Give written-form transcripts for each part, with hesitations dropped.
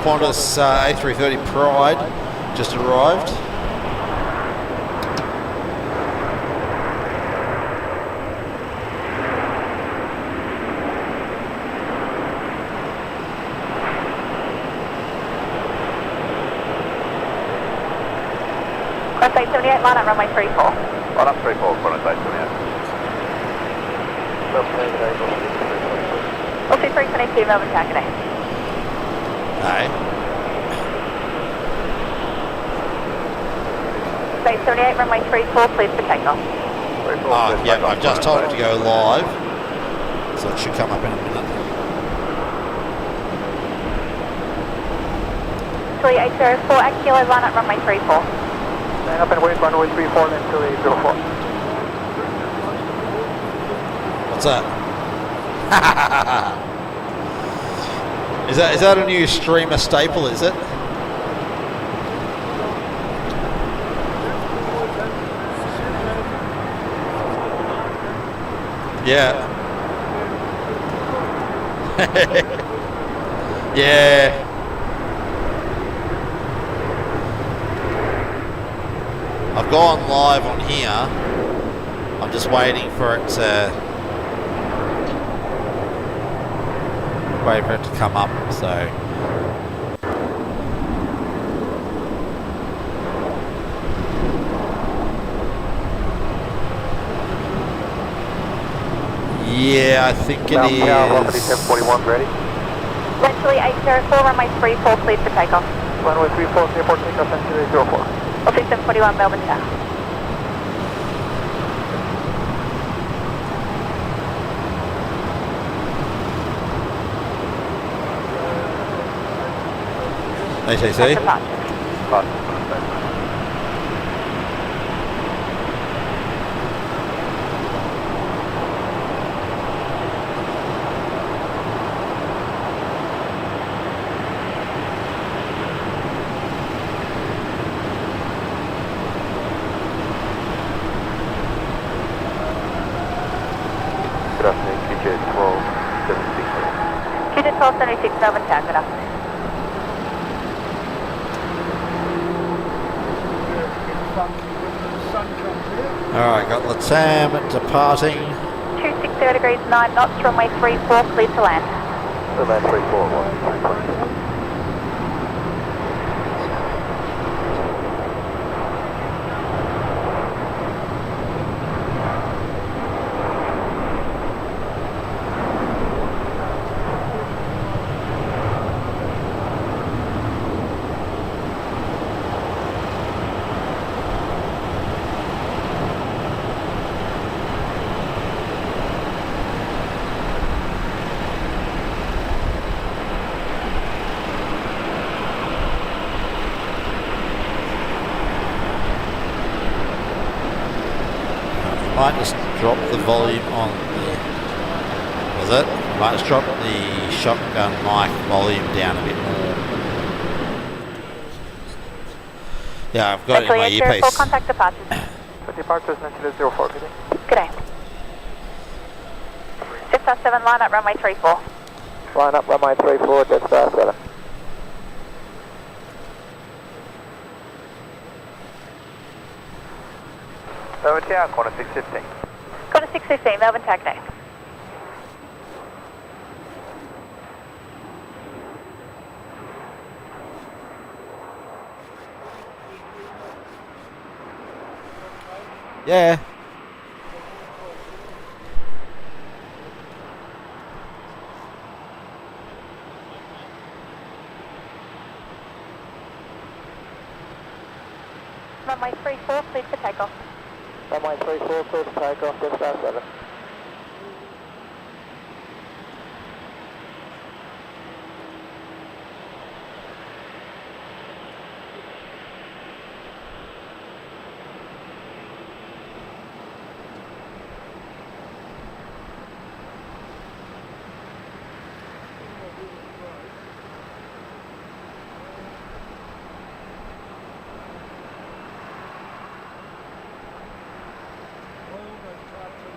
Qantas A330 Pride just arrived. Qantas 878, line up runway 34. Line up 34, Qantas 878. Also 322, Melbourne Taxi. Hey. Base 78, runway 34, please for takeoff. Oh, yeah, I've just told it to go live, so it should come up in a minute. Chile 804, at kilo, line up runway 34. Line up and wait runway 34, then Chile 804. What's that? Is that a new streamer staple, is it? Yeah. Yeah. I've gone live on here. I'm just waiting for it to come up, so yeah, I think it is. Property 1041 ready. Chile 804, runway 34, please for takeoff. Runway 34, airport takeoff and Chile 804. Also 741, Melbourne Tower. ATC. Good afternoon, QJ 1276. QJ 1276, Melbourne Tower, good afternoon. Alright, got Latam departing. 260 degrees 9 knots, runway 34, clear to land. Runway 34, 1. Might just drop the volume on the. Was it? Might just drop the shotgun mic volume down a bit more. Yeah, I've got it in my earpiece. Contact departures. Departures 904, good day. Good day. 657, line up runway 34. Line up runway 34, that's 7. Over tower, corner 615. Corner 615, Melbourne Taxi. Yeah. Runway 34, please for takeoff. Runway 34, clear to takeoff, that's 7.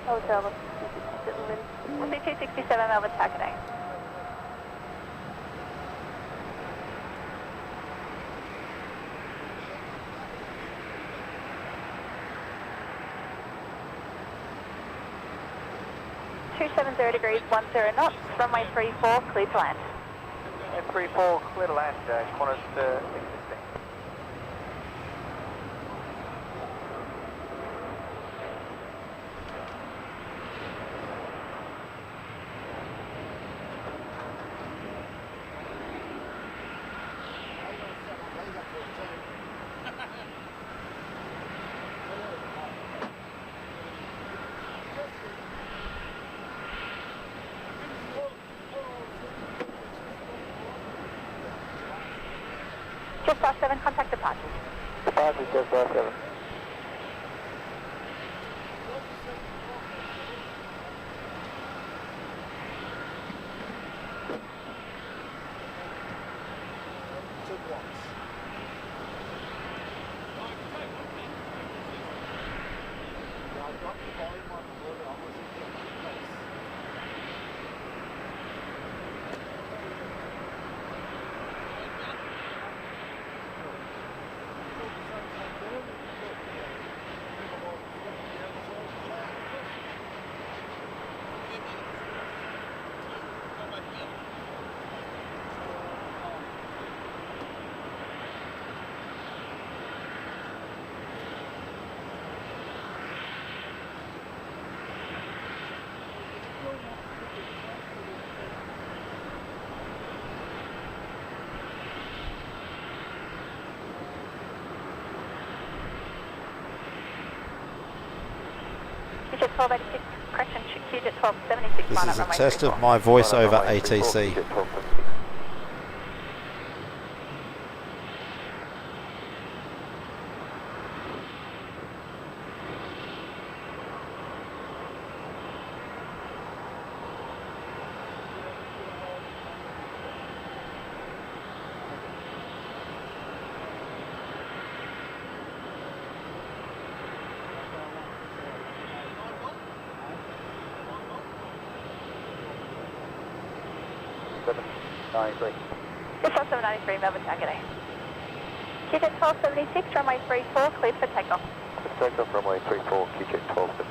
Hotel, 267 Melbourne Taxi. 270 degrees 10 knots, runway 34, clear to land. And 34, clear to land, corners 616. Just past 7, contact departures. Departures just past 7. QJet 1286, correction, QJet 1276, This is a test of my voice over ATC. Just past 793, Melbourne target A. QJet 1276, runway 34, cleared for takeoff. Takeoff runway 34, QJet 1276.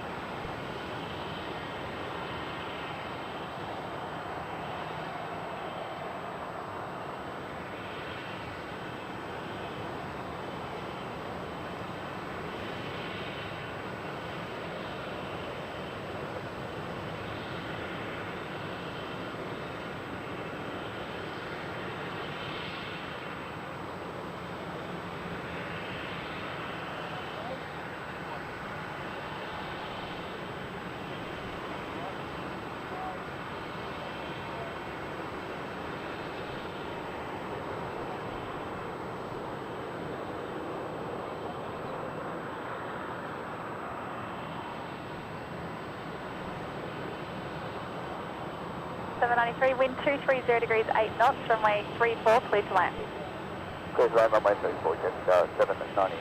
Wind 230 degrees 8 knots, runway 34, clear to land. Clear to land, runway 34, jet 793.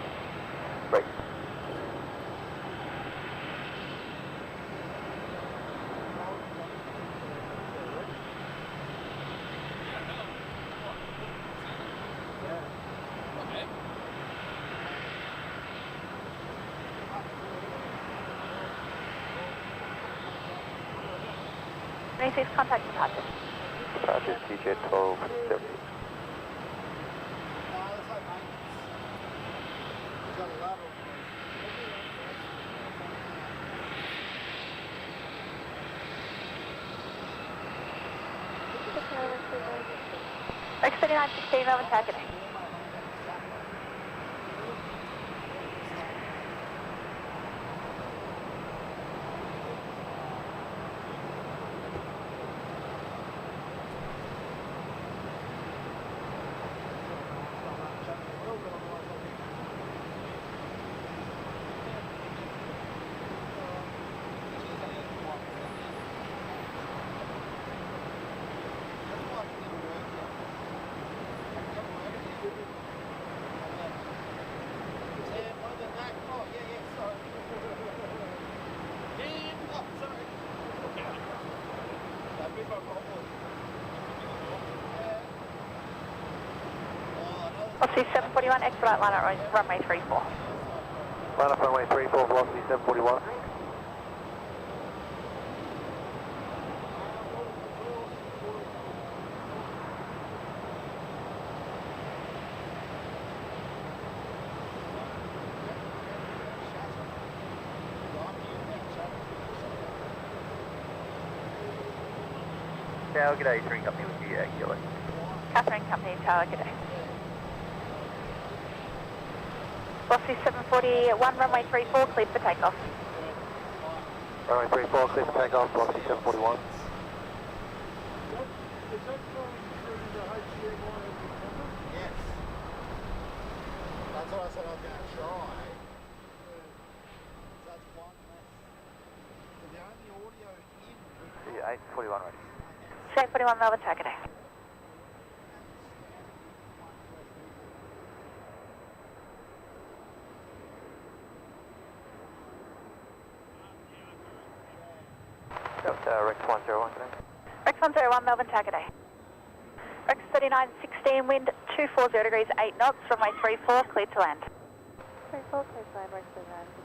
Contact departures. Departures QJet 1276. X3916, Melbourne target A. I'll see 741, expedite line at runway 34. Line up runway 34, velocity 741. Tower, g'day, Touring Company with you, Kilo. Catherine Company Tower, good day. Velocity 741, runway 34, cleared for takeoff. Runway 34, clear for takeoff, velocity 741. Yes. That's what I said I was going to try. That's one less. So the only audio in. Yeah, 841 ready. 741 Melbourne Tower, good day. Rex 101, g'day. Rex 101 Melbourne Tower, good day. Rex 3916, wind 240 degrees, 8 knots, runway 34, cleared to land. 34, cleared to land, Rex 3916.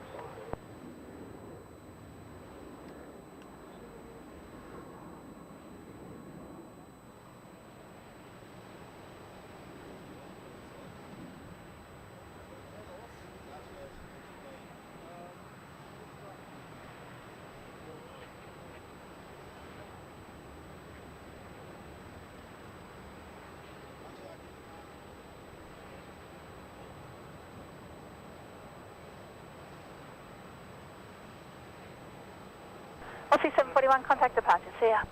Velocity 741, contact departure, see ya.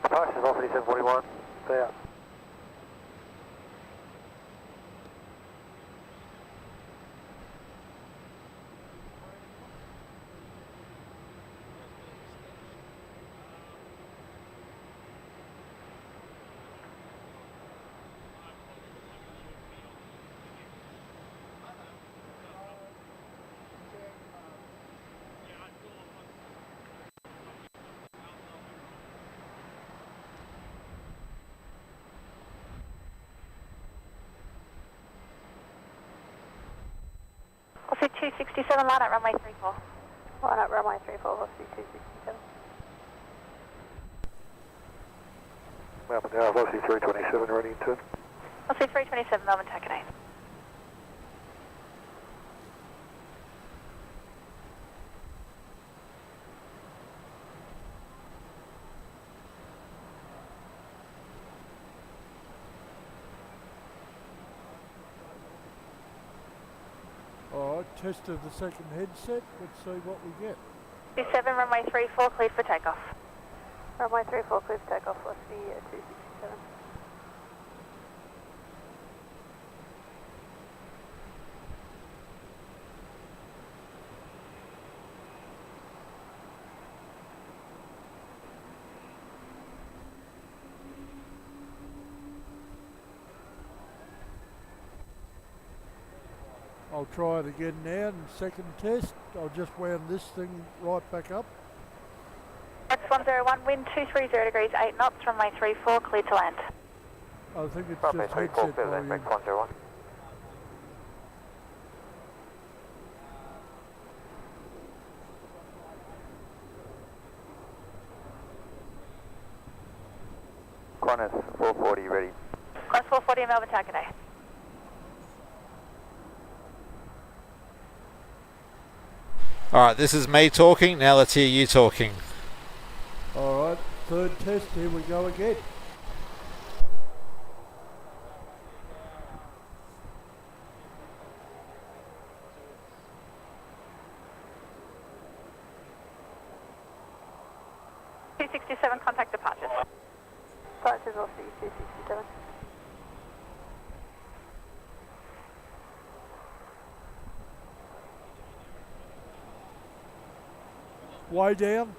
Departure, velocity 741, see ya. Velocity 267, line up runway 34. Line up runway 34, velocity 267. Melbourne Tower, velocity 327, ready in turn. Velocity 327, Melbourne Tower, good day. Alright, tested the second headset, let's see what we get. 27, runway 34, cleared for takeoff. Runway 34, cleared for takeoff, velocity 267. I'll try it again now, and second test, I'll just wound this thing right back up. Rex 101, wind 230 degrees, 8 knots, runway 34, cleared to land. I think it's Runway just 34, headset clear land, volume. Rex 101. Qantas 440 ready. Qantas 440, Melbourne Tower, good day. Alright, this is me talking, now let's hear you talking. Alright, third test, here we go again. Contact departures. Departures velocity 267. Way down.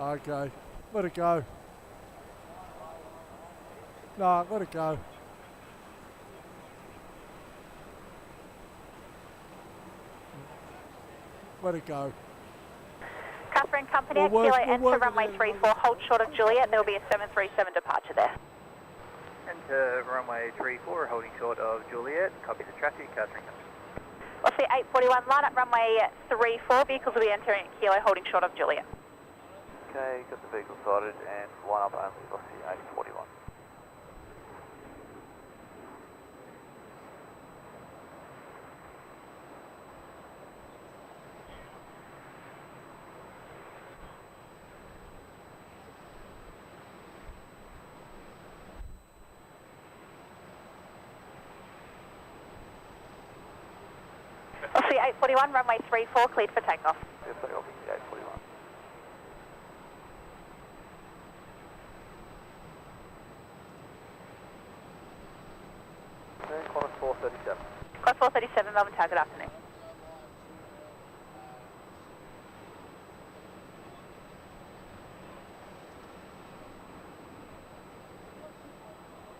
Okay, let it go. No, let it go. Let it go. Catherine Company, We'll work- Kilo, we'll enter work runway it out. 34, hold short of Juliet. There will be a 737 departure there. Enter runway 34, holding short of Juliet. Copy the traffic, Catherine Company. Velocity 841, line up runway 34, vehicles will be entering at Kilo, holding short of Juliet. Okay, got the vehicle started and line up only velocity 841. 841, runway 34, cleared for takeoff. Yes, take off, 841. Okay, Qantas 437. Cross 437, Melbourne Tower, good afternoon.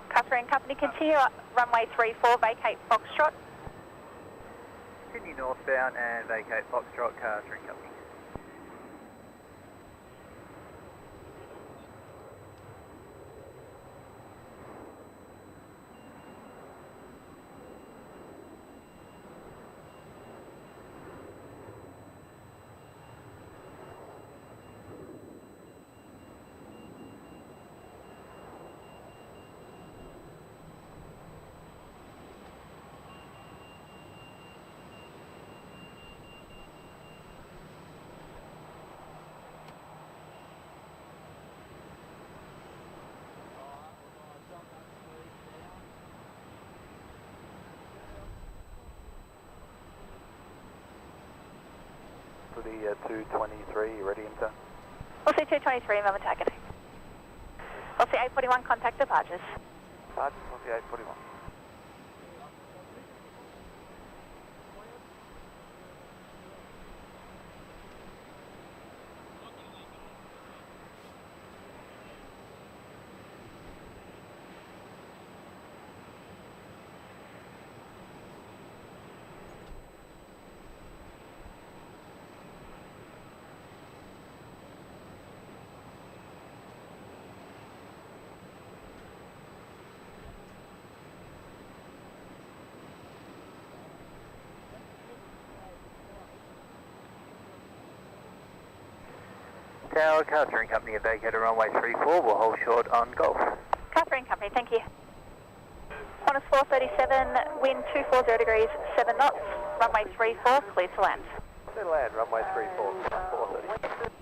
Catherine Company, continue runway 34, vacate Foxtrot. Continue northbound and vacate Foxtrot, Catherine Company. For the 223, ready enter. We'll see 223, Melbourne Tower, good. We'll see 841, contact departures. Sergeant, we'll see 841. Tower, Catherine Company, have vacated runway 34, we'll hold short on Golf. Catherine Company, thank you. Qantas 437, wind 240 degrees, 7 knots, runway 34, clear to land. Clear to land, runway 34, 430.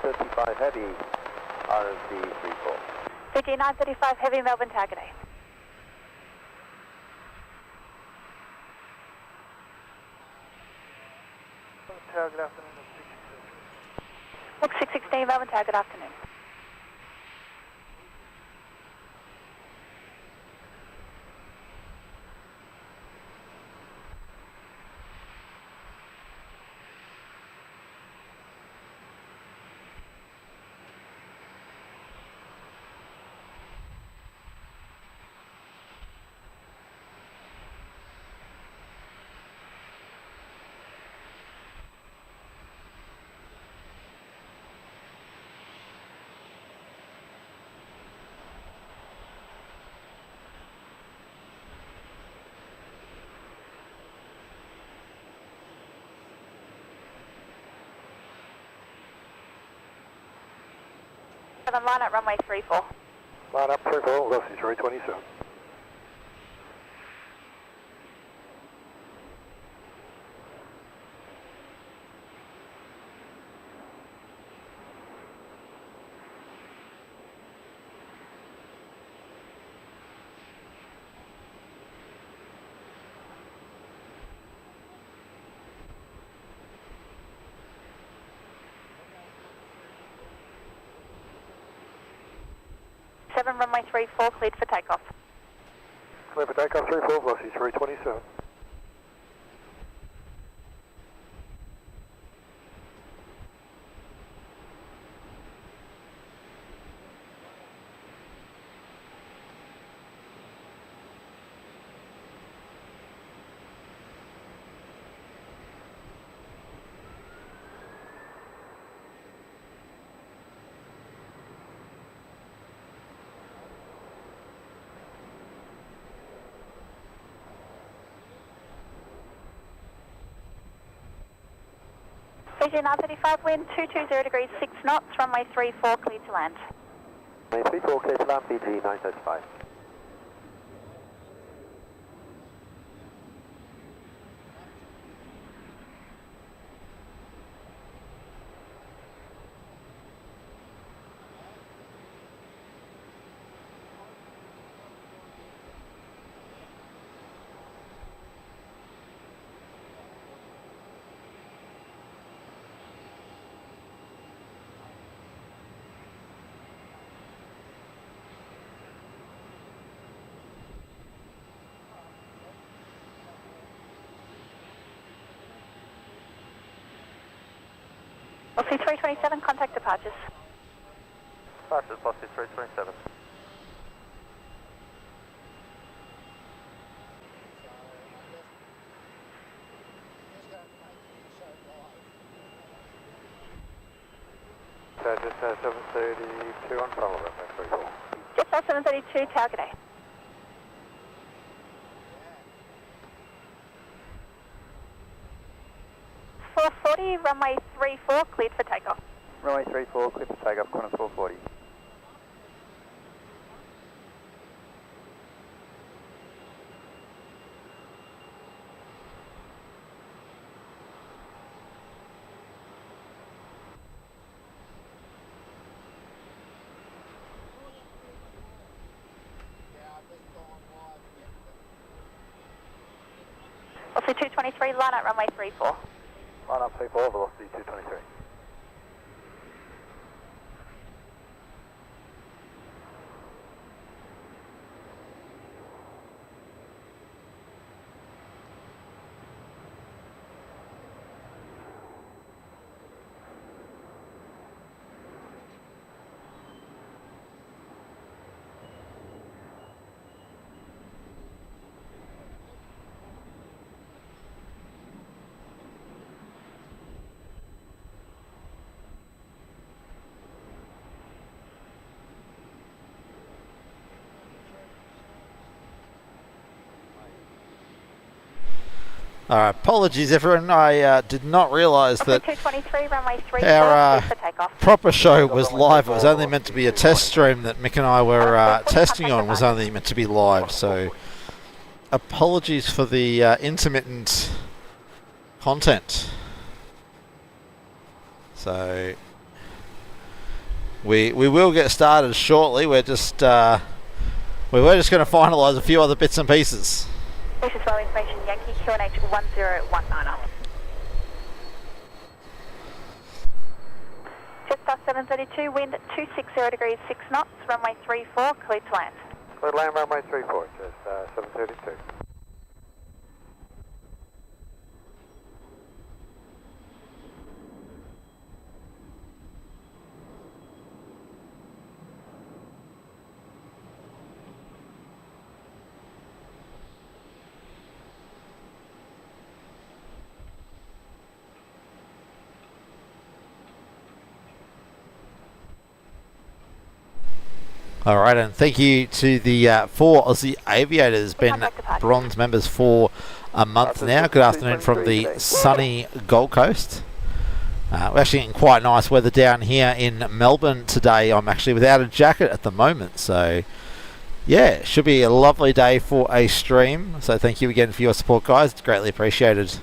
.35 heavy, RSD 34. Fiji 935, heavy, Melbourne Tower, good day. Tower, good afternoon. Book 616, Melbourne Tower, good afternoon. Line at runway 34. Line up 34, velocity 327. Runway 34, cleared for takeoff. Clear for takeoff 34, velocity 327. Fiji 935, wind 220 degrees, 6 knots, runway 34, cleared to land. Runway 34, clear to land, Fiji 935. Aussie 327, contact departures. Departures, Aussie 327. Just 732 on follow runway 34. Just 732, tower, good day. .440, runway 34, cleared for takeoff. Runway 34, clear for takeoff, Qantas 440. Aussie 223, line up runway 34. Line up 34, velocity 223. Alright, apologies everyone, I did not realise Aussie that 223, runway 34, our cleared for takeoff. proper show was live. It was only meant to be a test stream that Mick and I were testing on, was only meant to be live, so apologies for the intermittent content. So we will get started shortly. We were just going to finalise a few other bits and pieces. This is well information, Yankee QNH 1019. Jetstar 732, wind 260 degrees 6 knots, runway 34, cleared to land. Cleared land runway 34, just 732. All right, and thank you to the 4 Aussie aviators, been bronze members for a month now. Good afternoon from the sunny Gold Coast. We're actually getting quite nice weather down here in Melbourne today. I'm actually without a jacket at the moment, so yeah, should be a lovely day for a stream. So thank you again for your support, guys. It's greatly appreciated.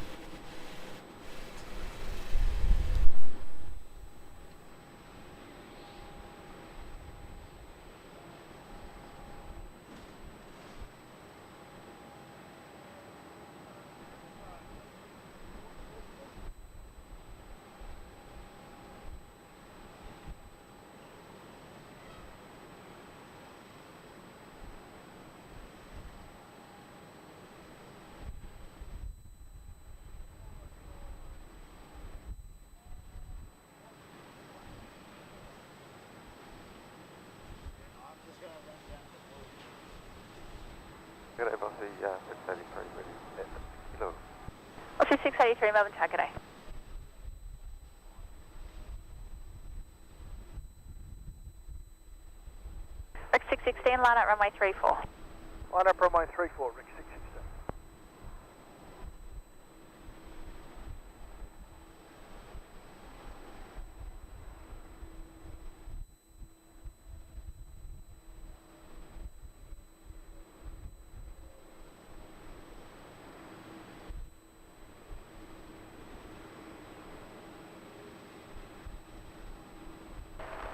Good day, Aussie 683, ready. Hello. Aussie 683, Melbourne Tower, good day. Rick 616, line up runway 34. Line up runway 34, Rick 616.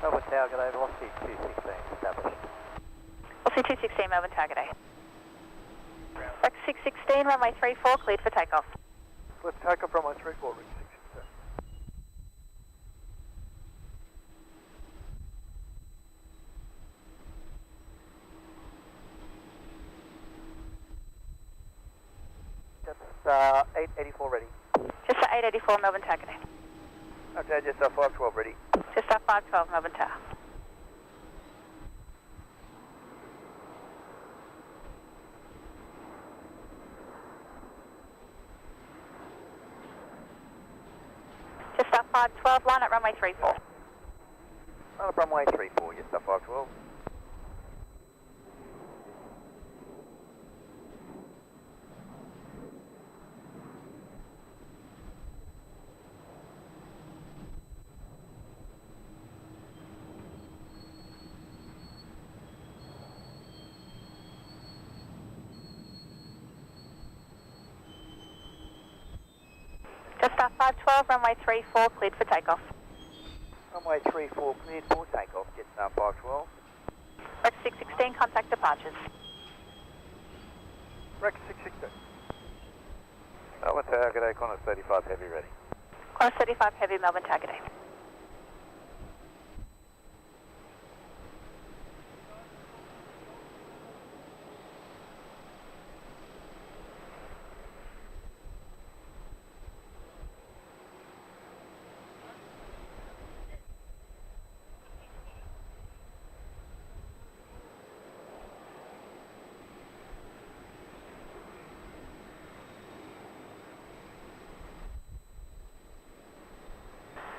Melbourne Tower, good day, velocity 216 established. Aussie 216, Melbourne Tower, good day. Rick 616, runway 34, cleared for takeoff. Let's take off runway 34, Rick 616. That's 884 ready. Just for 884, Melbourne Tower, good day. Okay, just 512 ready. Just 512 Melbourne Tower. Just 512, line at runway 34. Runway 34, just 512. Just 512, runway 34, cleared for takeoff. Runway 34 cleared for takeoff, just 512. Rex 616, contact departures. Rex 616. Melbourne Tower, g'day, Qantas 35 heavy ready. Qantas 35 heavy, Melbourne Tower, good day.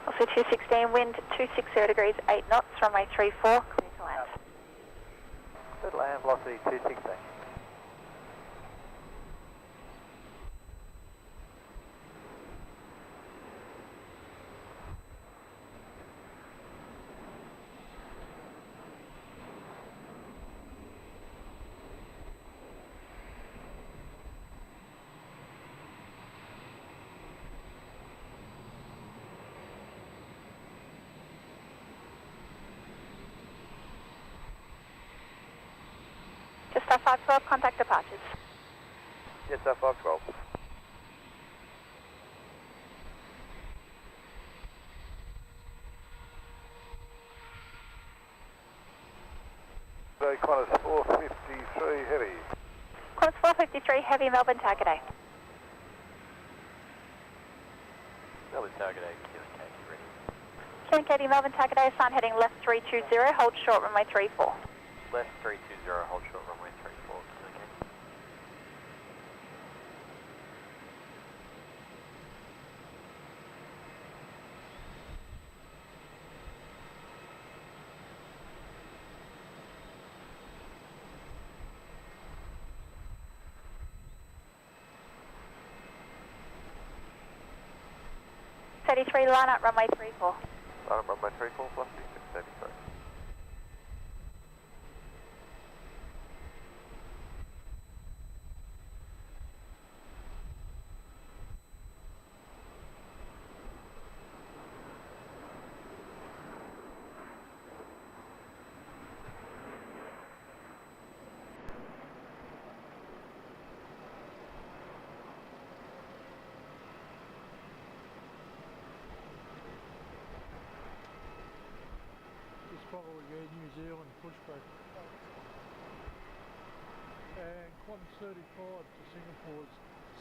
Also 216, wind 260 degrees, 8 knots, runway 34, clear to land. Good land, velocity 216. Just 512, contact departures. Just 512. G'day, Qantas 453 heavy. Qantas 453 heavy, Melbourne Tower, good day. Melbourne Tower, g'day, Keelan Katie ready. Keelan Katie, Melbourne Tower, good day, sign heading left 320, hold short, runway 34. Left 320, hold short, runway 34, Keelan Katie. Line up, runway 34. Line up, runway 34, velocity 633. Probably New Zealand pushback. And Qantas 35 to Singapore's.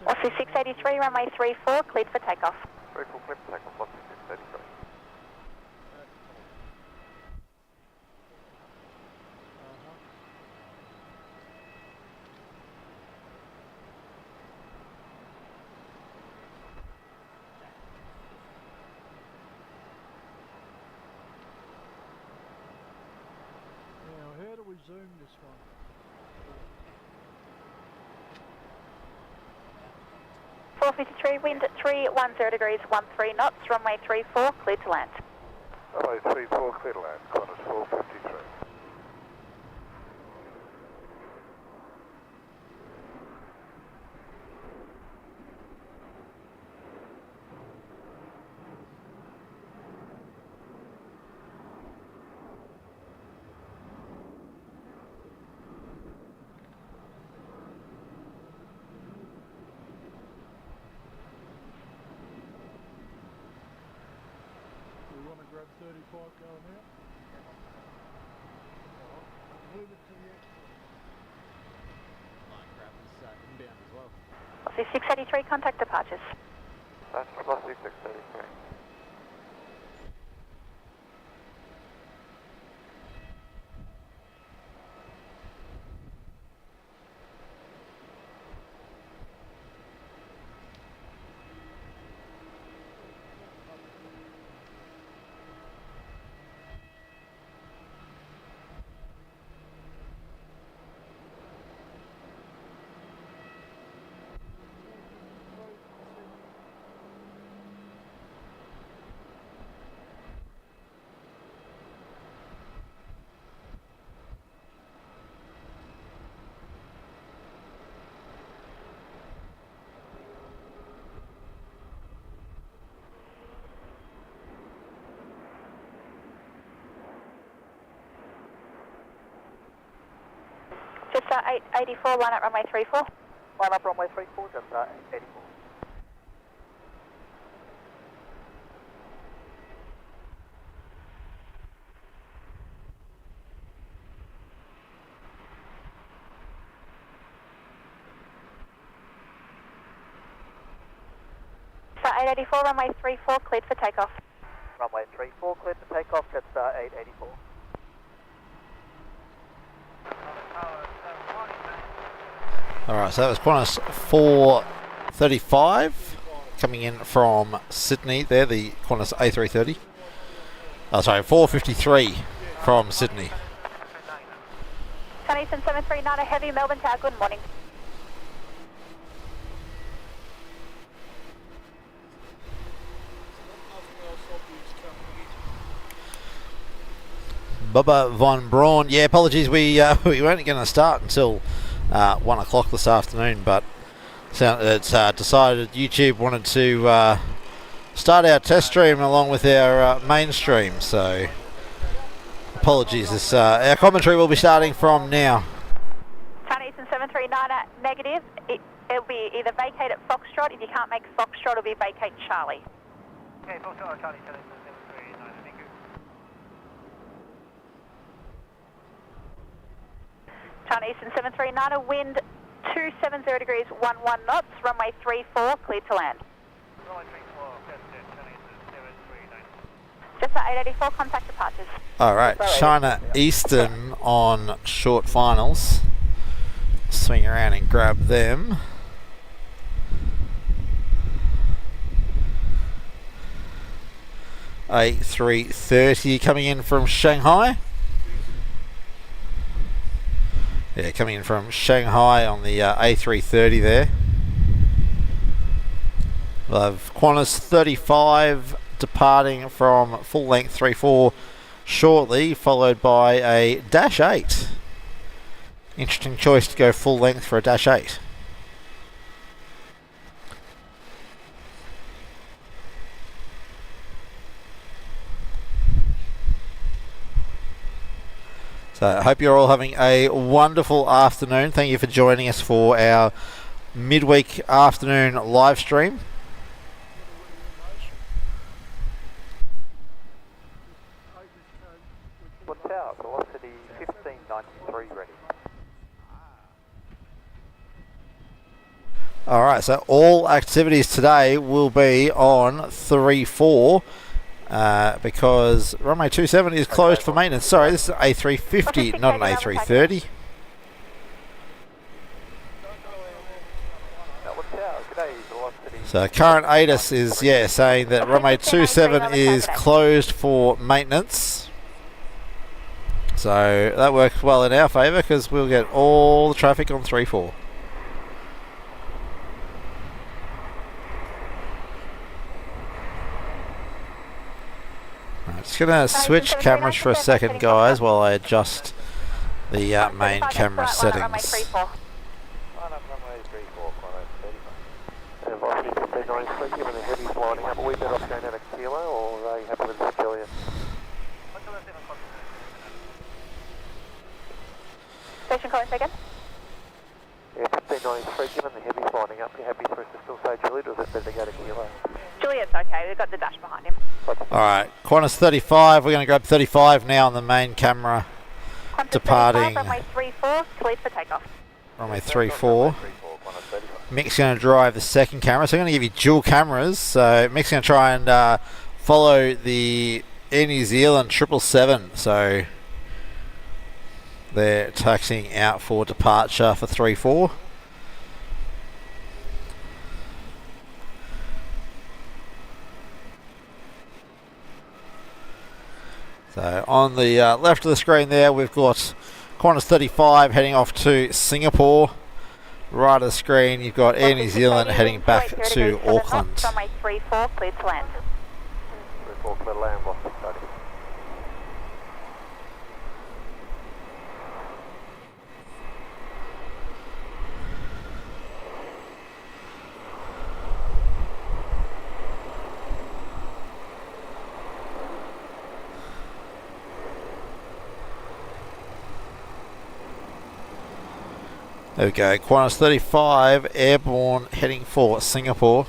Also 683, runway 34, cleared for takeoff. 34 clear for takeoff, velocity 633. How do we zoom this one? Four 53, wind 310 degrees, 13 knots, runway 34, cleared to land. Runway 34 clear to land, Qantas 453. Grab 35 going out. Move it to the exit. Might grab this inbound as well. Also 683, contact departures. That's velocity 633. Just 884, line up runway 34. Line up runway 34, just 84. So 884, runway 34, cleared for takeoff. Runway 34, cleared for takeoff, Jetstar 884. Alright, so that was Qantas 435 coming in from Sydney there, the Qantas A330. Oh, sorry, 453 from Sydney. Sun Eastern 739, a heavy Melbourne Tower, good morning. Bubba Von Braun. Yeah, apologies, we weren't going to start until 1 o'clock this afternoon, but it's decided YouTube wanted to start our test stream along with our main stream, so apologies. This, our commentary will be starting from now. Sun Eastern 739, negative. It'll be either vacate at Foxtrot. If you can't make Foxtrot, it'll be vacate Charlie. Okay, Foxtrot, Charlie, 739, thank you. Sun Eastern 739, a wind 270 degrees 11 knots, runway 34, cleared to land. Runway 34, that's it, Sun Eastern 739. Just 884, contact departures. Alright, China Eastern on short finals. Swing around and grab them. A330 coming in from Shanghai. Yeah, coming in from Shanghai on the A330 there. We'll have Qantas 35 departing from full length 34 shortly, followed by a Dash 8. Interesting choice to go full length for a Dash 8. So I hope you're all having a wonderful afternoon. Thank you for joining us for our midweek afternoon live stream. One tower, velocity 1593 ready. Alright, so all activities today will be on 3-4 because runway 27 is closed for maintenance. Sorry, this is an A350, not an A330. So current ATIS is saying that runway 27 is closed for maintenance. So that works well in our favour because we'll get all the traffic on 3-4. I'm just going to switch cameras for a second, guys, while I adjust the main camera settings. Line up runway 34, Qantas 35. Velocity 1593, given the heavy's lining up, are we better off going down a kilo, or are you happy with this, Julia? Station calling second. Yeah, 1593, given the heavy's lining up, are you happy for us to still say Juliet, or is it better to go to kilo? Juliet's okay, we've got the dash behind him. Alright, Qantas 35, we're going to grab 35 now on the main camera. Qantas Departing 35, runway 34, cleared for takeoff. Runway 34. Mick's going to drive the second camera, so I'm going to give you dual cameras. So Mick's going to try and follow the Air New Zealand 777. So they're taxiing out for departure for 3-4. So on the left of the screen there, we've got Qantas 35 heading off to Singapore. Right of the screen, you've got Air New Zealand heading back to Auckland. Runway 34, cleared to land. 34, clear to land, lost 630. There we go. Qantas 35 airborne heading for Singapore.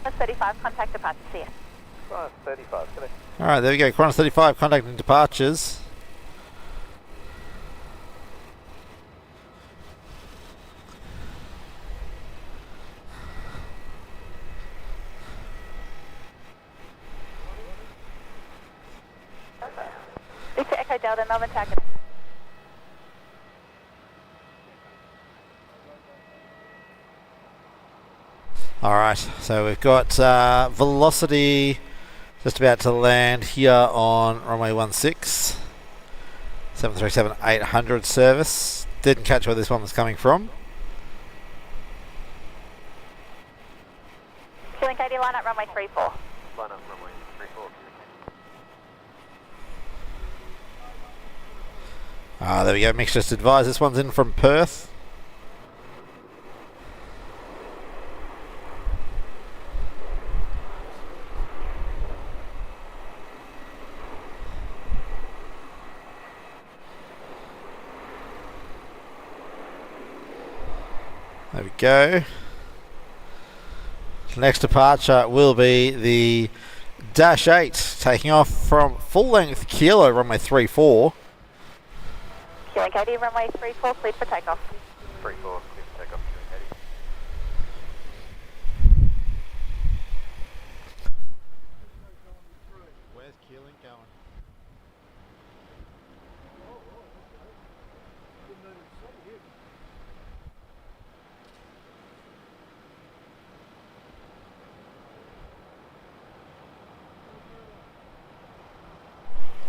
Qantas 35, contact departure, see ya. Qantas 35, today. Alright, there we go. Qantas 35 contacting departures. Victor Echo Delta, Melbourne Target. Alright, so we've got Velocity just about to land here on runway 16. 737-800 service. Didn't catch where this one was coming from. Killing Katie, line up runway 34. Line up runway 34. There we go. Mix just advised this one's in from Perth. There we go. Next departure will be the Dash 8 taking off from full length Kilo runway 34. Killing Katie, runway 34, cleared for takeoff. 34, clear for takeoff. Katie. Where's Keeling going?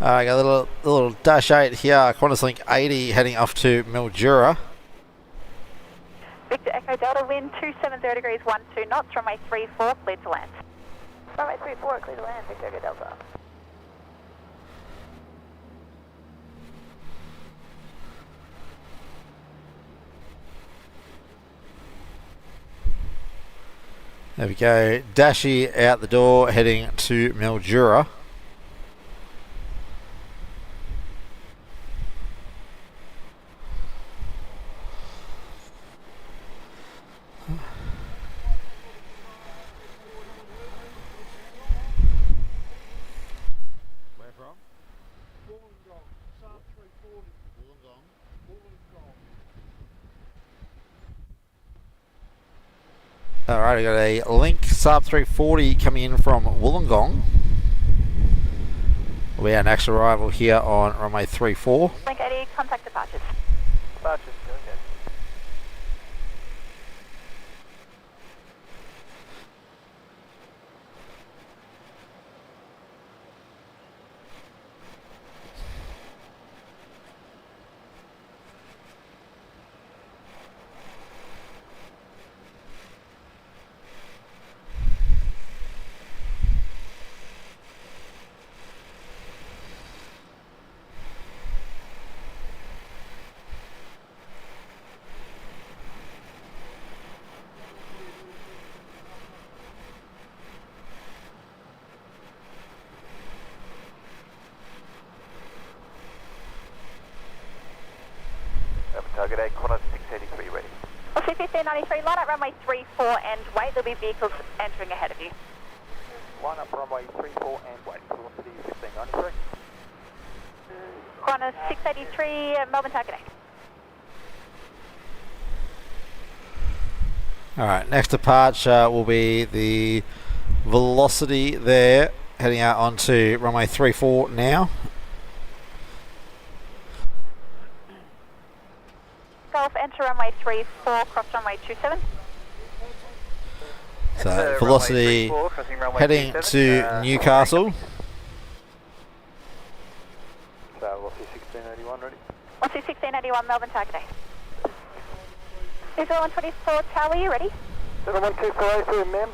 I got a little Dash 8 here, Qantas Link 80 heading off to Mildura. Victor Echo Delta, wind 270 degrees 12 knots, runway 34, cleared to land. Runway 34, cleared to land, Victor Echo Delta. There we go, Dashy out the door heading to Mildura. Alright, I got a Link Saab 340 coming in from Wollongong. We are next arrival here on runway 34. Link 80, contact departures. Departures, okay. Target 8, Qantas 683 ready. C1593, line up runway 34 and wait, there'll be vehicles entering ahead of you. Line up runway 34 and wait. Velocity 1593. Qantas 683, Melbourne Target 8. Alright, next departure will be the Velocity there, heading out onto runway 34 now. Golf, enter runway 34, cross runway 27. So Velocity heading to Newcastle. So Velocity 1681 ready. Velocity 1681, Melbourne Target 8. New Zealand 124, Tower, you ready? 124 ma'am.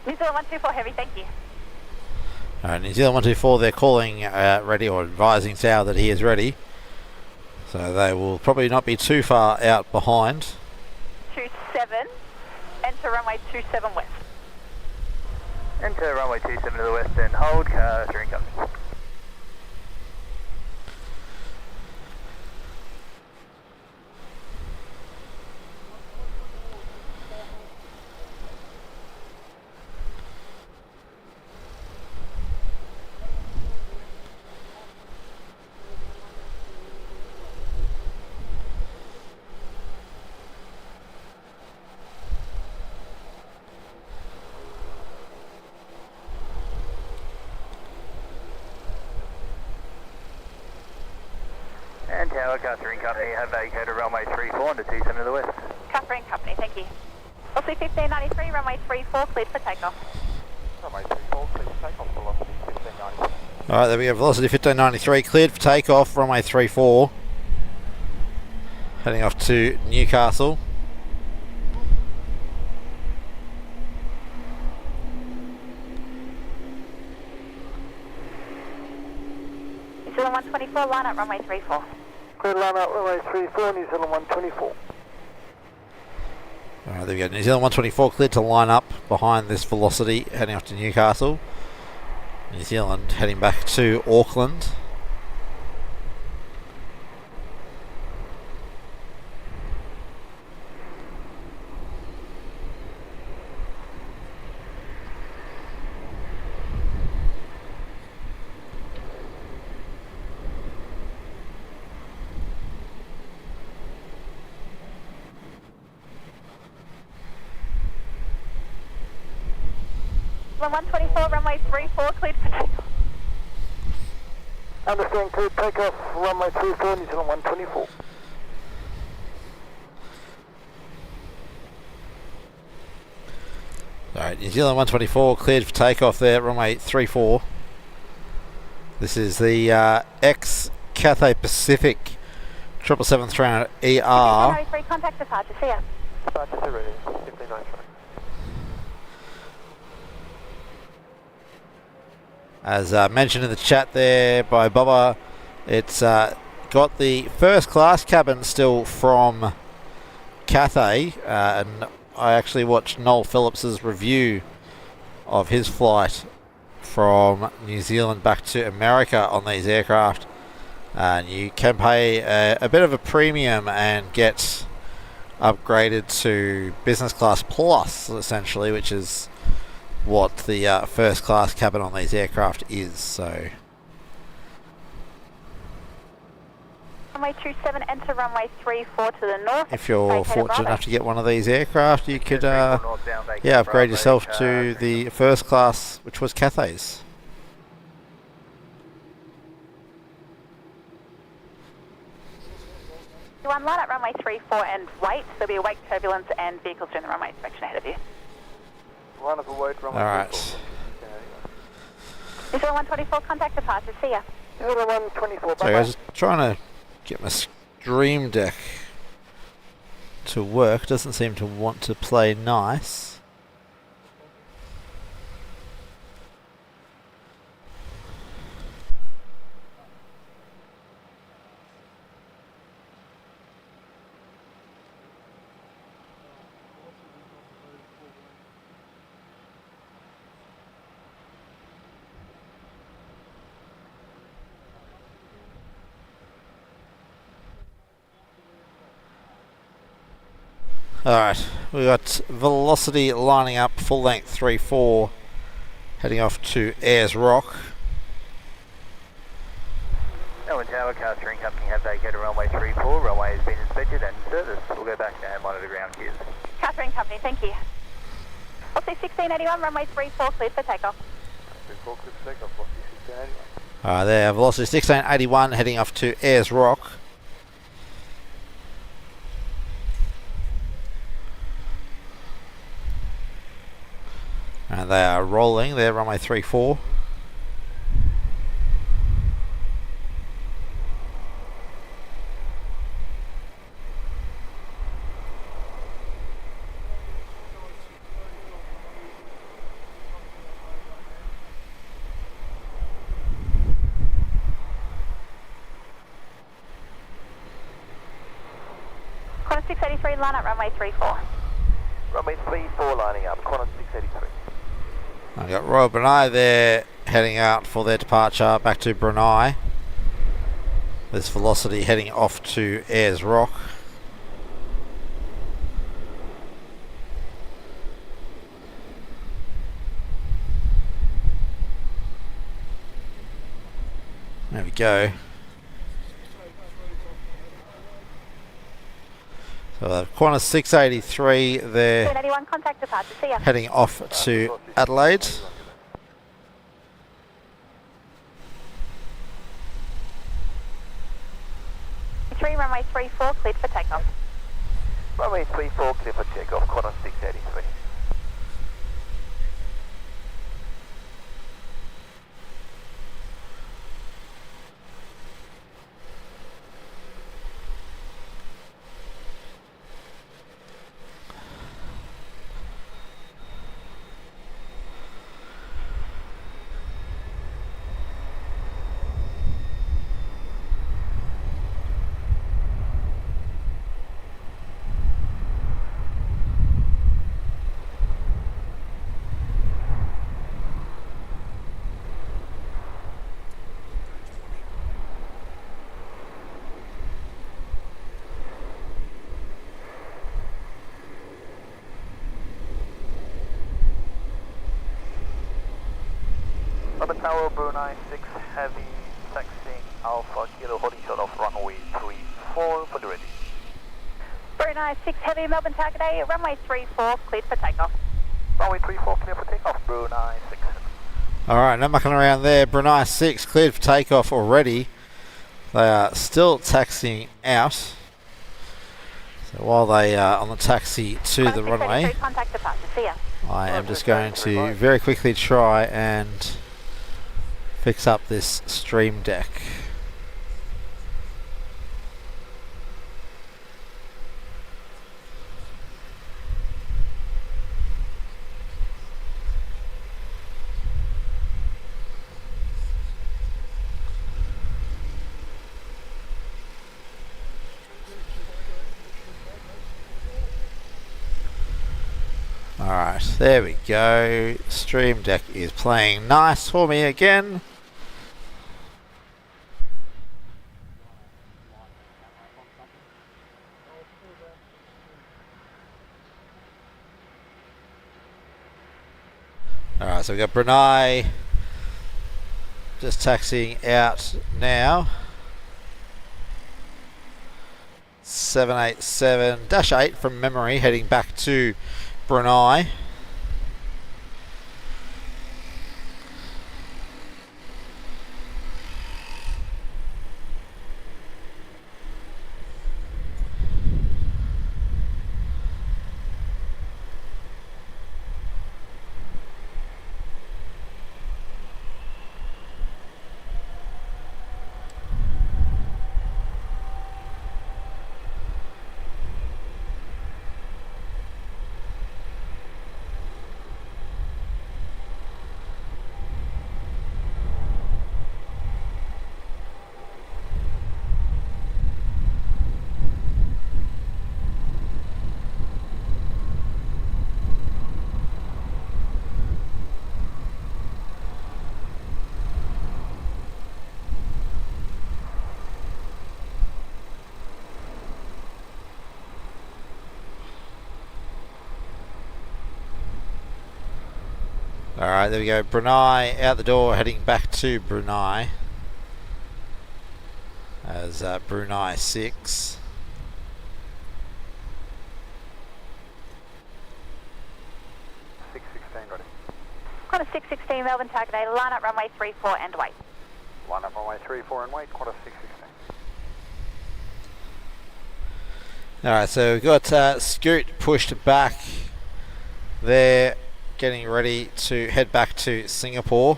New Zealand 124, heavy, thank you. Alright, New Zealand 124, they're calling ready, or advising Tower that he is ready. So they will probably not be too far out behind. 27, enter runway 27 west. Enter runway 27 to the west and hold, car steering company. And tower, Catherine Company, have vacated runway 34 into 27 to the west. Catherine Company, thank you. LC 1593, runway 34, cleared for takeoff. Runway 34, clear for takeoff, velocity 1593. Alright, there we go. Velocity 1593, cleared for takeoff, runway 34. Heading off to Newcastle. New Zealand 124, line up runway 34. Clear line up, runway 34, New Zealand 124. Alright, there we go. New Zealand 124 cleared to line up behind this Velocity, heading off to Newcastle. New Zealand heading back to Auckland. Zealand 124, runway 34, cleared for takeoff. Understand, clear takeoff, runway 34, New Zealand 124. Alright, New Zealand 124 cleared for takeoff there, runway 34. This is the ex-Cathay Pacific 777-300 ER. 1593, contact departure, see ya. Departure to ready, 1593. As mentioned in the chat there by Bubba, it's got the first class cabin still from Cathay, and I actually watched Noel Phillips's review of his flight from New Zealand back to America on these aircraft, and you can pay a bit of a premium and get upgraded to business class plus, essentially, which is what the first class cabin on these aircraft is. So Runway 27, enter runway 34 to the north. if you're Vacated fortunate Bravo. enough to get one of these aircraft, you could upgrade yourself to the first class, which was Cathay's. You want line up runway 34 and wait. There'll be a wake turbulence and vehicles doing the runway inspection ahead of you. Line up and wait, runway Alright. 34. New Zealand 124, contact departure, see ya. New Zealand 124, So I was trying to get my Stream Deck to work. Doesn't seem to want to play nice. Alright, we got Velocity lining up, full length 3-4, heading off to Ayers Rock. Melbourne Tower, car steering company have vacated runway 34. Runway has been inspected and serviced. We'll go back and monitor ground gears. Catherine Company, thank you. LC 1681, runway 34, cleared for takeoff. 34, clear for takeoff, velocity 1681. There, Velocity 1681 heading off to Ayers Rock. And they are rolling there, runway 34. Qantas 683, line up runway 34. Runway 34 lining up, Qantas 683. I've got Royal Brunei there heading out for their departure back to Brunei. This Velocity heading off to Ayers Rock. There we go. So Qantas 683 there 81, contact departure, see ya. heading off to Adelaide. 3 runway 34, cleared for takeoff. Runway 34 clear for takeoff, Qantas 683. Tower, Brunei 6 heavy, taxiing Alpha Kilo, holding short off runway 34 for the ready. Brunei 6 heavy, Melbourne target A, runway 34, cleared for takeoff. Runway 34 clear for takeoff, Brunei 6. Alright, no mucking around there. Brunei 6 cleared for takeoff already. They are still taxiing out. So while they are on the taxi to the runway, Contact departure, see ya. I am just going to very quickly try and fix up this stream deck. Alright, there we go. Stream deck is playing nice for me again. Alright, so we've got Brunei just taxiing out now. 787-8 from memory heading back to Brunei. Alright, there we go. Brunei out the door, heading back to Brunei. As Brunei 6. Qantas 616, Melbourne target A, line up runway 34 and wait. Line up runway 34 and wait, Qantas 616. Alright, so we've got Scoot pushed back there, getting ready to head back to Singapore.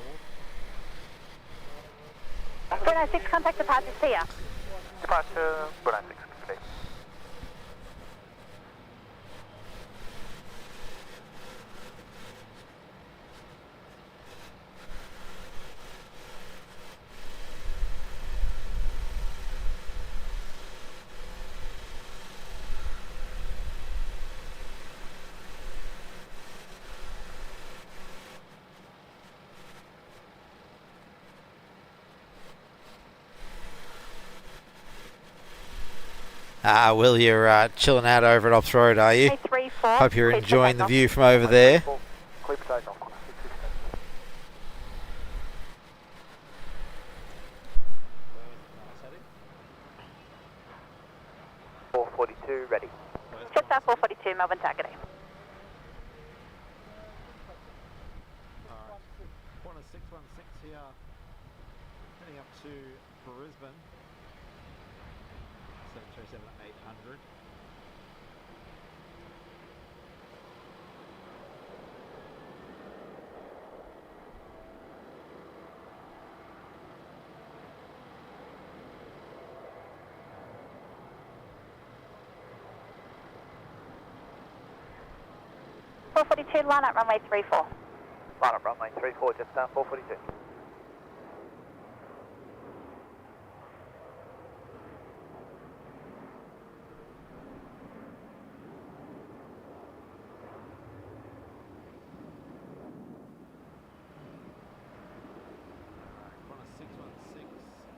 Brunei 6, contact departure, see ya. Departure, Brunei 6, okay. Will, you're chilling out over at Ops Road, are you? Runway 34. Hope you're cleared for enjoying the takeoff. view from over there. Clear for takeoff. 442 ready. Just our 442, Melbourne Tackety. Qantas 616 here, heading up to Brisbane. 737-800. Line up runway 34. Line up runway 34, just 442. Qantas 616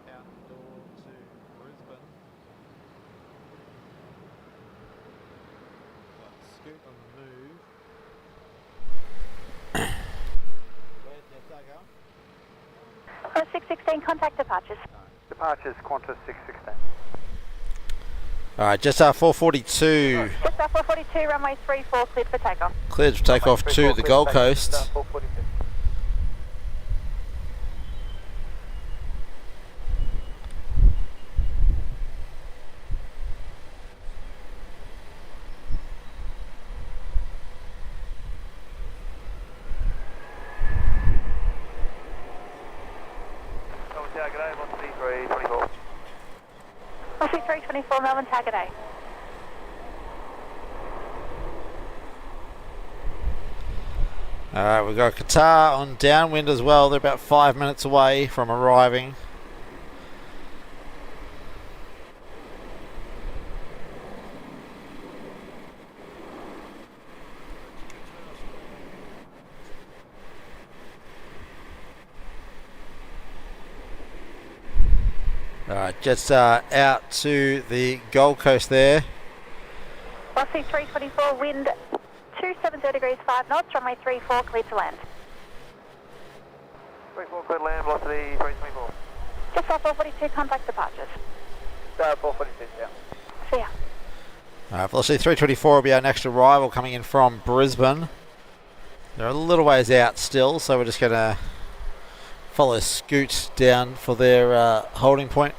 outdoor to Brisbane. Got Scoot on the move. Qantas 616, contact departures. Departures Qantas 616. Alright, just our 442 Just our 442, runway 34, cleared for takeoff. cleared for takeoff to the Gold Coast. 442. G'day, 12324. 12324, Melbourne Tackety. Alright, we've got Qatar on downwind as well. They're about 5 minutes away from arriving. Alright, just out to the Gold Coast there. Velocity 324, wind 270 degrees 5 knots, runway 34, cleared to land. 34 clear land, velocity 324. Just our 442, contact departures. 442, yeah. See ya. Alright, velocity 324 will be our next arrival coming in from Brisbane. They're a little ways out still, so we're just going to follow Scoot down for their holding point.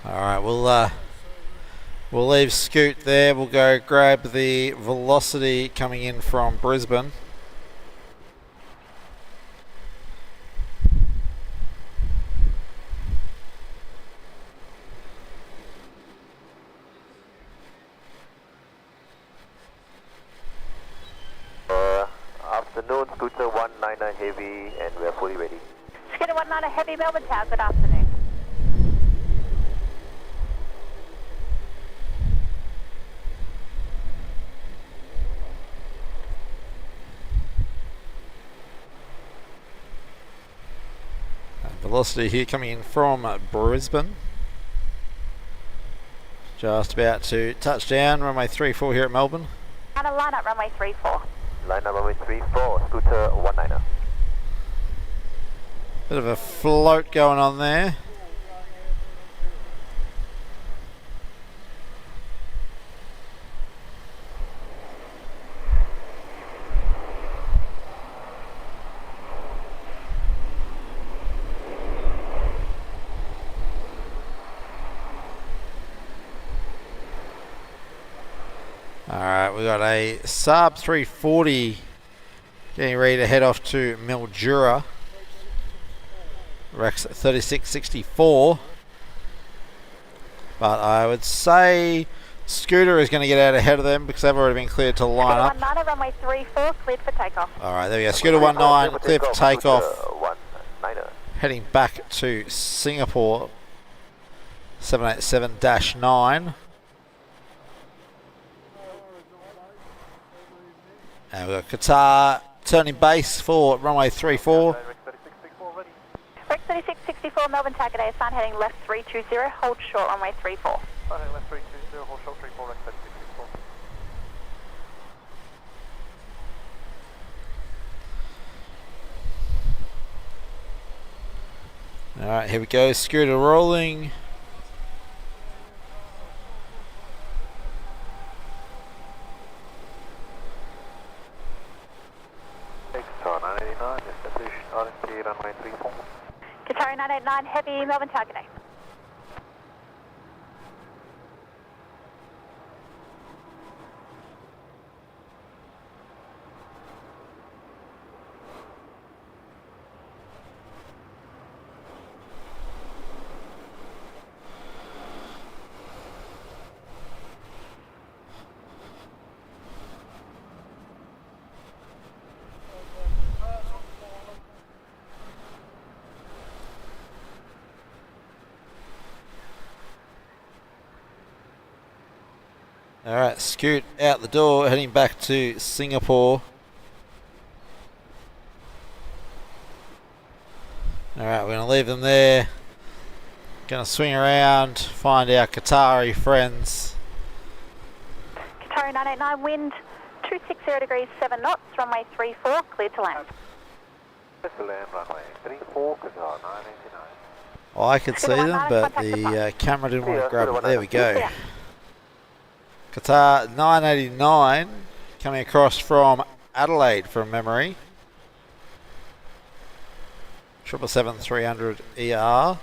Alright, we'll leave Scoot there. We'll go grab the Velocity coming in from Brisbane. Afternoon, Scooter 199 heavy, and we're fully ready. Scooter 19 Heavy, Melbourne Tower, good afternoon. Velocity here coming in from Brisbane. Just about to touch down, runway 34 here at Melbourne. And a line up runway 34. Line up runway 34, Scooter 19. Bit of a float going on there. Alright, we got a sub 340 Getting ready to head off to Mildura. Rex 3664. But I would say Scooter is going to get out ahead of them because they've already been cleared to line up. 19, runway 34, cleared for takeoff. Alright, there we go. Scooter 19, clear for takeoff. 19. Heading back to Singapore. 787-9. And we've got Qatar turning base for runway 34. Rex 3664, Melbourne Takeday, sign heading left 320, hold short runway 34. Sign heading left 320, hold short 34, Rex 3664. Alright, here we go. Scooter rolling. Qatar 989, establish RMT runway 34. Qatari 989, heavy, Melbourne Takeday. Alright, Scoot out the door, heading back to Singapore. Alright, we're going to leave them there. Going to swing around, find our Qatari friends. Qatari 989, wind 260 degrees 7 knots, runway 34, cleared to land. Clear to land, runway 34, Qatar 989. Well, I could see them, but the camera didn't want to grab it. There we go. Qatar 989 coming across from Adelaide from memory. 777-300 ER.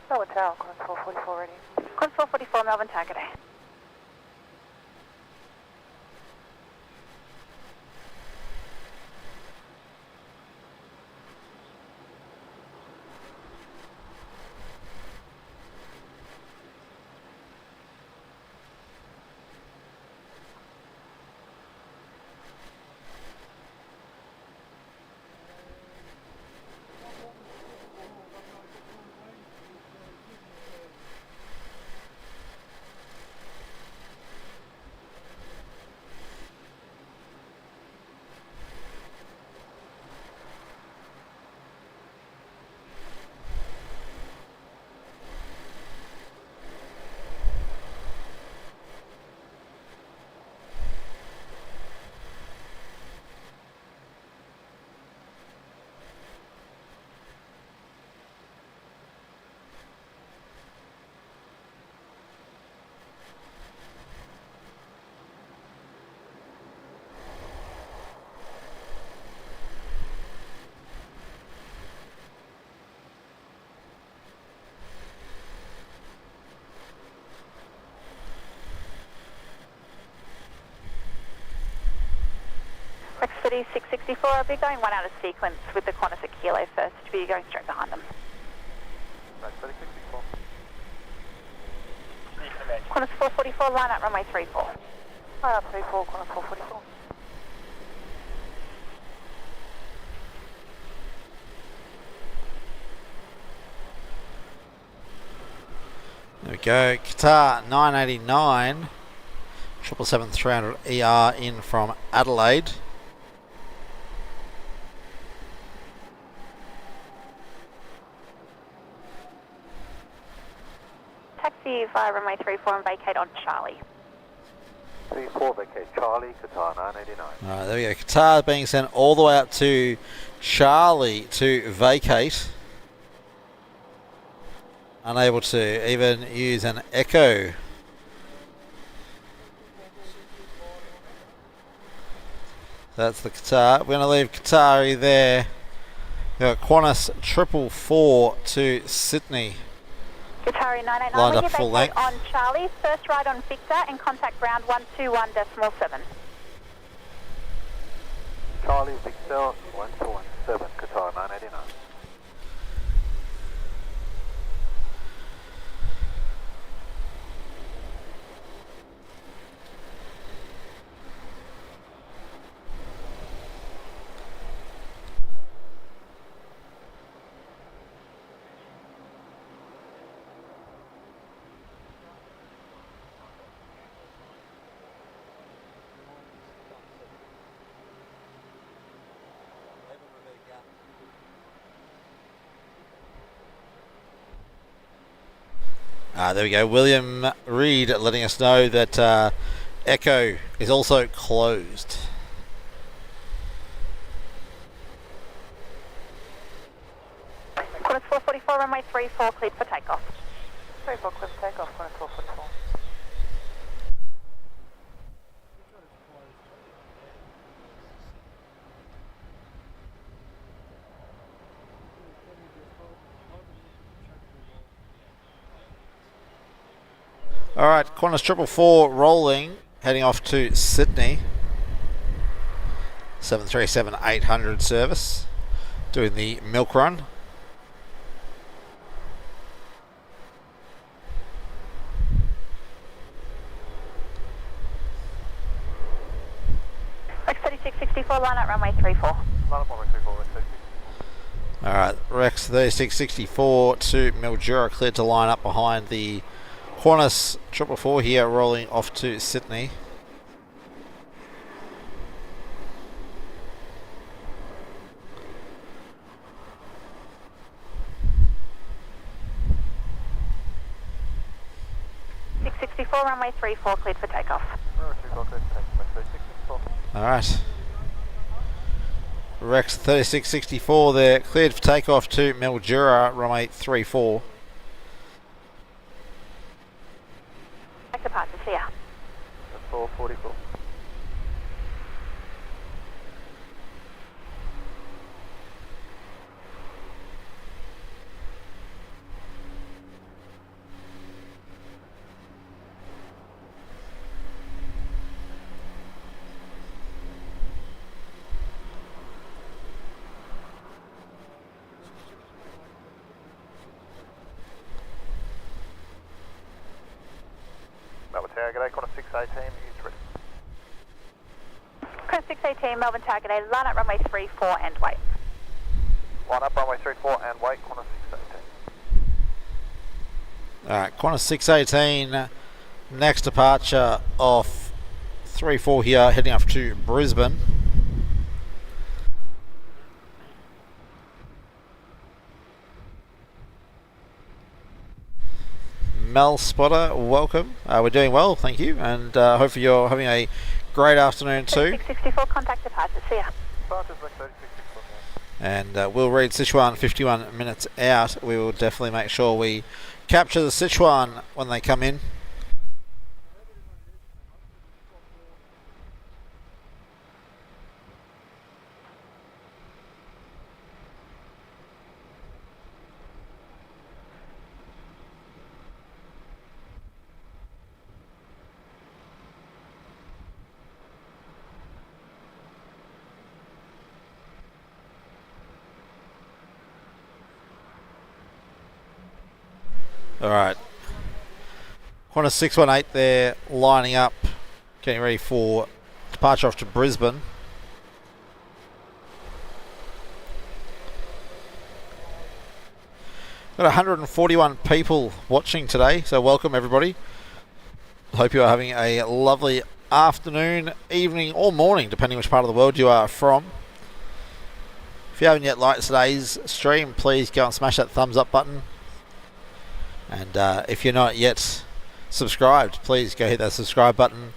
Melbourne Tower, Qantas 444 ready. Qantas 444, Melbourne Takeday. Rex 3664, I'll be going one out of sequence with the Qantas at Kilo first, to be going straight behind them. Rex 3664. Qantas 444, line up runway 34. Line up 34, Qantas 444. There we go. Qatar 989. 777-300 ER in from Adelaide. Taxi via runway 34 and vacate on Charlie. 34 vacate Charlie, Qatar 989. Alright, there we go. Qatar being sent all the way up to Charlie to vacate. Unable to even use an echo. That's the Qatar. We're going to leave Qatari there. We've got Qantas 444 to Sydney. Qatari 989, Lined when up you full vacate length. on Charlie, first right on Victor and contact ground 121.7. Charlie Victor 1217, Qatar 989. There we go. William Reed letting us know that Echo is also closed. Qantas 444, runway 34, cleared for takeoff. 34, clear for takeoff, Qantas 444. Alright, Qantas 444 rolling, heading off to Sydney. 737-800 service, doing the milk run. X3664, line up runway 34. Line up runway 34, Rex 36. Alright, Rex 3664 to Mildura, cleared to line up behind the Qantas 444 here, rolling off to Sydney. X64, runway 34, cleared for takeoff. Runway 34, clear for takeoff, Rex 3664. Alright. Rex 3664 there, cleared for takeoff to Mildura, runway 34. Departure, see ya. That's 444. Melbourne Tower, g'day, Qantas 618, use ready. Qantas 618, Melbourne Target 8, line up runway 34 and wait. Line up runway 34 and wait, Qantas 618. Alright, Qantas 618, next departure off 34 here, heading up to Brisbane. Mel Spotter, welcome. We're doing well, thank you, and hopefully you're having a great afternoon too. 664, contact departure, see ya. Departures, Rex 3664. And we'll read Sichuan 51 minutes out. We will definitely make sure we capture the Sichuan when they come in. Alright. Qantas 618 there, lining up, getting ready for departure off to Brisbane. Got 141 people watching today, so welcome everybody. Hope you are having a lovely afternoon, evening or morning, depending which part of the world you are from. If you haven't yet liked today's stream, please go and smash that thumbs up button. And if you're not yet subscribed, please go hit that subscribe button.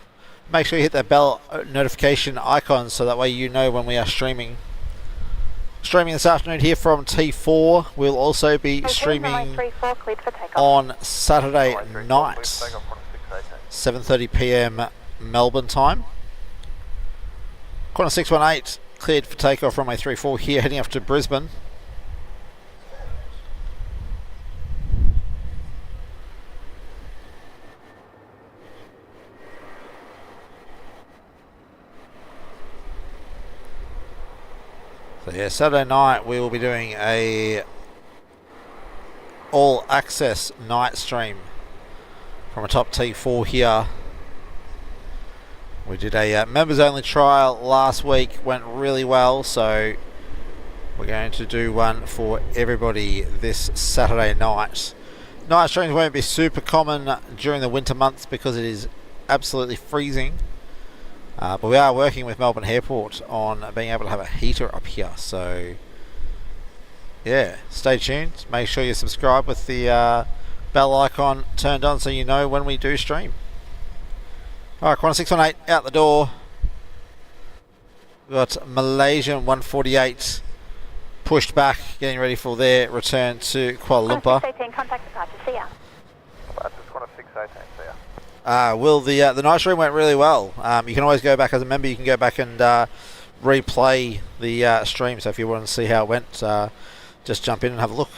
Make sure you hit that bell notification icon so that way you know when we are streaming. Streaming this afternoon here from T4. We'll also be streaming on Saturday night, 7:30 PM Melbourne time. Qantas 618 cleared for takeoff runway 34 here, heading off to Brisbane. So yeah, Saturday night we will be doing a all access night stream from atop T4 here. We did a members only trial last week, went really well, so we're going to do one for everybody this Saturday night. Night streams won't be super common during the winter months because it is absolutely freezing. But we are working with Melbourne Airport on being able to have a heater up here. So, yeah, stay tuned. Make sure you subscribe with the bell icon turned on so you know when we do stream. Alright, Qantas 618 out the door. We've got Malaysian 148 pushed back, getting ready for their return to Kuala Lumpur. 618, contact departure, see ya. That's Qantas 618, see ya. Will, the night stream went really well. You can always go back as a member. You can go back and replay the stream. So if you want to see how it went, just jump in and have a look.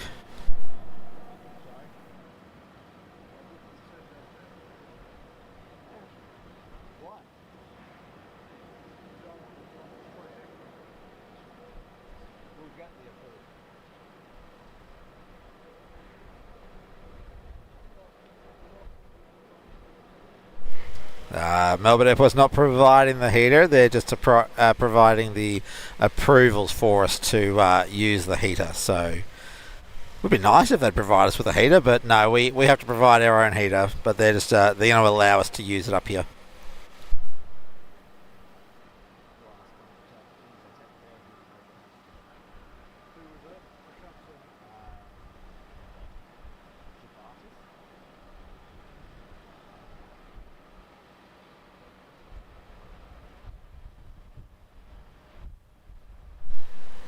Melbourne Airport's not providing the heater, they're just providing the approvals for us to use the heater. So it would be nice if they'd provide us with a heater, but no, we have to provide our own heater, but they're just they're going to allow us to use it up here.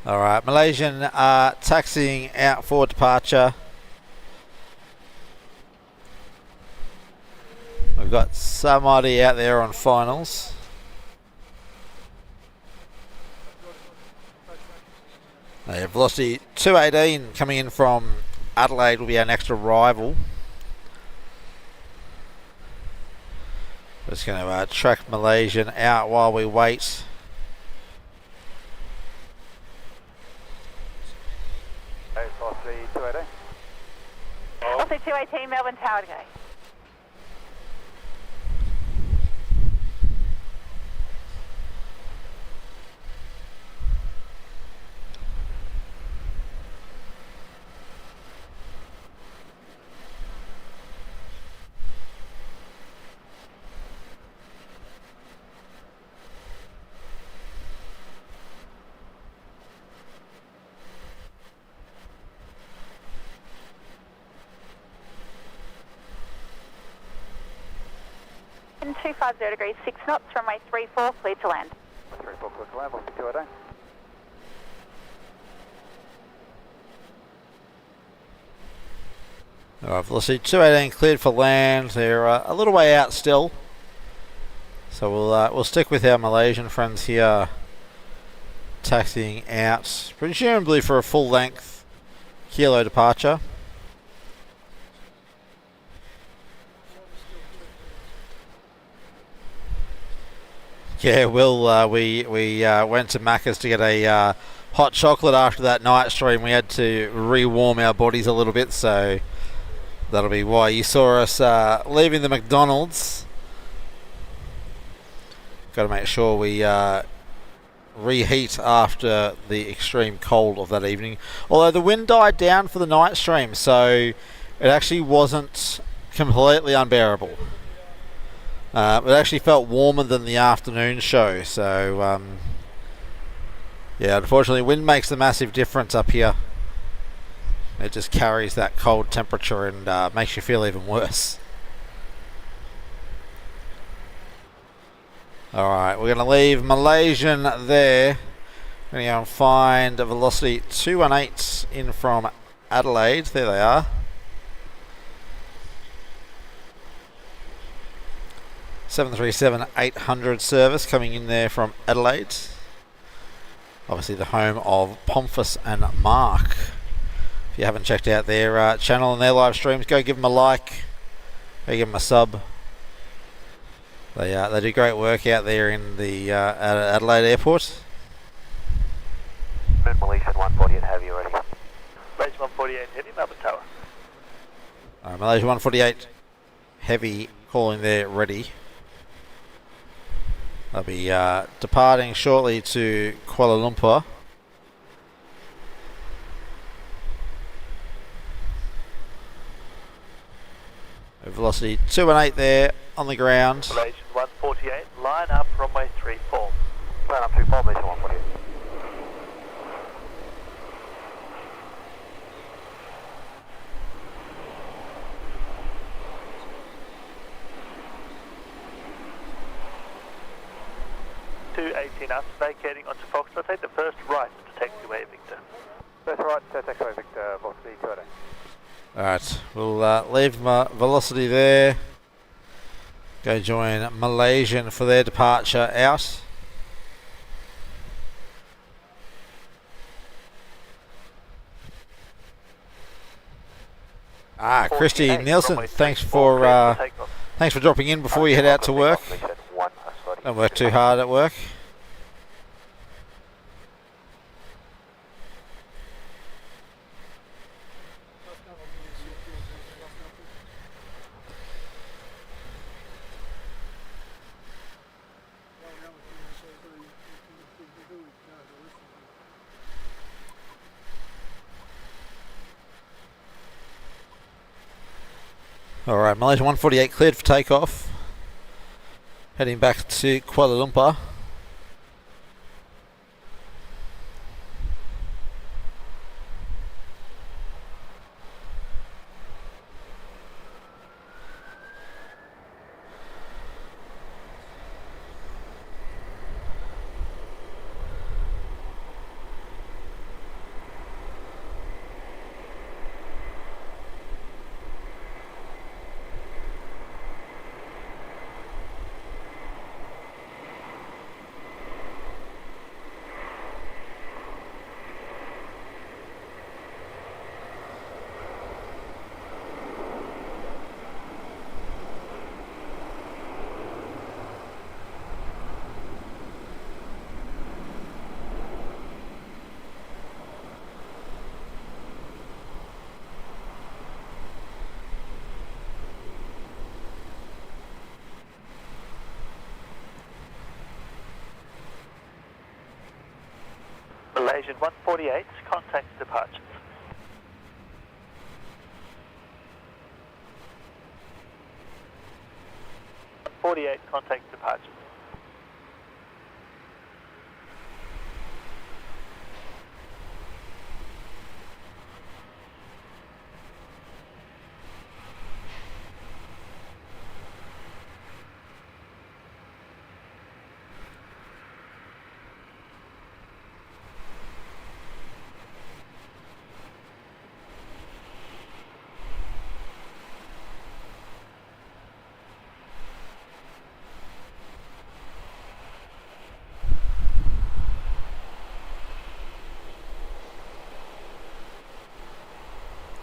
Alright, Malaysian taxiing out for departure. We've got somebody out there on finals. Velocity 218 coming in from Adelaide will be our next arrival. Just going to track Malaysian out while we wait. Velocity 218. Also 218, Melbourne Tower to go. And 250 degrees, 6 knots, runway 34, cleared to land. 34, clear to land, Velocity 218. Alright, Velocity 218 cleared for land. They're a little way out still. So we'll stick with our Malaysian friends here, taxiing out, presumably for a full length kilo departure. Yeah, we went to Macca's to get a hot chocolate after that night stream. We had to re-warm our bodies a little bit, so that'll be why you saw us leaving the McDonald's. Got to make sure we reheat after the extreme cold of that evening. Although the wind died down for the night stream, so it actually wasn't completely unbearable. It actually felt warmer than the afternoon show, so yeah, unfortunately wind makes a massive difference up here. It just carries that cold temperature and makes you feel even worse. Alright, we're going to leave Malaysian there. We're going to go and find a Velocity 218 in from Adelaide. There they are. 737-800 service coming in there from Adelaide. Obviously the home of Pomfus and Mark. If you haven't checked out their channel and their live streams, go give them a like. Go give them a sub. They do great work out there in the Adelaide Airport. Melbourne, Malaysian 148 Heavy ready. Malaysian 148 Heavy, Melbourne Tower. Alright, Malaysia 148 Heavy calling there ready. They'll be departing shortly to Kuala Lumpur. Velocity 218 there on the ground. Malaysian 148, line up runway 34. Line up 34, Malaysian 148. Us vacating onto Foxtrot. Take the first right to taxiway, Victor. First right to taxiway, Victor, Velocity 218. Alright, we'll leave Velocity there. Go join Malaysian for their departure out. Christy Nielsen, thanks for dropping in before you head out to work. Don't work too hard at work. Alright, Malaysia 148 cleared for takeoff. Heading back to Kuala Lumpur. Malaysian 148, contact departures. 148, contact departures.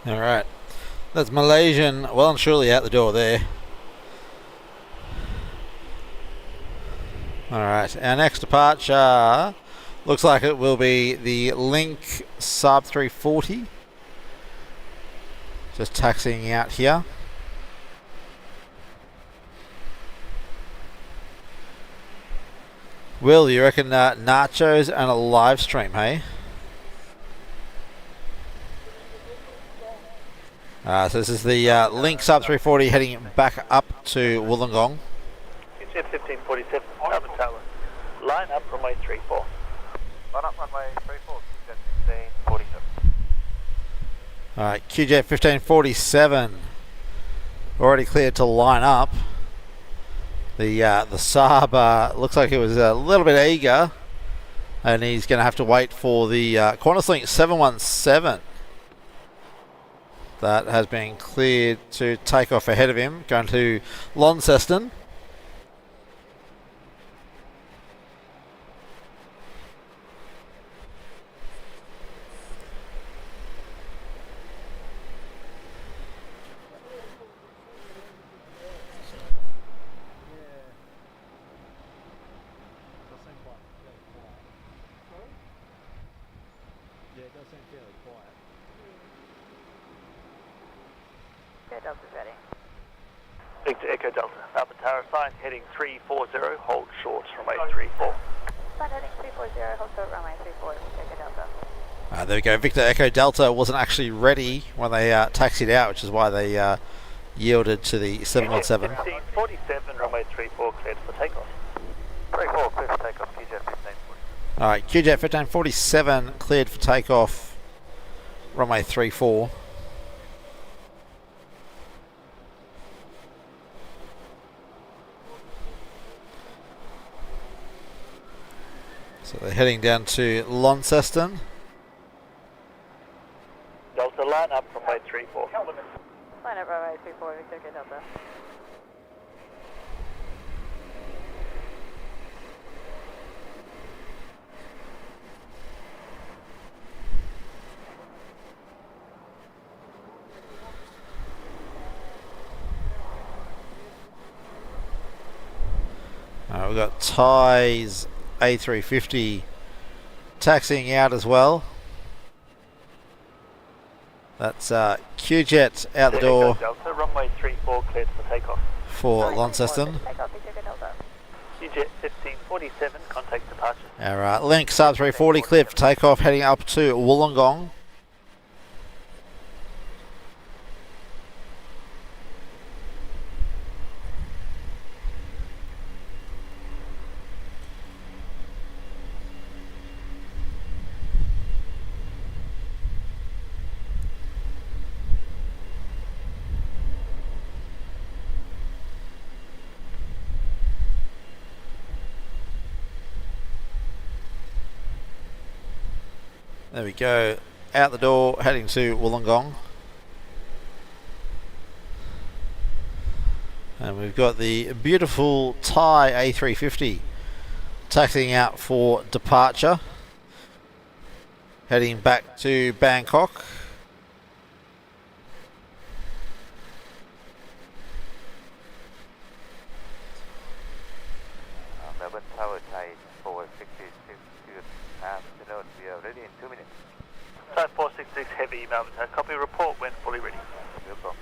Alright, that's Malaysian well and surely out the door there. Alright, our next departure looks like it will be the Link Sub 340. Just taxiing out here. Will, you reckon nachos and a live stream, hey? So this is the Link Sub 340 heading back up to Wollongong. QJ 1547, Melbourne Tower. Line up runway 34. Line up runway 34, QJ 1547. Alright, QJ 1547 already cleared to line up. The Saab looks like it was a little bit eager, and he's going to have to wait for the QantasLink 717 that has been cleared to take off ahead of him, going to Launceston. does seem fairly quiet. Go Delta's ready. Victor Echo Delta, Alpha Tower, sign heading 340, hold short, runway 34. Sign heading 340, hold short, runway 34, Echo Delta. There we go. Victor Echo Delta wasn't actually ready when they taxied out, which is why they yielded to the 717. 1547, runway 34, cleared for takeoff. 34, cleared for takeoff, QJet 1540. Alright, QJet 1547 cleared for takeoff, runway 34. So they're heading down to Launceston. Delta, line up, runway 34. Line up, runway 34, Victor Echo Delta. We've got Thais A350 taxiing out as well. That's QJet out the door Delta, runway 34, cleared for takeoff. for Launceston. Takeoff, Victor Echo Delta. QJet 1547, contact departure. Our Link Sub 340 cleared for takeoff, heading up to Wollongong. There we go, out the door, heading to Wollongong. And we've got the beautiful Thai A350 taxiing out for departure, heading back to Bangkok. Melbourne Tower, Thai 466, good afternoon. We are ready in 2 minutes. Type 466 Heavy, Melbourne Tower. Copy, report when fully ready. No problem.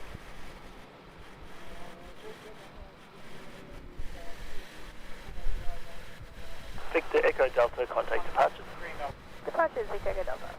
Victor Echo Delta, contact departure. Departure is Victor Echo Delta.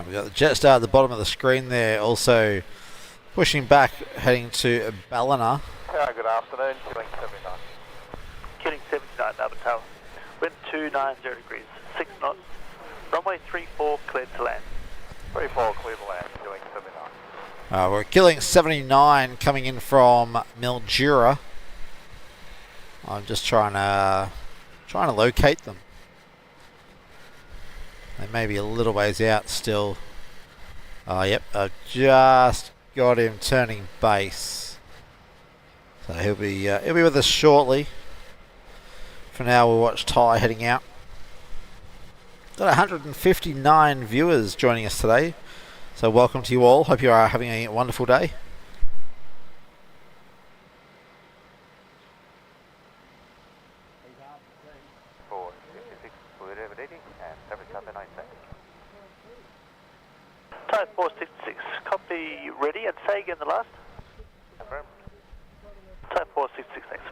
We've got the Jetstar at the bottom of the screen there, also pushing back, heading to Ballina. Good afternoon, killing 79. Killing 79, Melbourne Tower. Wind 290 degrees, 6 knots. Runway 34, cleared to land. 34, cleared to land, killing 79. We're killing 79 coming in from Mildura. I'm just trying to locate them. They may be a little ways out still. Yep, I've just got him turning base. So he'll be with us shortly. For now, we'll watch Thai heading out. Got 159 viewers joining us today. So welcome to you all. Hope you are having a wonderful day. Type 466, copy, ready, and say again the last. Confirm. Type 466, thanks.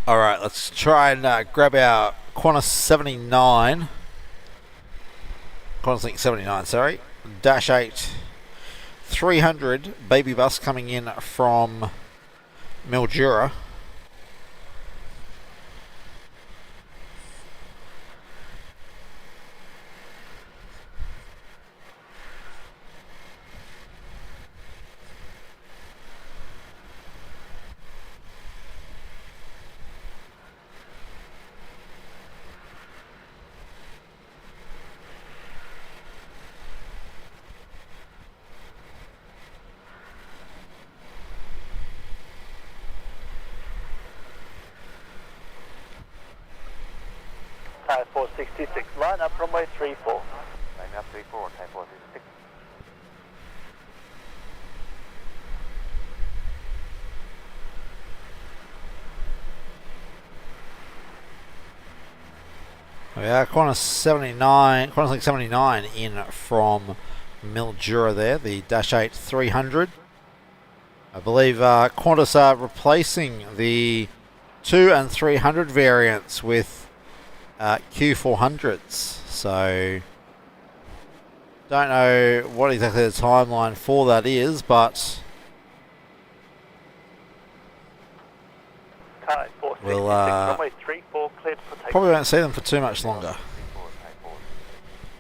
Alright, let's try and grab our Qantas 79. Qantas Link 79, sorry. Dash 8 300 baby bus coming in from Mildura. 466, line up runway 34. Line up 34, type 466. We are Qantas 79, Qantas Link 79 in from Mildura there, the Dash 8 300. I believe Qantas are replacing the 2 and 300 variants with Q400s. So, don't know what exactly the timeline for that is, but Thai 466, we'll runway 34, cleared for takeoff. probably won't see them for too much longer.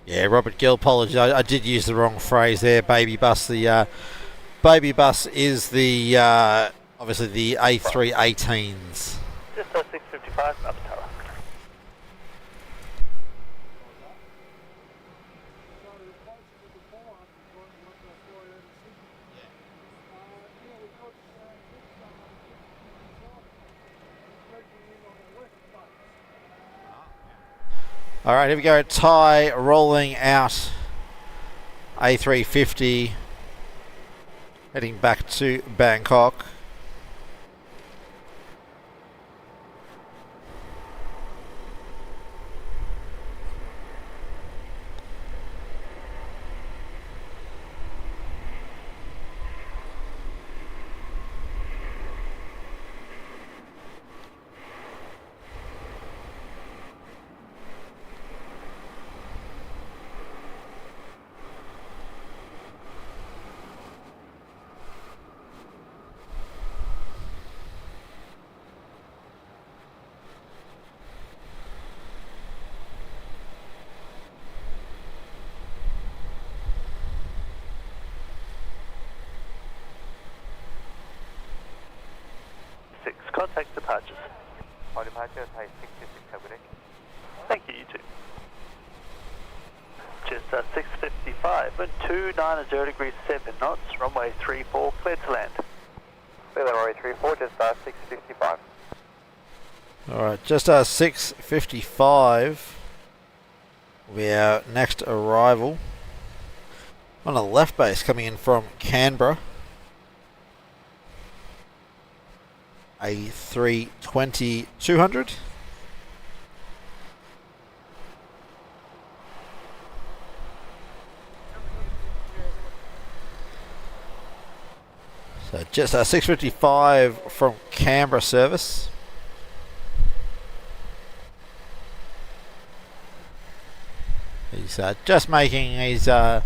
Yeah, Robert Gill, apologies. I did use the wrong phrase there. Baby bus. The baby bus is the obviously the A318s. Just 655, Melbourne Tower. All right, here we go. Thai rolling out A350, heading back to Bangkok. Contact departures. All departure, Thai 656, have a good day. Thank you, you too. Just 655, wind 290 degrees 7 knots, runway 34, cleared to land. Clear runway 34, just 655. All right, just 6:55. Our next arrival on a left base coming in from Canberra. A320-200. So just 6:55 from Canberra service. He's just making his right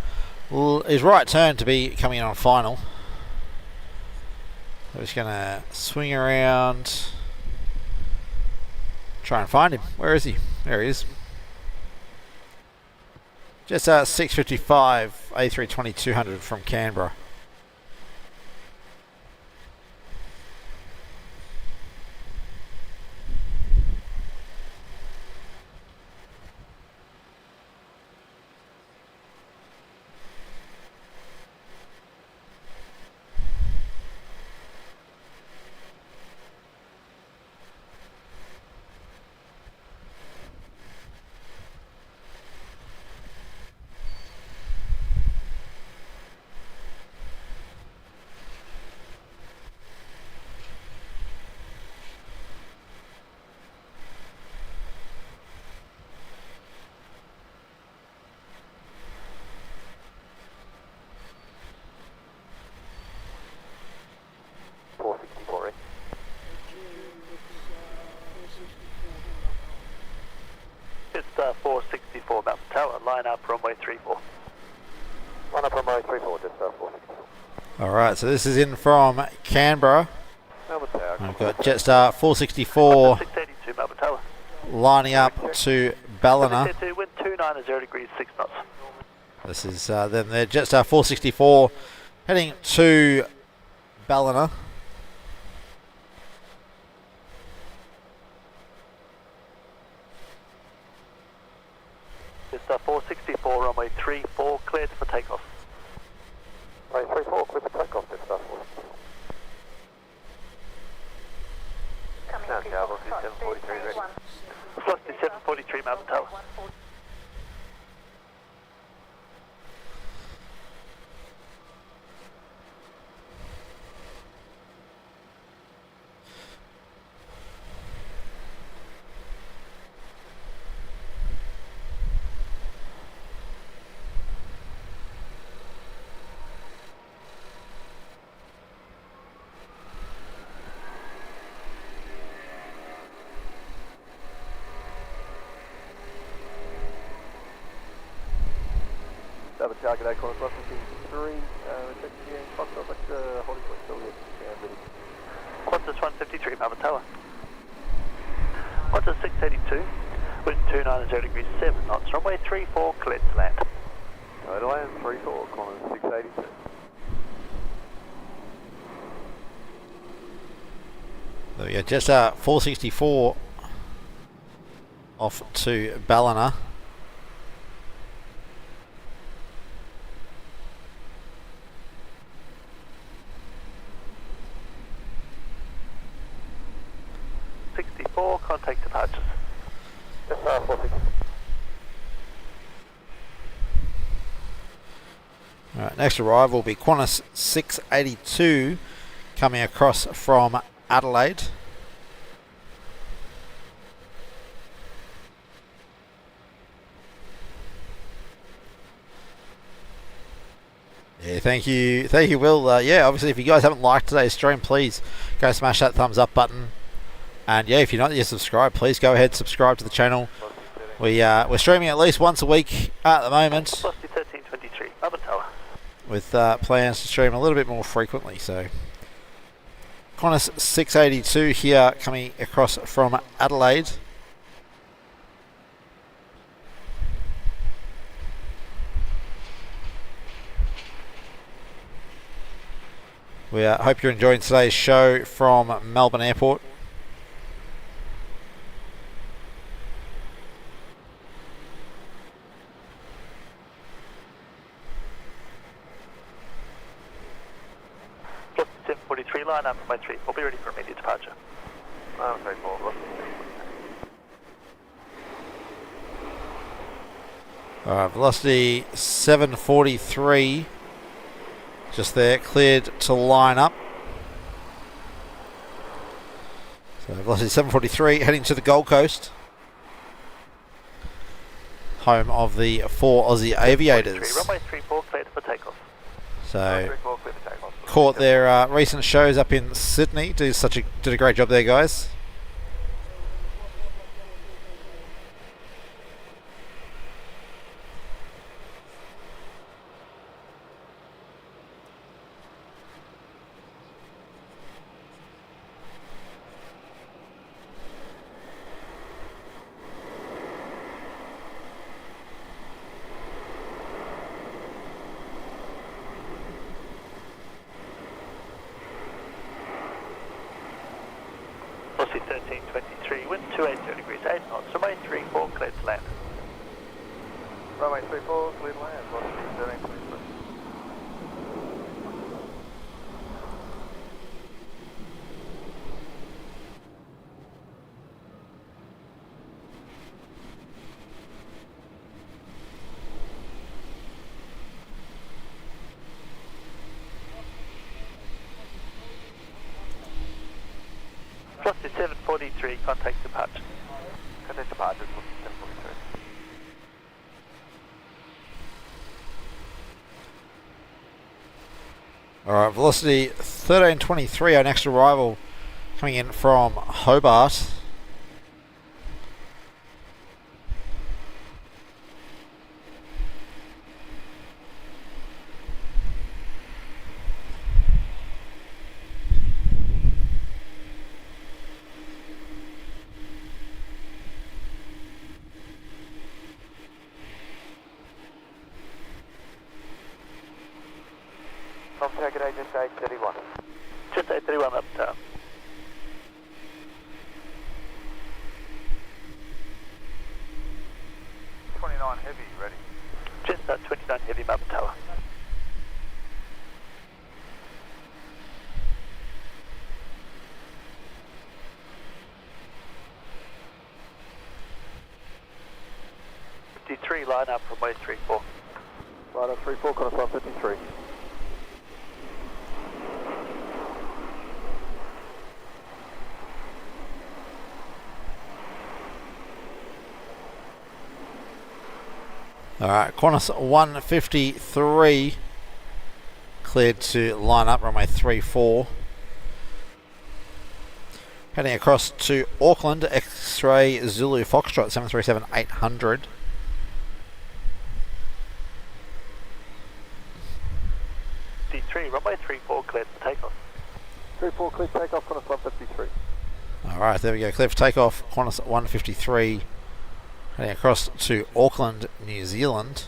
turn to be coming in on final. I'm just going to swing around, try and find him. Where is he? There he is. Just 6:55, A320-200 from Canberra. It's 464 Mountain Tower, line up runway 34. Line up runway 34, just 464. Alright, so this is in from Canberra. Melbourne Tower. I've got Jetstar 464 682 Melbourne Tower. lining up to Ballina. Wind 290 degrees 6 knots. This is then they're Jetstar 464 heading to Ballina. It's 464 runway 34, cleared for takeoff. Runway 34, clear for takeoff, just 464. Coming Now, to Tower, 743 ready. Velocity 743 Mountain Tower. Melbourne target Acorn, cross 53, check again, Foxtrot, back to holding point, still good, ready. Qantas 153, Melbourne Tower. Qantas 682, wind 290 degrees 7 knots, runway 34, cleared to land. Go to land, 34, Qantas 682. There we go, just 464 off to Ballina. Contact departures. Yes, 460. Alright, next arrival will be Qantas 682 coming across from Adelaide. Yeah, thank you, Will. Yeah, obviously, if you guys haven't liked today's stream, please go smash that thumbs up button. And yeah, if you're not yet subscribed, please go ahead, subscribe to the channel. We're streaming at least once a week at the moment, 1323, Melbourne Tower. with plans to stream a little bit more frequently. So, Qantas 682 here coming across from Adelaide. We hope you're enjoying today's show from Melbourne Airport. Plus 743, line up from my 3. We'll be ready for immediate departure. Line 34, Alright, velocity 743. Just there, cleared to line up. So velocity 743, heading to the Gold Coast, home of the 4 Aussie aviators. Runway 34, cleared for takeoff. So caught their recent shows up in Sydney. Did a great job there, guys. Velocity 1323, wind 280 degrees 8 knots, runway 34, cleared to land. Runway 34, clear to land, velocity 1323. Velocity 743, contact departure. Contact departure, velocity 743. Alright, velocity 1323, our next arrival coming in from Hobart. Target agent 831. Just 831 up town. Heavy, ready. Just 29 heavy, Melbourne Tower. D3, line up from way 34. Line up 34, Qantas 53. Alright, Qantas 153 cleared to line up, runway 34. Heading across to Auckland, X-Ray Zulu Foxtrot 737-800. 34, clear takeoff, Qantas 153. Alright, there we go. Clear for takeoff. Qantas 153. Heading across to Auckland, New Zealand.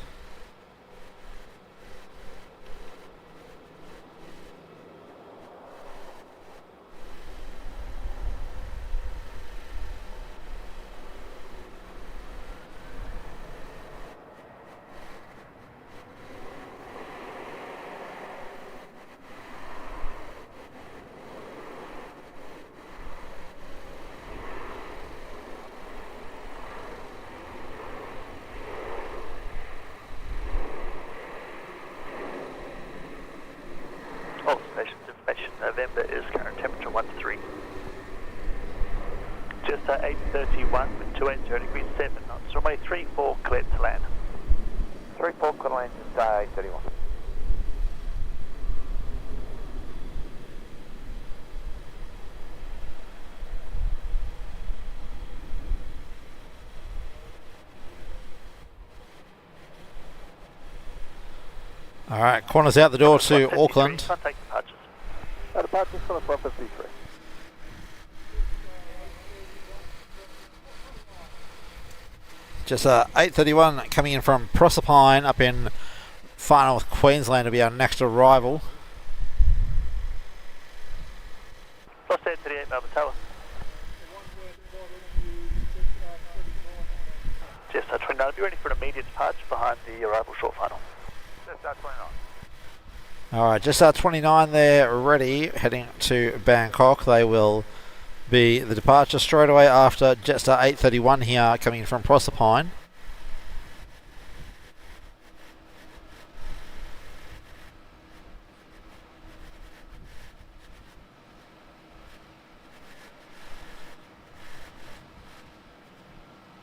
All stations information, November is current temperature 13. Just 8:31 with 280 degrees 7 knots. Runway 34 cleared to land. 34, clear to land, just 831. Alright, Qantas out the door to 153, Auckland. Contact departures. Departures, Qantas 153. Just 8:31 coming in from Proserpine up in Far North Queensland will be our next arrival. Lost 38 Melbourne Tower. Just 29, be ready for an immediate departure behind the arrival short final. Just 29. Alright, just 29 there ready, heading to Bangkok. They will be the departure straight away after Jetstar 8:31 here coming in from Proserpine.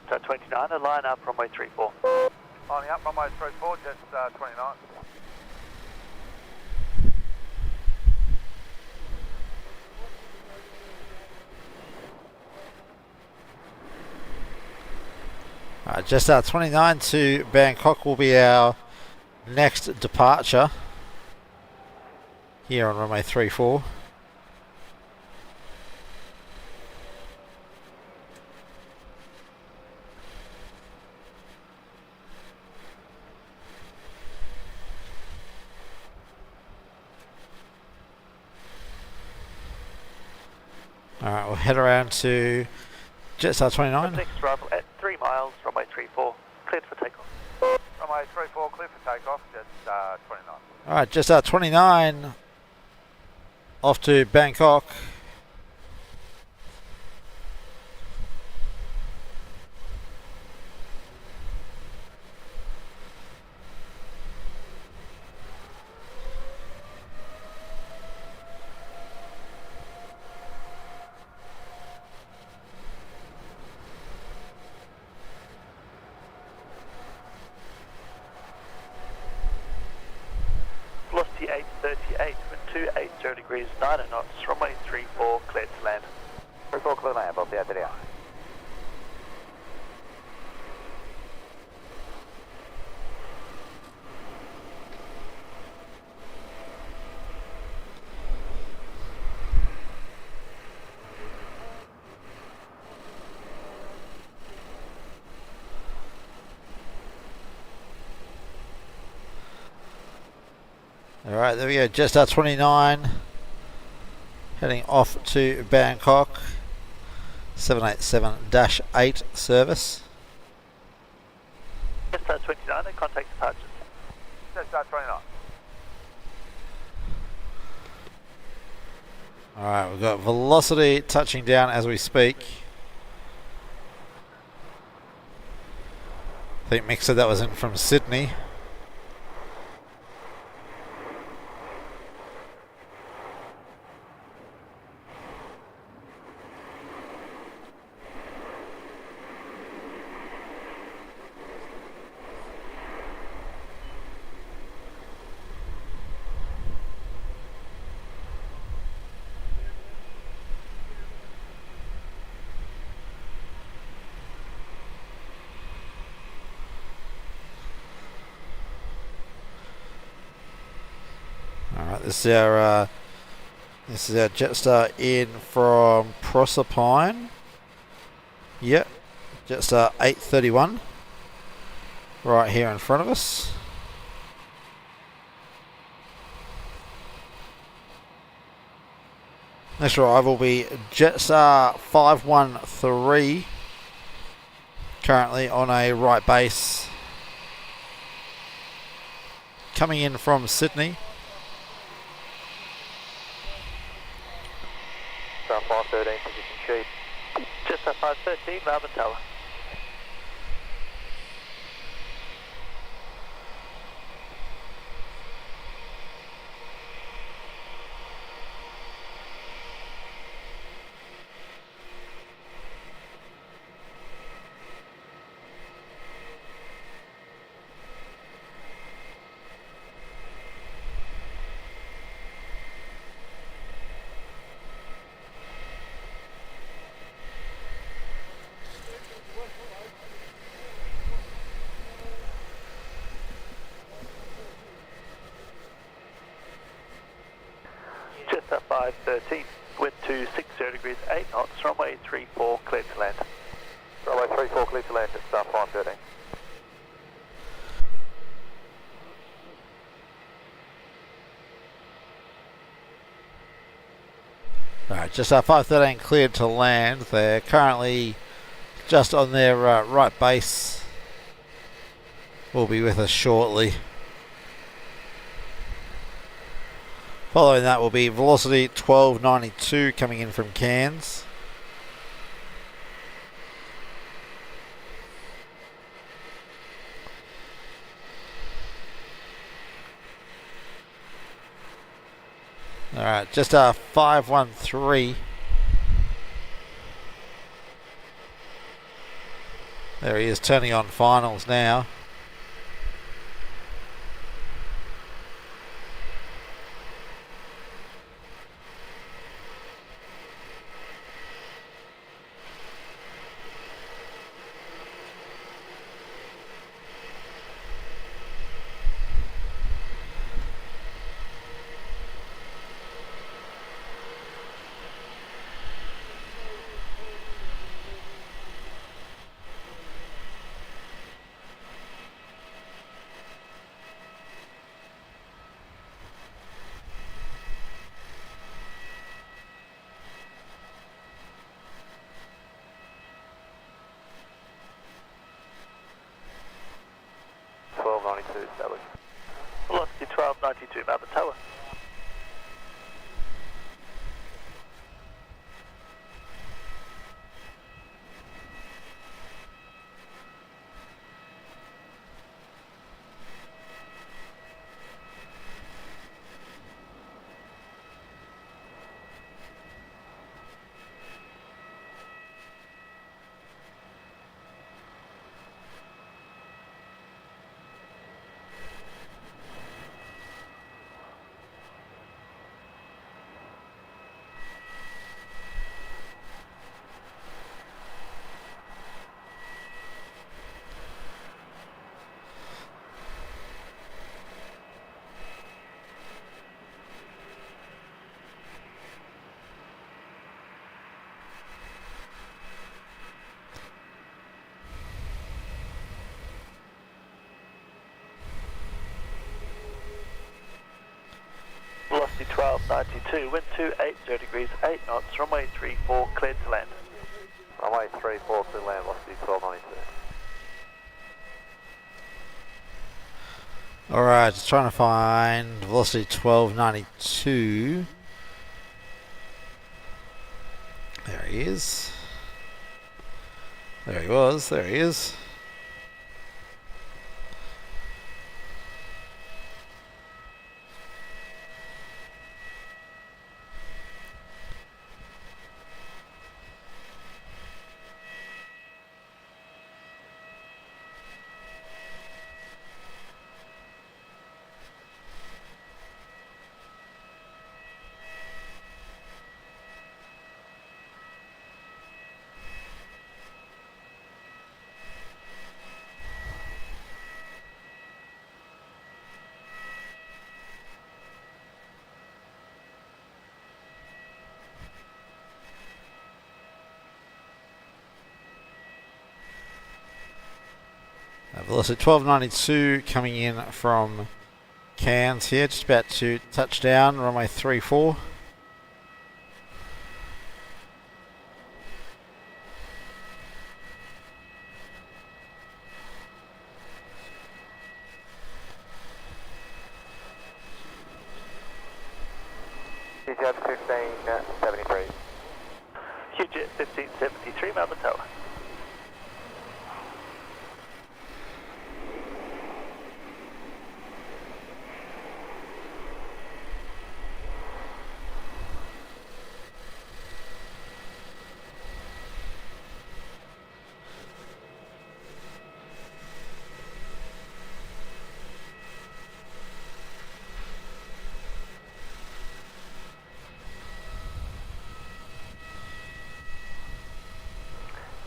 So 29, a line up runway 34. Lining up, runway 34, just 29. Just 29 to Bangkok will be our next departure here on runway 34. Alright, we'll head around to Jetstar 29. Next arrival at 3 miles, runway 34, cleared for takeoff. Runway 34, clear for takeoff, just 29. Alright, Jetstar 29 off to Bangkok. Velocity 838 with 280 degrees 9 knots, runway 34 cleared to land. 34, clear to land, both the out. Alright, there we go, Jetstar 29 heading off to Bangkok, 787-8 service. Jetstar 29, and contact departures. Jetstar 29. Alright, we've got velocity touching down as we speak. I think Mick said that was in from Sydney. Alright, this is our This is our Jetstar in from Proserpine. Yep, Jetstar 831. Right here in front of us. Next arrival will be Jetstar 513. Currently on a right base. Coming in from Sydney. Star 513, position sheet. Just at 513, Melbourne Tower. Just at 513, wind to 60 degrees, 8 knots, runway 34, clear to land. Runway 34, clear to land at Star 513. Alright, just 513 cleared to land. They're currently just on their right base. Will be with us shortly. Following that will be Velocity 1292 coming in from Cairns. Alright, just 513. There he is, turning on finals now. Established. Velocity 1292, Melbourne Tower. Velocity 1292, wind 280 degrees, 8 knots, runway 34, cleared to land. Runway 34, clear to land, velocity 1292. Alright, just trying to find Velocity 1292. There he is. There he was, there he is. Velocity 1292 coming in from Cairns here, just about to touch down, runway 34. QJet 1573. QJet 1573, Melbourne Tower.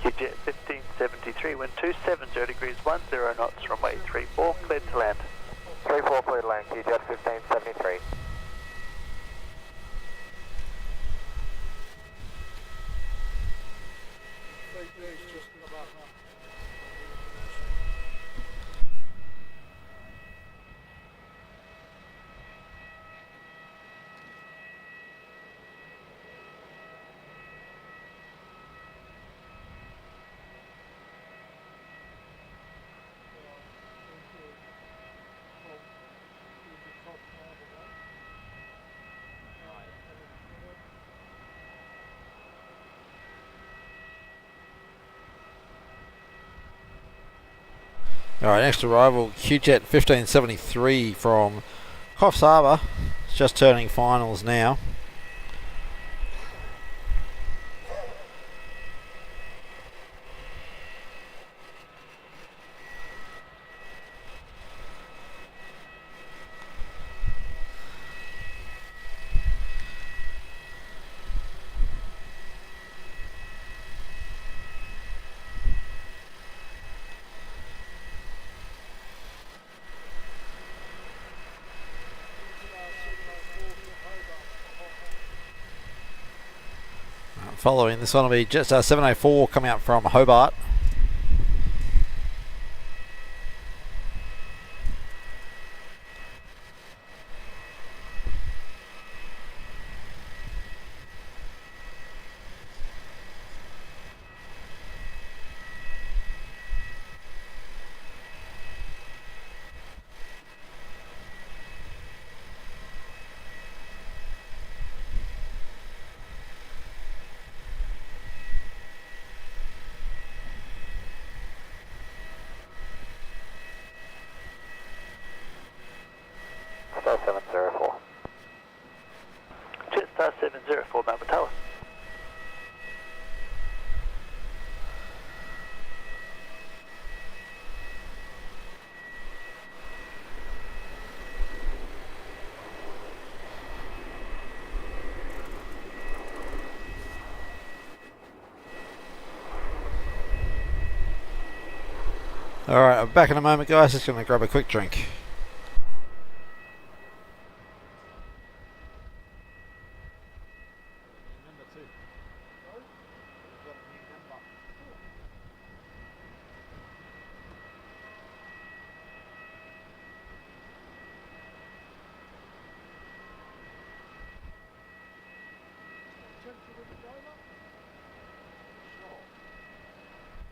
QJet 1573, wind 270 degrees 10 knots, runway 34, cleared to land. 34 cleared land, QJet 1573. Alright, next arrival, QJet 1573 from Coffs Harbour. It's just turning finals now. Following this one will be Jetstar 704 coming up from Hobart. Star 704. Jetstar 704, Melbourne Tower. Alright, I'm back in a moment, guys. Just going to grab a quick drink.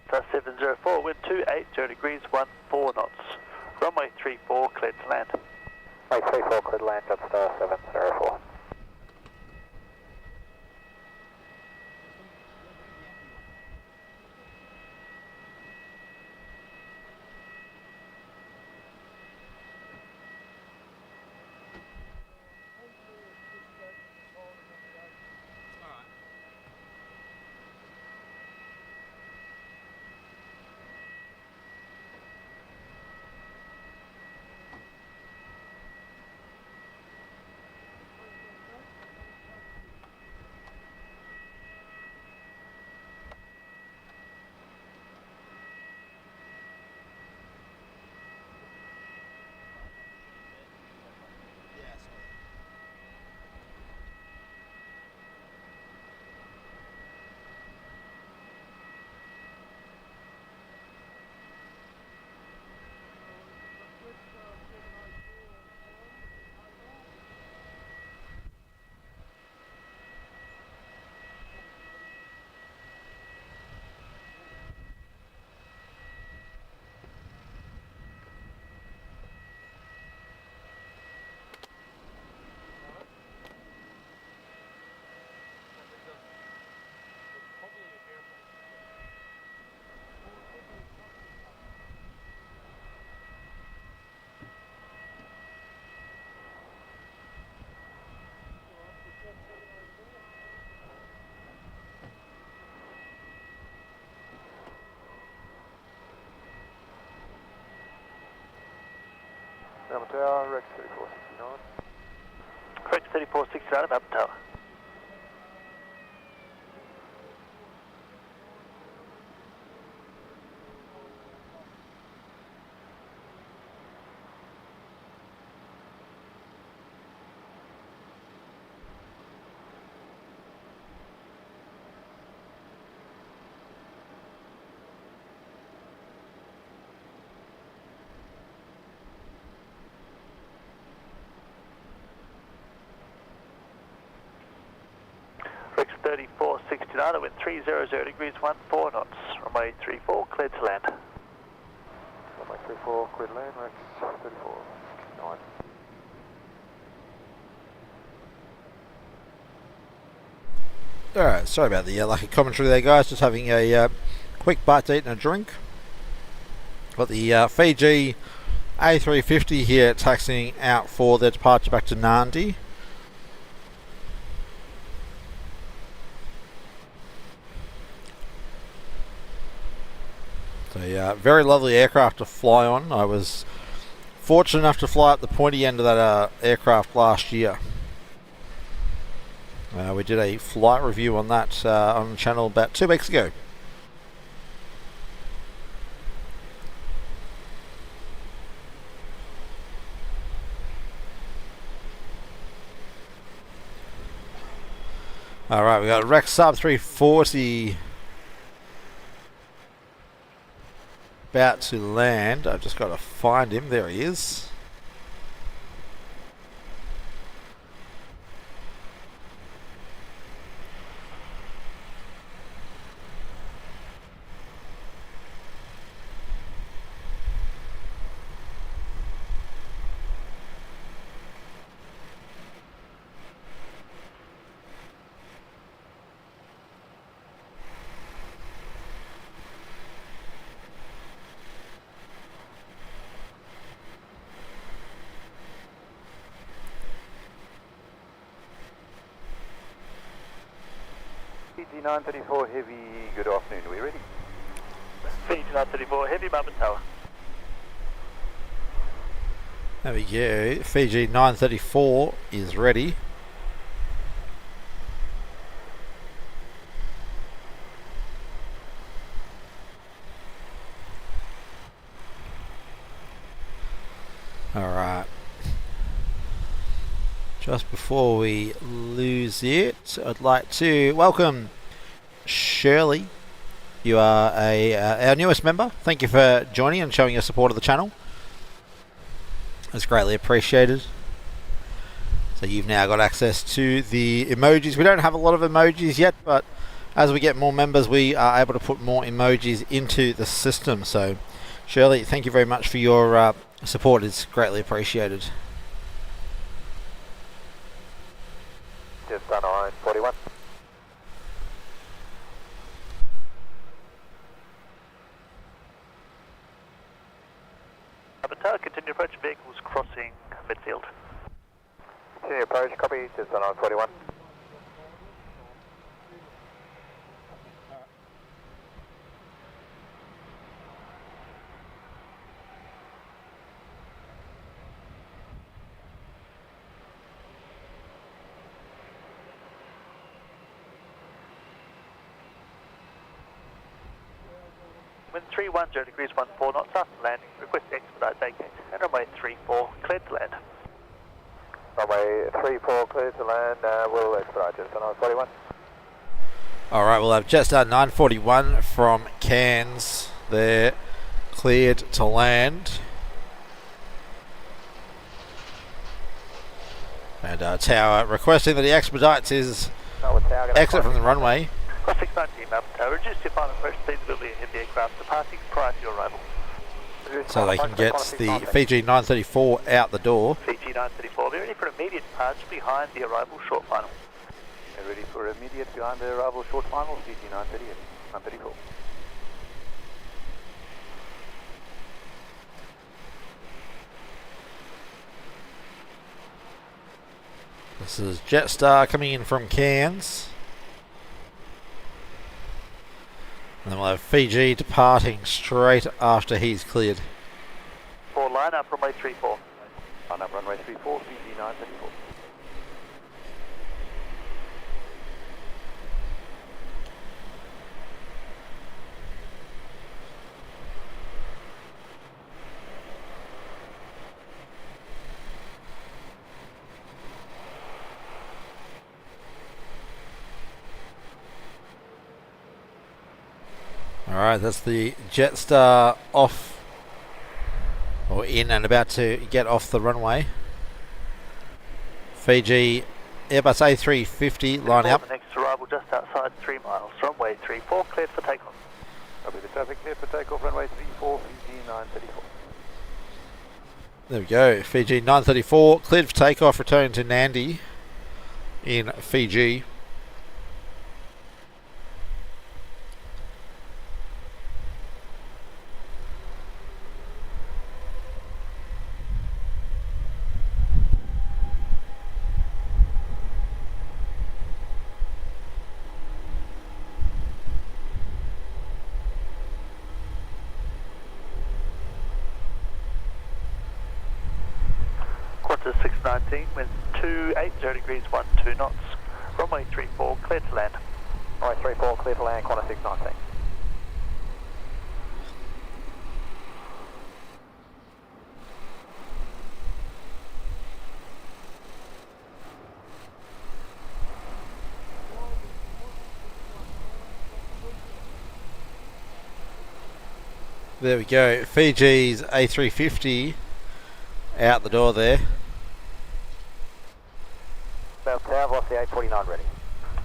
Star 704, wind 280 degrees 14 knots, runway 34, cleared to land. Runway 34 cleared land, Jetstar 704. Melbourne Tower, Rex 3469. Correct 3469, Melbourne Tower. Rex 3469, I went 300 degrees, 14 knots. Runway 34, cleared to land. Runway 34, clear to land, Rex 3469. Alright, sorry about the lucky commentary there, guys. Just having a quick bite to eat and a drink. Got the Fiji A350 here taxiing out for their departure back to Nandi. So, very lovely aircraft to fly on. I was fortunate enough to fly up the pointy end of that aircraft last year. We did a flight review on that on the channel about 2 weeks ago. Alright, we got Rex Sub 340 about to land. I've just got to find him. There he is. Fiji 934 Heavy, good afternoon, are we ready? Fiji 934, heavy, Melbourne Tower. There we go. Fiji 934 is ready. Alright. Just before we lose it, I'd like to welcome Shirley. You are our newest member. Thank you for joining and showing your support of the channel. It's greatly appreciated. So you've now got access to the emojis. We don't have a lot of emojis yet, but as we get more members, we are able to put more emojis into the system. So Shirley, thank you very much for your support. It's greatly appreciated. Just done on 41. Melbourne Tower, continue approach, vehicles crossing midfield. Continue approach, copy, just done on 41. Wind 310 degrees, 14 knots after landing. Request expedite vacate. And runway 34, cleared to land. Runway 34, clear to land, we'll expedite just done on 41. Alright, we'll have Jetstar 941 from Cairns there, cleared to land. And Tower requesting that he expedites his exit from the runway. Cross 619, Melbourne Tower, reduce your final approach speed will be a heavy aircraft departing prior to your arrival. So they can get the Fiji 934 out the door. Fiji 934, be ready for immediate departure behind the arrival short final. Ready for immediate behind the arrival short final, Fiji 930 and 934. This is Jetstar coming in from Cairns. And then we'll have Fiji departing straight after he's cleared. 4 line up, runway 34. On up runway 34, Fiji 934. Alright, that's the Jetstar off, or in and about to get off the runway. Fiji Airbus A350 lining up. The next arrival just outside 3 miles. Runway 34, cleared for takeoff. Copy the traffic, clear for takeoff, runway 34, Fiji 934. There we go, Fiji 934, cleared for takeoff, returning to Nandi in Fiji. Qantas 619, wind 280 degrees, 12 knots. Runway 34, cleared to land. Runway 34, clear to land, Qantas 619. There we go, Fiji's A350 out the door there. Melbourne Tower, velocity 849 ready.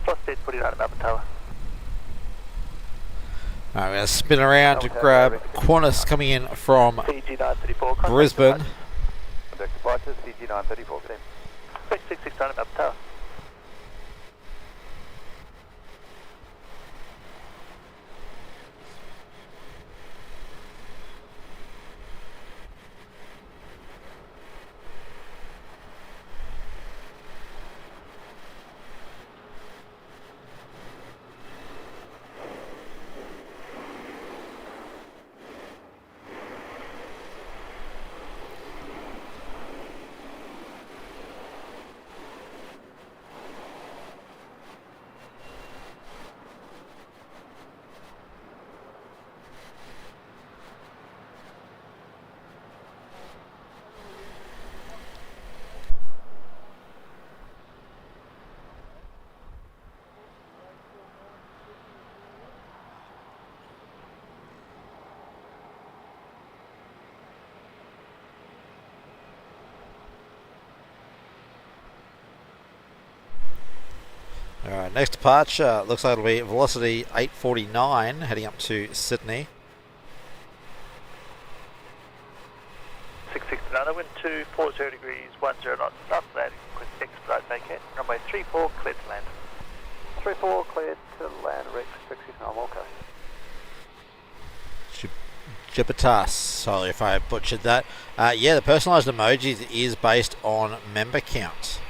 Velocity 849 at Melbourne Tower. Alright, we're going to spin around to grab Qantas coming in from Fiji 934. Brisbane. Contact departures, Fiji 934, team. 669 at Melbourne Tower. Alright, next departure looks like it'll be velocity 849 heading up to Sydney. 669, wind 240 degrees, 10 knots. Start landing, quick expedite vacate. Runway 34, cleared to land. 34, cleared to land, Rex 669, okay. Jibitas, sorry if I butchered that. Yeah, the personalised emojis is based on member count.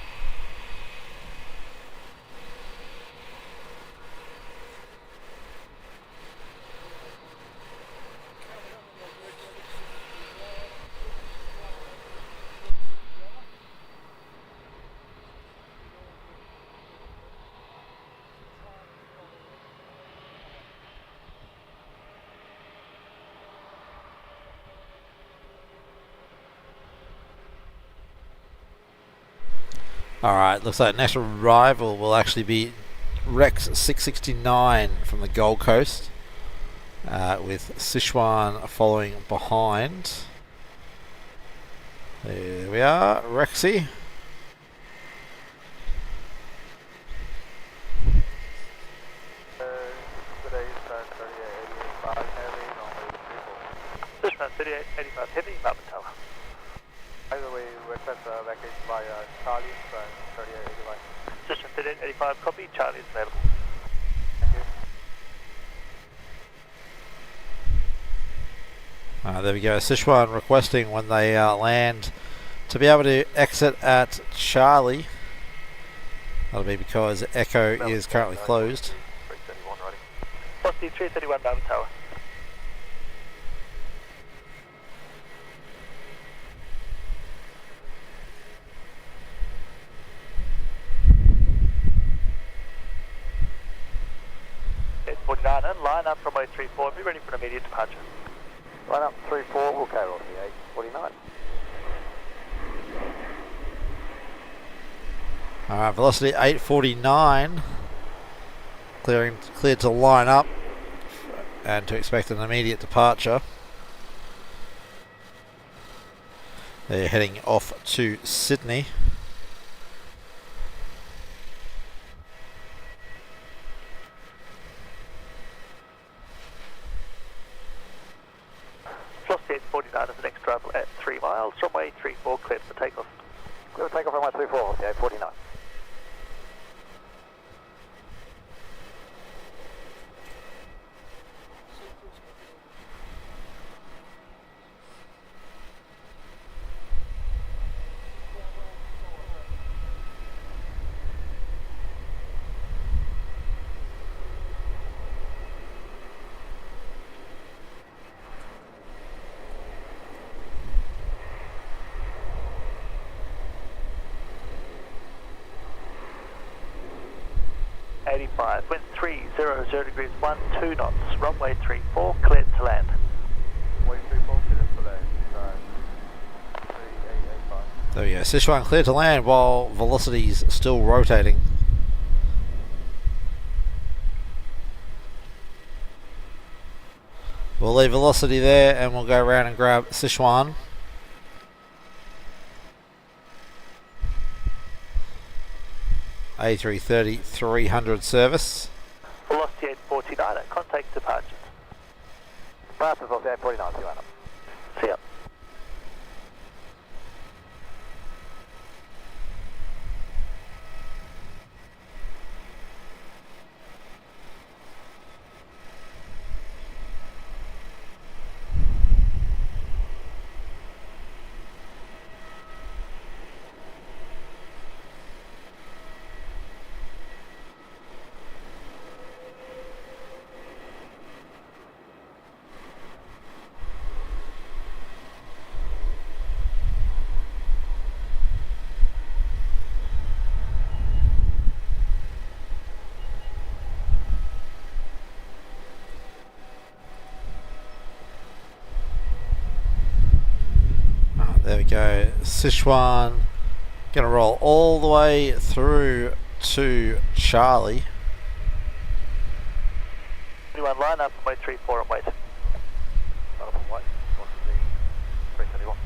Alright, looks like next arrival will actually be Rex 669 from the Gold Coast, with Sichuan following behind. There we are, Rexy. Sichuan 3885 heavy, Melbourne Tower. We request evacuation by Charlie, 3885. Sichuan 3885, copy, Charlie is available. Thank you. There we go, Sichuan requesting when they land to be able to exit at Charlie. That'll be because Echo is currently closed. 331 ready. Velocity 331, Melbourne Tower. up runway 34 and be ready for an immediate departure. Line up 34, we'll carry off the 849. Alright, velocity 849. Cleared to line up and to expect an immediate departure. They're heading off to Sydney. Velocity 849 is the next arrival at 3 miles. Runway 34 cleared for takeoff. Clear for takeoff runway 34, the 849. Wind 300 degrees 12 knots. Runway 34 cleared to land. Runway 34 cleared to land. 3885. There we go. Sichuan cleared to land while velocity's still rotating. We'll leave velocity there and we'll go around and grab Sichuan. A330 300 service. Velocity 849 at contact departures. Velocity 849, see you later. See ya. There we go. Sichuan gonna roll all the way through to Charlie. Anyone line up runway 34 and wait. Line up and wait. Velocity 331.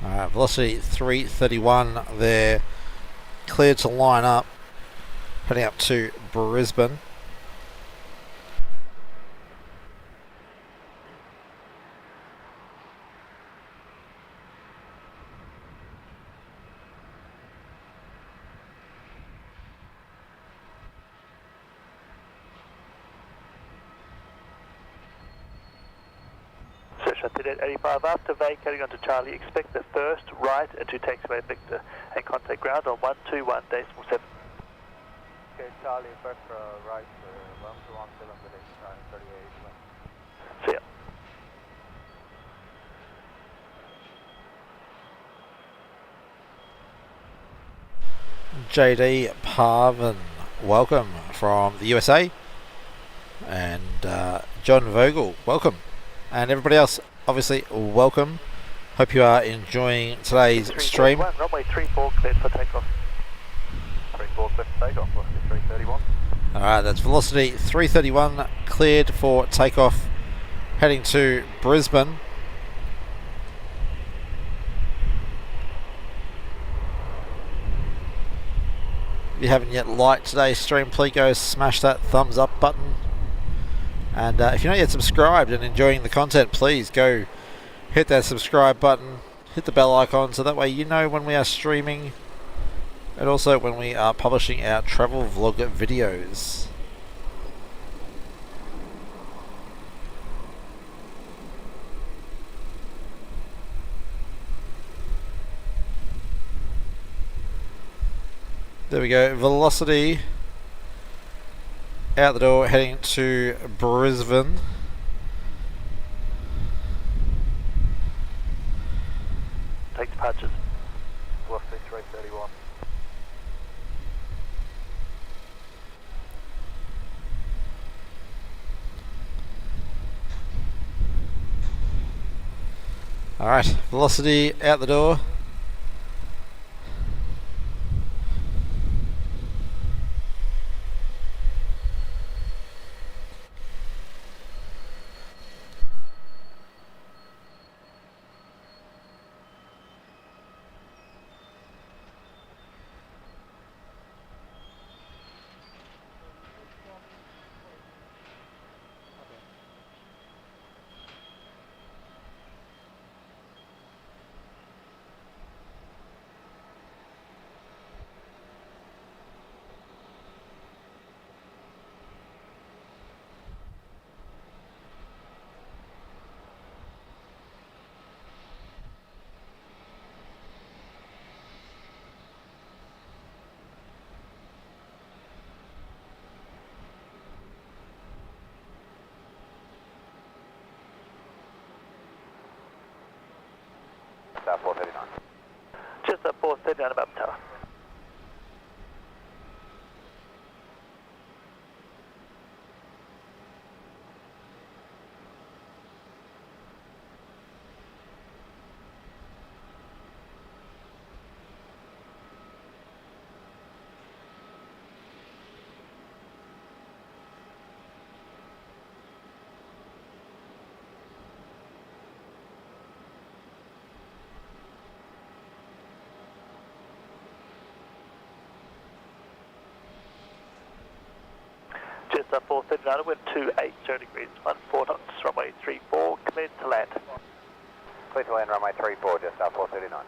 Alright, velocity 331 there. Cleared to line up. Heading up to Brisbane. At 85 after vacating onto Charlie, expect the first right and 2 taxiway Victor and contact ground on 121.7. Okay, Charlie, first right, 121.7 with 38. See ya. JD Parvin, welcome from the USA. And John Vogel, welcome. And everybody else, obviously, welcome. Hope you are enjoying today's stream. Runway 34 cleared for takeoff. 34 cleared for takeoff, velocity 331. Alright, that's velocity 331 cleared for takeoff. Heading to Brisbane. If you haven't yet liked today's stream, please go smash that thumbs up button. And if you're not yet subscribed and enjoying the content, please go hit that subscribe button, hit the bell icon, so that way you know when we are streaming and also when we are publishing our travel vlog videos. There we go, velocity out the door, heading to Brisbane. Take departures. Velocity 331. Alright, velocity out the door. South 439. Just at 439 above tower. Just at 439, wind 280 degrees, 14 knots, runway 34, cleared to land. Clear to land, runway 34, just South 439.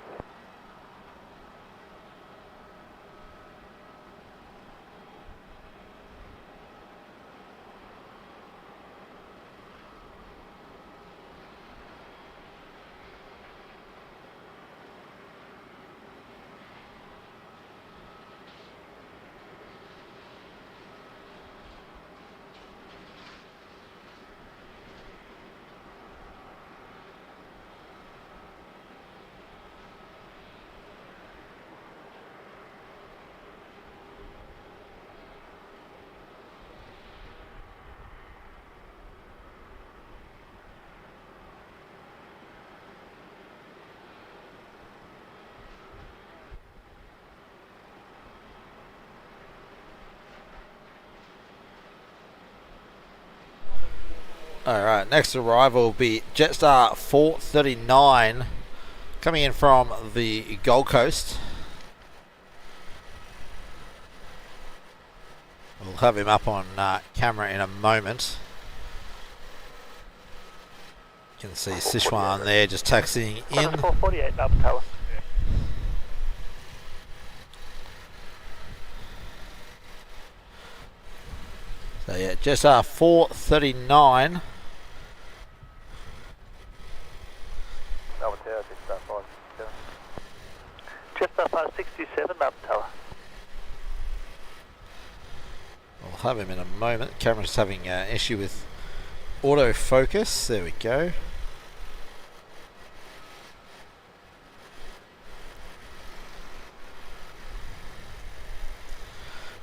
Alright, next arrival will be Jetstar 439 coming in from the Gold Coast. We'll have him up on camera in a moment. You can see Sichuan there just taxiing in. 448 above tower. So yeah, Jetstar 439. Just up 567 above tower. We'll have him in a moment. Camera's having an issue with autofocus. There we go.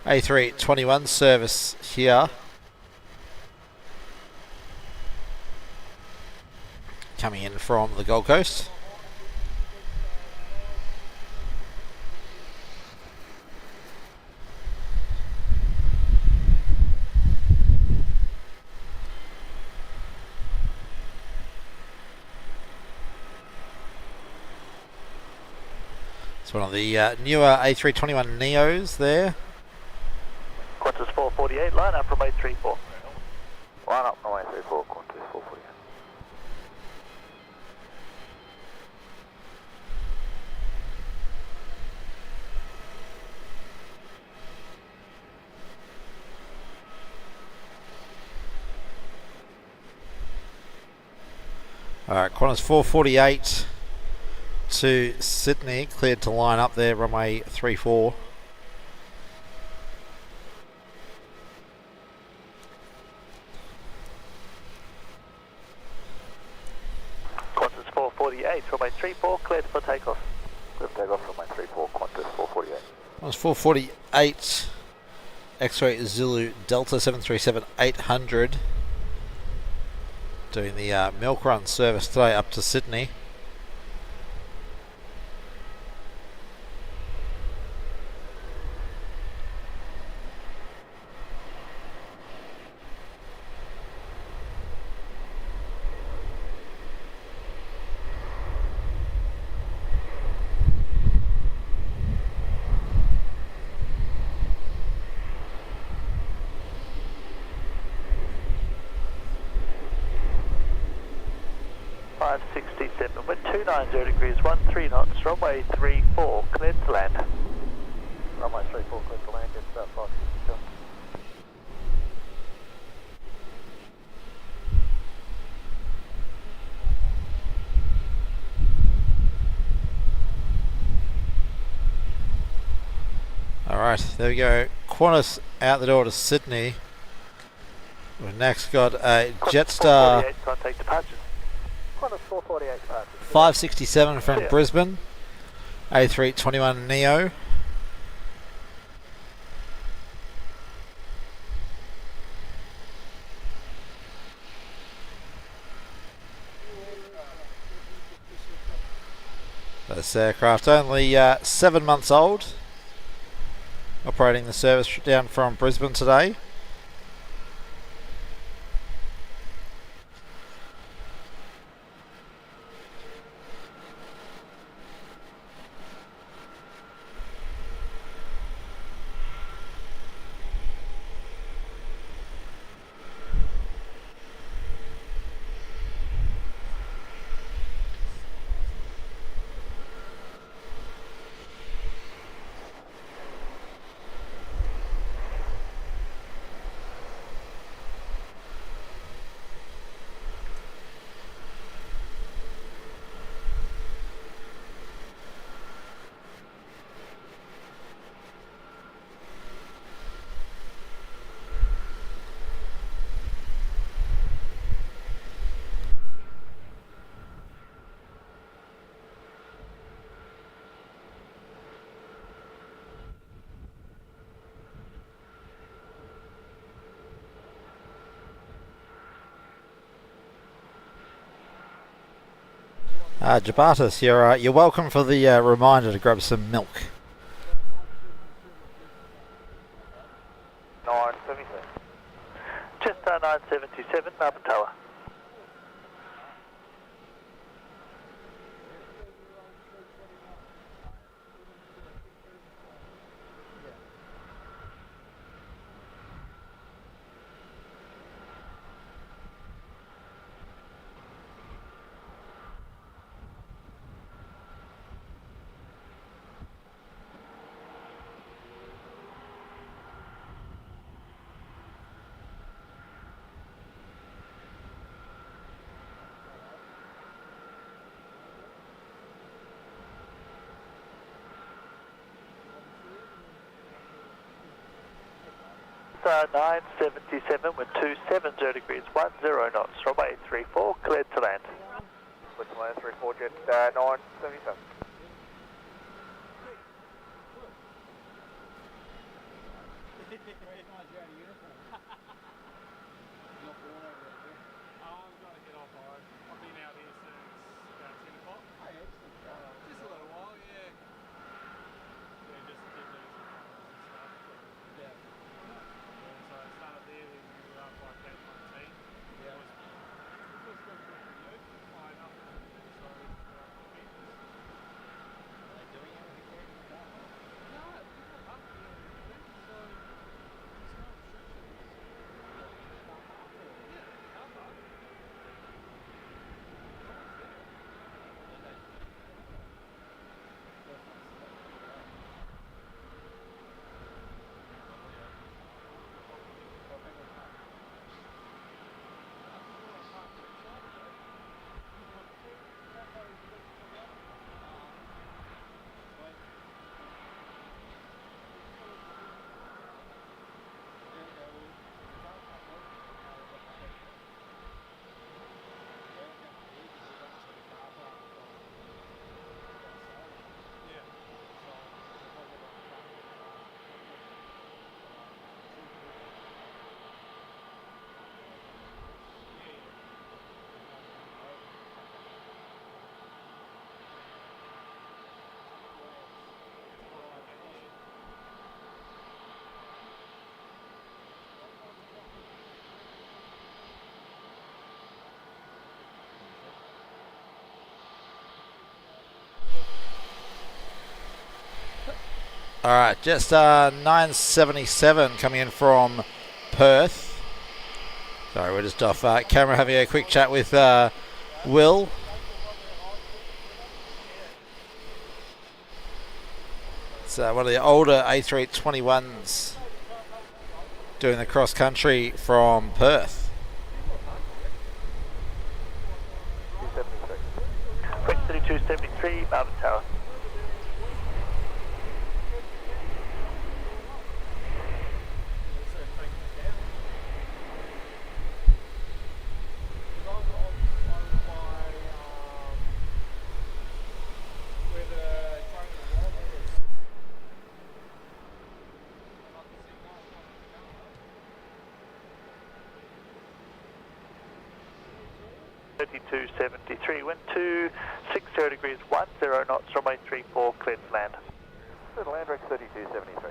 A321 service here. Coming in from the Gold Coast. It's one of the newer A321 Neos there. Qantas 448, line up from 834. Line up, runway 34, Qantas 448. Alright, Qantas 448 to Sydney, cleared to line up there, runway 34. Qantas 448, runway 34, cleared for takeoff. Clear for takeoff, runway 34, Qantas 448. Qantas 448, X-ray Zulu Delta 737-800. Doing the milk run service today up to Sydney. 290 degrees, 13 knots, runway 34, cleared to land. Runway 34, clear to land, it's about 5 still. Alright, there we go. Qantas out the door to Sydney. We've next got a Jetstar 448, contact departures. Qantas 448 departures. 567 from Yeah. Brisbane. A321 Neo. This aircraft only 7 months old. Operating the service down from Brisbane today. Jabatis, you're welcome for the reminder to grab some milk. 977. Jetstar 977, Melbourne Tower. Jetstar 977 with 270 degrees, 10 knots, runway 34, cleared to land. Clear to land 34, Jetstar 977. Alright, Jetstar 977 coming in from Perth. Sorry, we're just off camera having a quick chat with Will. It's one of the older A321s doing the cross country from Perth. 3273, Melbourne Tower. Wind 260 degrees 10 knots, runway 34, clear to land. Clear to land, Rex 3273.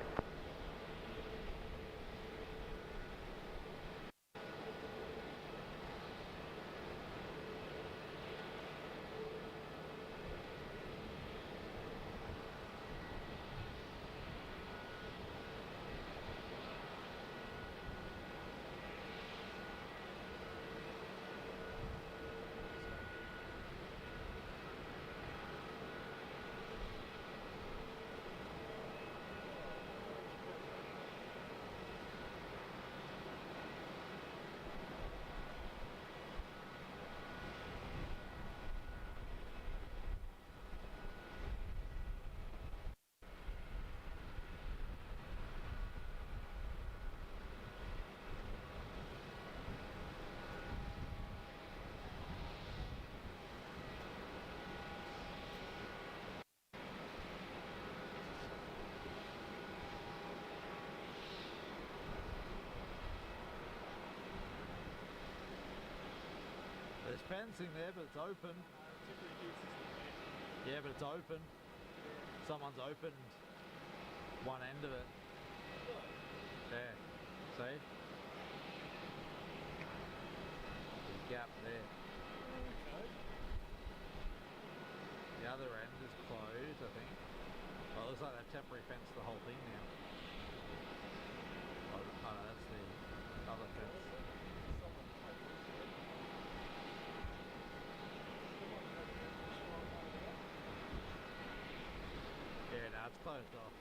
There's fencing there, but it's open. Yeah, but it's open. Someone's opened one end of it. There. See? There's a gap there. The other end is closed, I think. Well, it looks like they've temporary fenced the whole thing now. Oh no, that's the other fence. Yeah, no, it's closed off.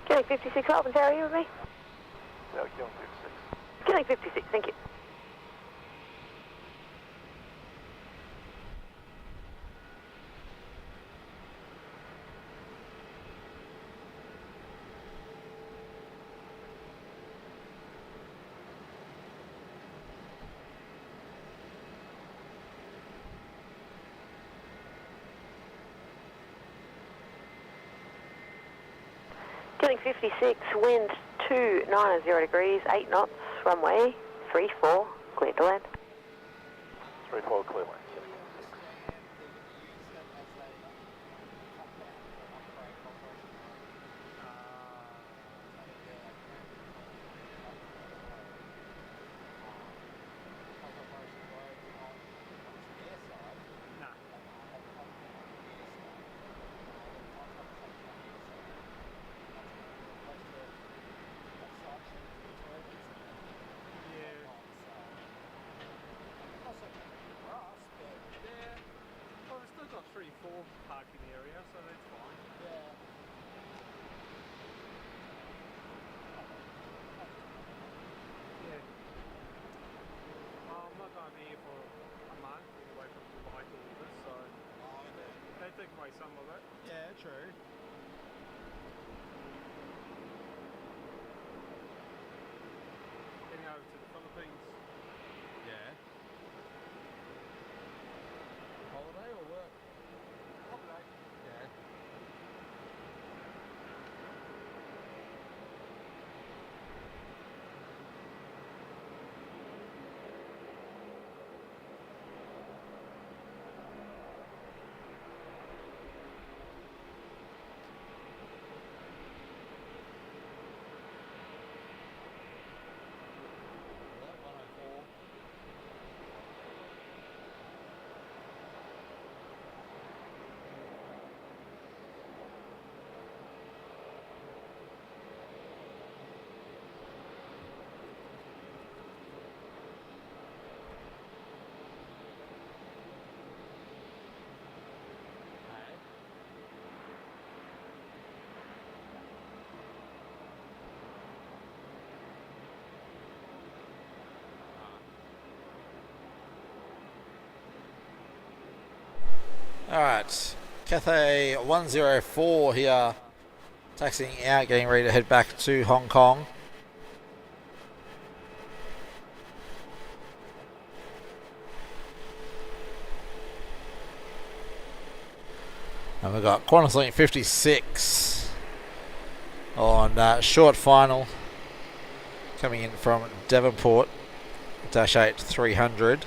Killing 56, Melbourne Tower, are you with me? Yeah, killing 56. Killing 56, thank you. Killing 56, wind 290 degrees, 8 knots, runway 34, clear to land. 34, clear land. Alright, Cathay 104 here, taxiing out, getting ready to head back to Hong Kong. And we've got Qantas Link 56 on short final, coming in from Devonport, Dash 8 300.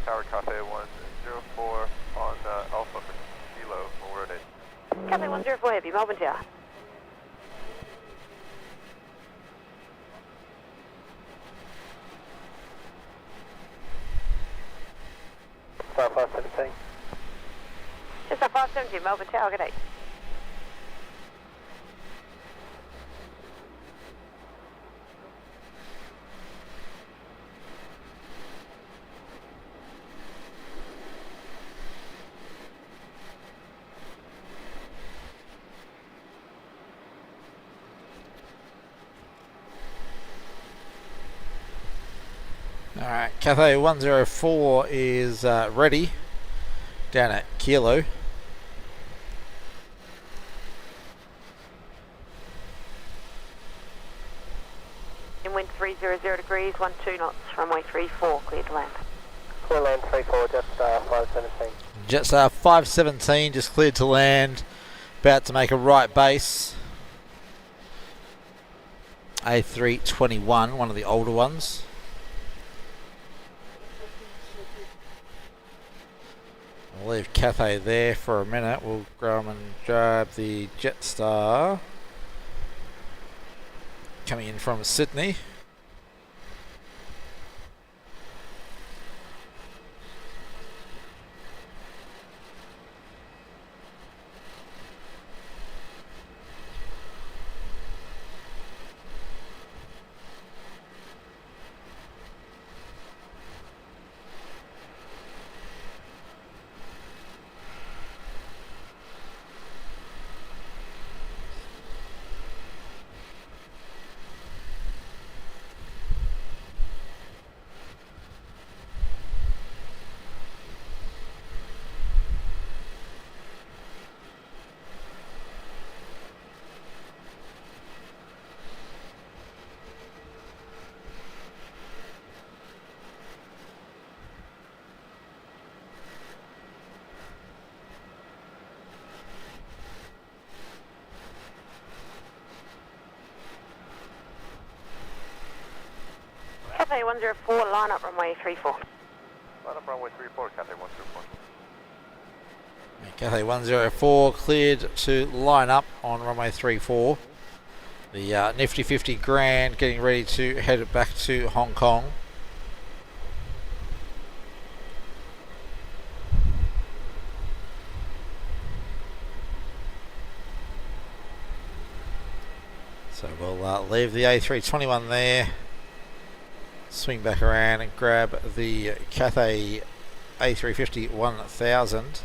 Tower Cathay 104 on Alpha for Kilo, we'll rotate. Cathay 104 Heavy, Melbourne Tower. Tower 517. Just a 570, Melbourne Tower, good day. Alright, Cathay 104 is ready, down at Kilo. In wind 300 degrees, 12 knots, runway 34, clear to land. Clear land 34, just 517. Jetstar 517 just cleared to land, about to make a right base. A321, one of the older ones. We'll leave Cathay there for a minute. We'll go and grab the Jetstar coming in from Sydney. Cathay 104, line up runway 34. Line up runway 34, Cathay 104. Cathay 104 cleared to line up on runway 34. The Nifty 50 Grand getting ready to head back to Hong Kong. So we'll leave the A321 there, swing back around and grab the Cathay A350 1000.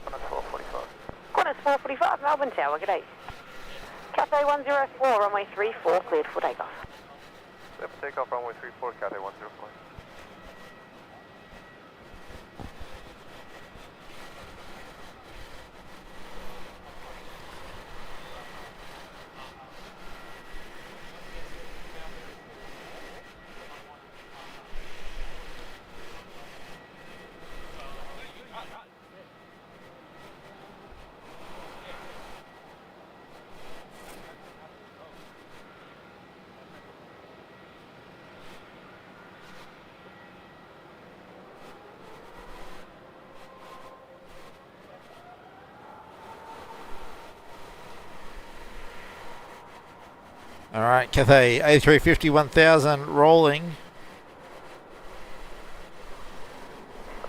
Qantas 445. Qantas 445, Melbourne Tower, good day. Cathay 104, runway 34, cleared for takeoff. Clear for takeoff, runway 34, Cathay 104. Alright, Cathay A350 1000 rolling.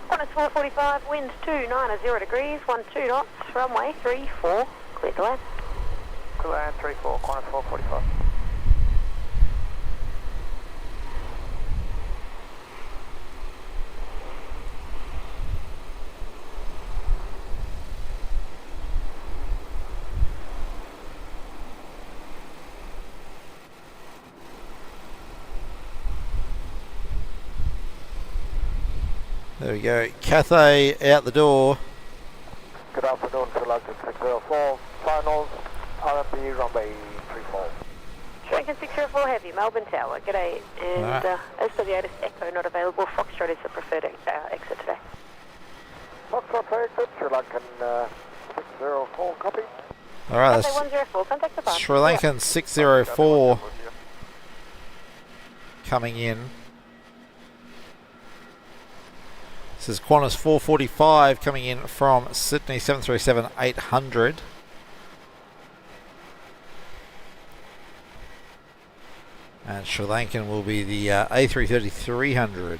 Qantas 445, wind 290 degrees, 12 knots, runway 34, clear to land. Clear land 34, Qantas 445. There we go. Cathay out the door. Good afternoon, Sri Lankan 604. Finals, RMB runway 34. Sri Lankan 604 Heavy, Melbourne Tower, g'day. And Alright. as for the Otis Echo not available, Foxtrot is the preferred exit today. Foxtrot for exit, Sri Lankan 604, copy. Alright, Cathay that's 104, contact the bus. Sri Lankan 604 coming in. This is Qantas 445 coming in from Sydney 737-800. And Sri Lankan will be the A330-300.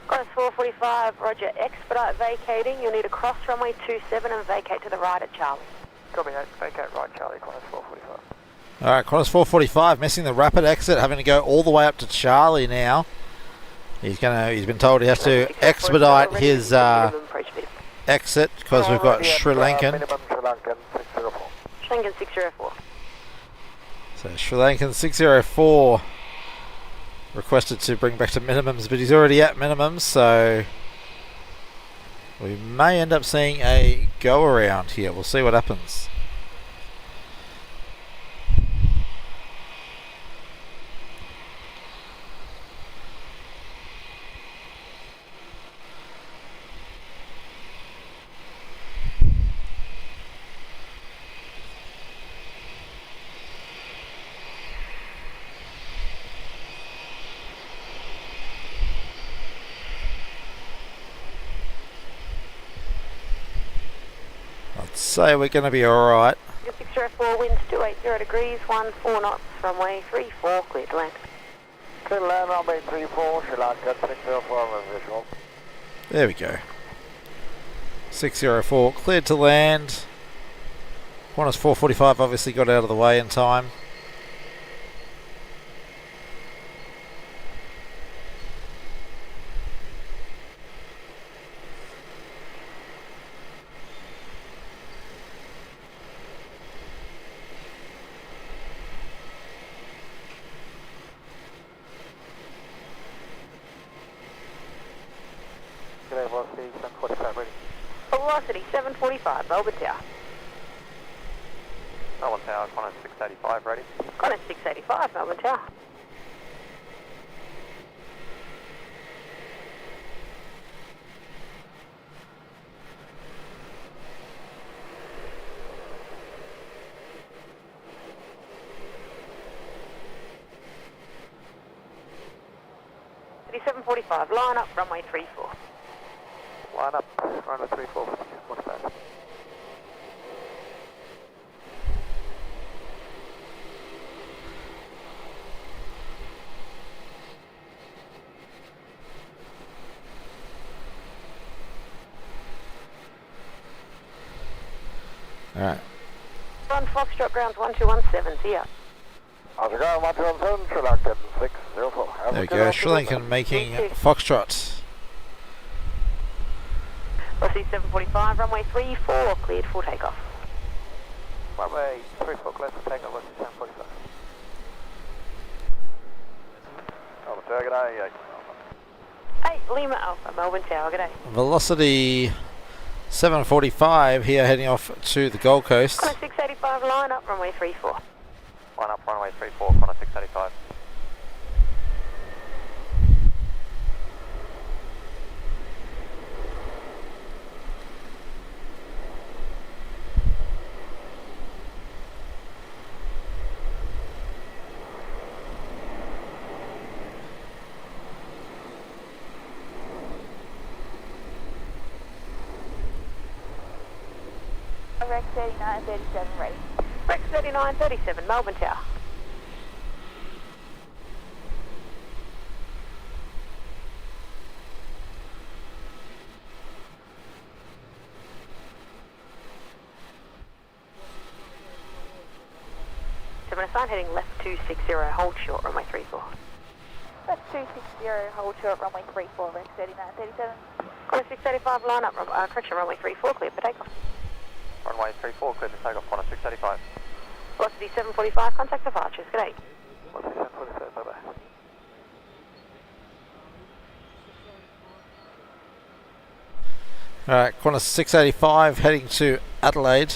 Qantas 445, roger, expedite vacating. You'll need to cross runway 27 and vacate to the right at Charlie. Copy, vacate right, Charlie, Qantas 445. Alright, Qantas 445 missing the rapid exit, having to go all the way up to Charlie now. He's been told he has to expedite his exit because we've got Sri Lankan. Minimum Sri Lankan 604. Sri Lankan 604. So Sri Lankan 604 requested to bring back to minimums, but he's already at minimums, so we may end up seeing a go around here. We'll see what happens. So we're going to be alright. 604, winds 280 degrees, 14 knots, runway 34, clear to land. Clear to land, runway 34, Sri Lankan 604 on visual. There we go. 604 cleared to land. Qantas 445 obviously got out of the way in time. Velocity 745, Melbourne Tower. Melbourne Tower, Qantas 685 ready. Qantas 685, Melbourne Tower. City 745, line up, runway 34. Line up, runway 34, what's that? Alright. Run Foxtrot grounds 1217, see ya. How's it going, 1217, Sri Lankan 604. There we go, Sri Lankan making Foxtrot. Velocity 745, runway 34, cleared for takeoff. Runway 34, cleared for takeoff, velocity 745. Melbourne Tower, g'day. 8 Lima Alpha, Melbourne Tower, g'day. Velocity 745 here heading off to the Gold Coast. Qantas 685, line up, runway 34. Line up, runway 34, Qantas 685. Rex 3937 ready. Rex 3937, Melbourne Tower. Qantas 9 heading left 260, hold short, runway 34. Left 260, hold short, runway 34, Rex 3937. Qantas 685, line up, correction, runway 34, clear for takeoff. Runway 34, clear for takeoff, Qantas 685. Velocity 745, contact departures, good day. Velocity 745, bye-bye. Alright, Qantas 685 heading to Adelaide.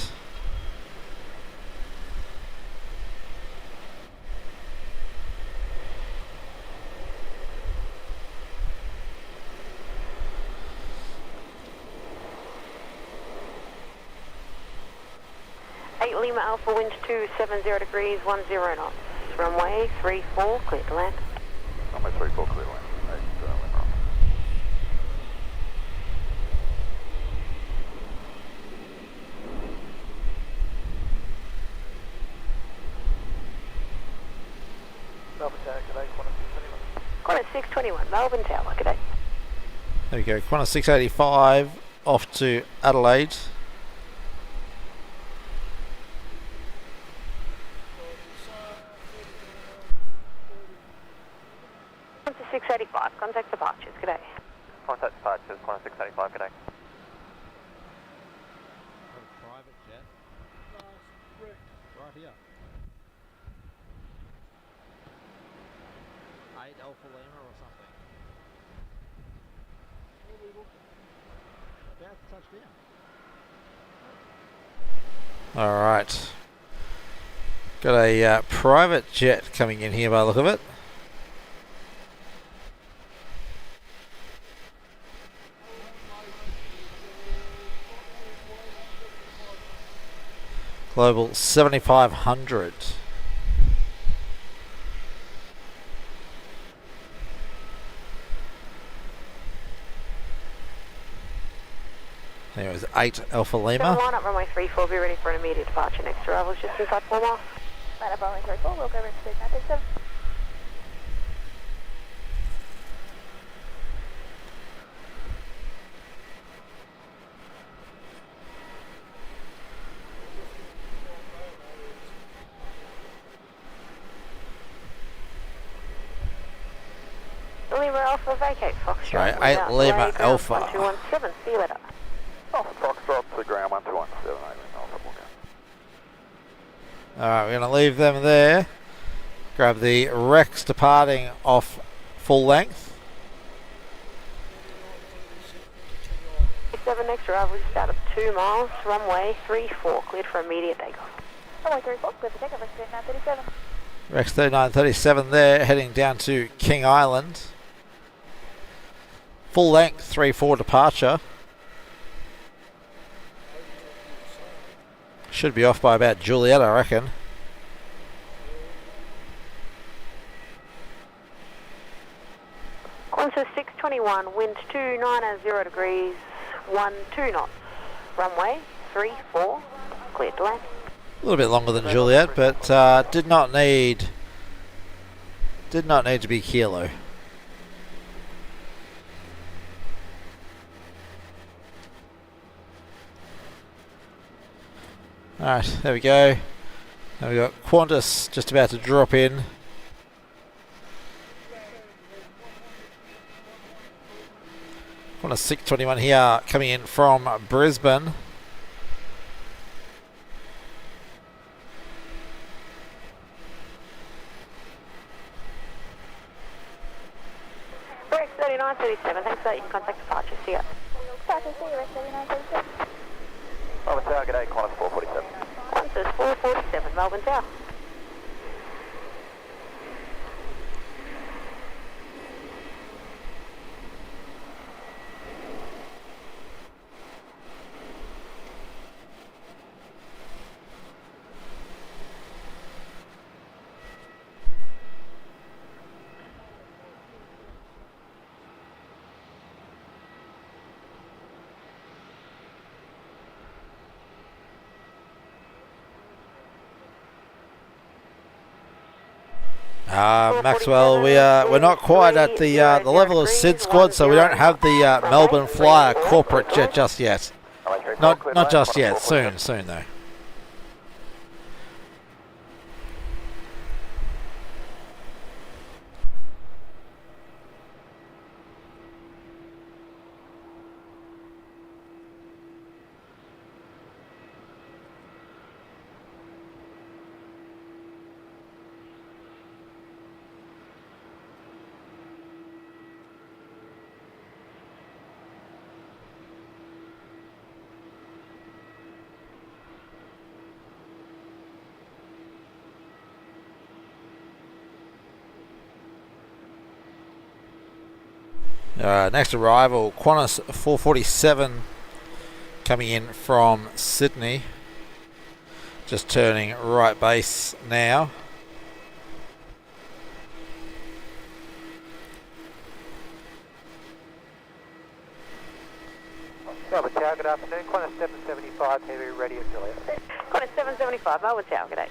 Lima Alpha, wind 270 degrees, 10 knots. Runway 34, clear to land. Runway 34, clear to land. Melbourne Tower, good day, Qantas 621, Melbourne Tower, good day. There we go, Qantas 685 off to Adelaide. Qantas 685, contact departures, good day. Contact departures, Qantas 685, good day. Private jet. Right here. 8 Alpha Lima or something. About to touch down. Alright. Got a private jet coming in here by the look of it. Global 7500. Anyways, 8 Alpha Lima. Line up, runway 34, be ready for an immediate departure. Next arrival is just inside 4 miles. Line up, runway 34, we'll go Rex 3937. Lima Alpha, vacate Foxtrot. Right, 8 Lima Alpha. 1217, see you later. Alpha Foxtrot to ground 1217, 8 Alpha, we'll go. Alright, we're going to leave them there. Grab the Rex departing off full length. 7 next arrival just out of 2 miles, runway 34, cleared for immediate takeoff. Runway 34, clear for takeoff, Rex 3937. Rex 3937 there, heading down to King Island. Full length 3-4 departure. Should be off by about Juliet, I reckon. Qantas 621, wind 290 degrees, 12 knots. Runway 34, cleared to land. A little bit longer than Juliet, but did not need to be kilo. Alright, there we go. Now we got Qantas just about to drop in. Qantas 621 here coming in from Brisbane. Rex 3937, thanks for that, you can contact departure, see ya. Departure, see you, Rex 3937. Melbourne Tower, good day, Qantas 447. Qantas 447, Melbourne Tower. Maxwell, we're not quite at the level of Sid squad, so we don't have the Melbourne Flyer corporate jet just yet. Not just yet. Soon though. Next arrival, Qantas 447 coming in from Sydney. Just turning right base now. Melbourne Tower, good afternoon. Qantas 775, heavy ready at Juliet. Qantas 775, Melbourne Tower, good day.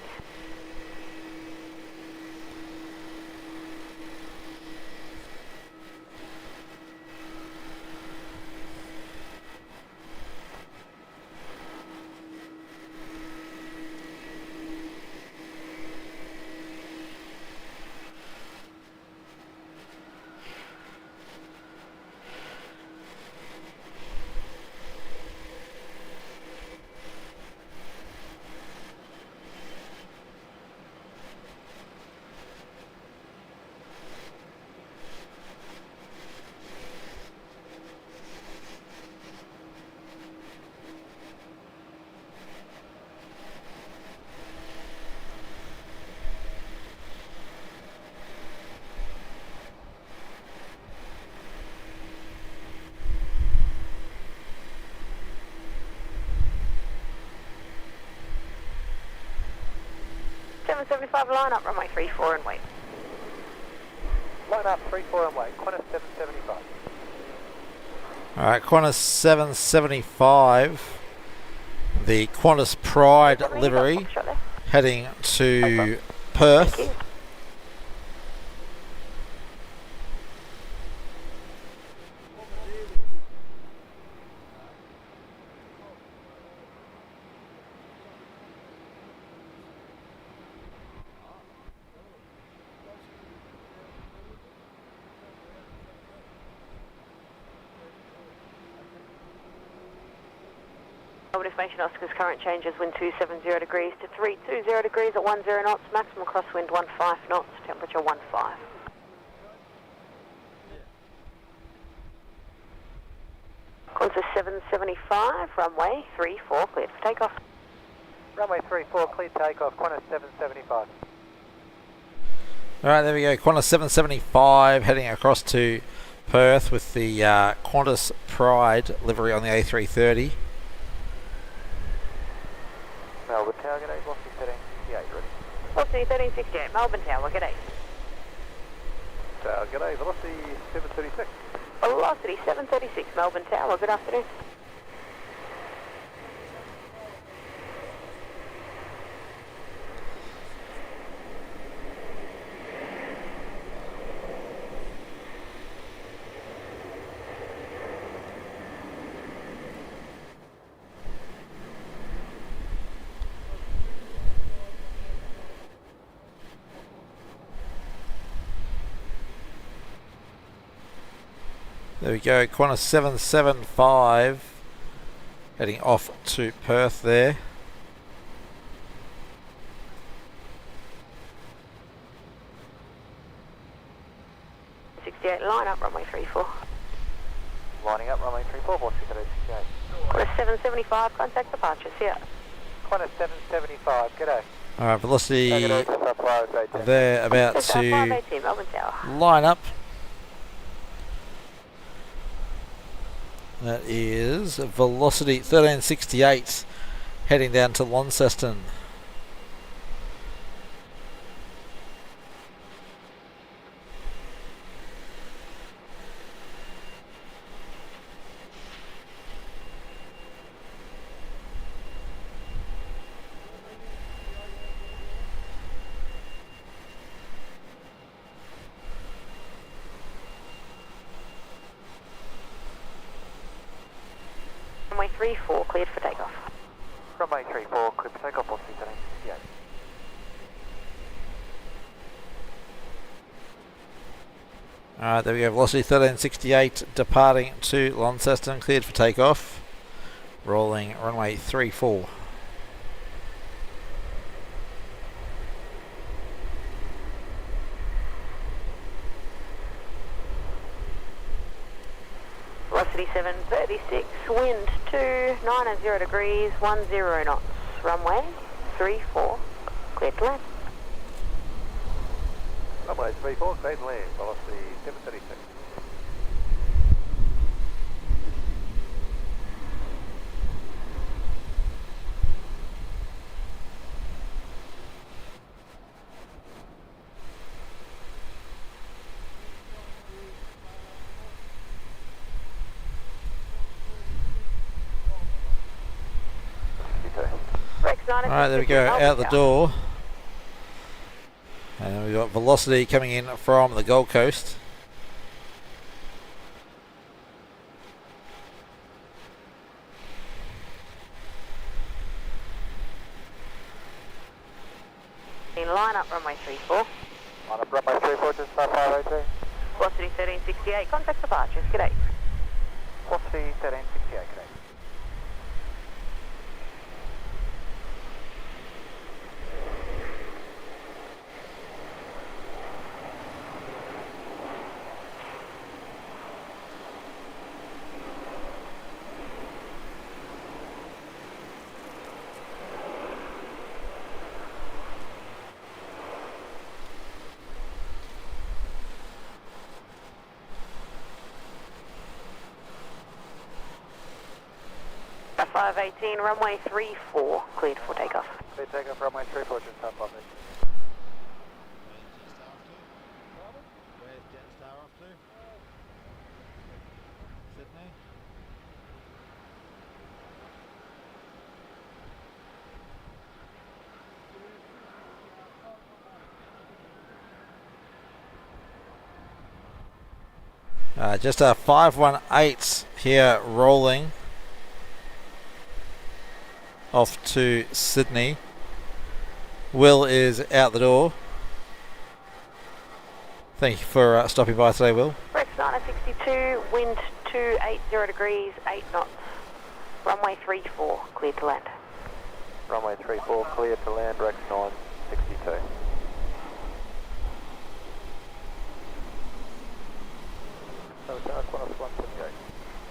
Seven 75 line up, runway 34 and wait. Line up 34 and wait. Qantas 775. Alright, Qantas 775, the Qantas Pride livery, heading to Perth. Information Oscar's current changes, wind 270 degrees to 320 degrees at 10 knots, maximum crosswind 15 knots, temperature 15. Qantas 775, runway 34, cleared for takeoff. Runway 34, cleared takeoff. Qantas 775. Alright, there we go. Qantas 775 heading across to Perth with the Qantas Pride livery on the A330. Melbourne Tower, good day. Velocity 1368, ready. Velocity 1368, Melbourne Tower, good day. Tower, good day. Velocity 736. Velocity 736, Melbourne Tower, good afternoon. There we go, Qantas 775 heading off to Perth there. Line up, runway 34. Lining up, runway 34, velocity 1368. Qantas 775, contact departure, see ya. Qantas 775, good day. Alright, velocity Good day, South Flowers, 18. they're about South to 518, Melbourne Tower. line up. That is velocity 1368 heading down to Launceston. Runway 34, cleared for takeoff. Runway 34, cleared for takeoff, velocity 1368. Alright, there we go, velocity 1368 departing to Launceston, cleared for takeoff. Rolling runway 34. Velocity 736, wind 290 degrees, 10 knots. Runway 34, cleared to land. Runway 34, cleared to land, velocity 736. Alright, there we go, out the door. And we've got velocity coming in from the Gold Coast. Line up runway 34. Line up runway 34, just 502. Velocity 1368. Contact departures. G'day. Velocity 1368, correct. At 518, runway 34, cleared for takeoff. Clear takeoff, runway 34, just top of it. Where's Jetstar off to? Sydney? Just a 518 here rolling off to Sydney. Will is out the door. Thank you for stopping by today, Will. Rex 962, wind 280 degrees, 8 knots. Runway 34, cleared to land. Runway 34, clear to land, Rex 962.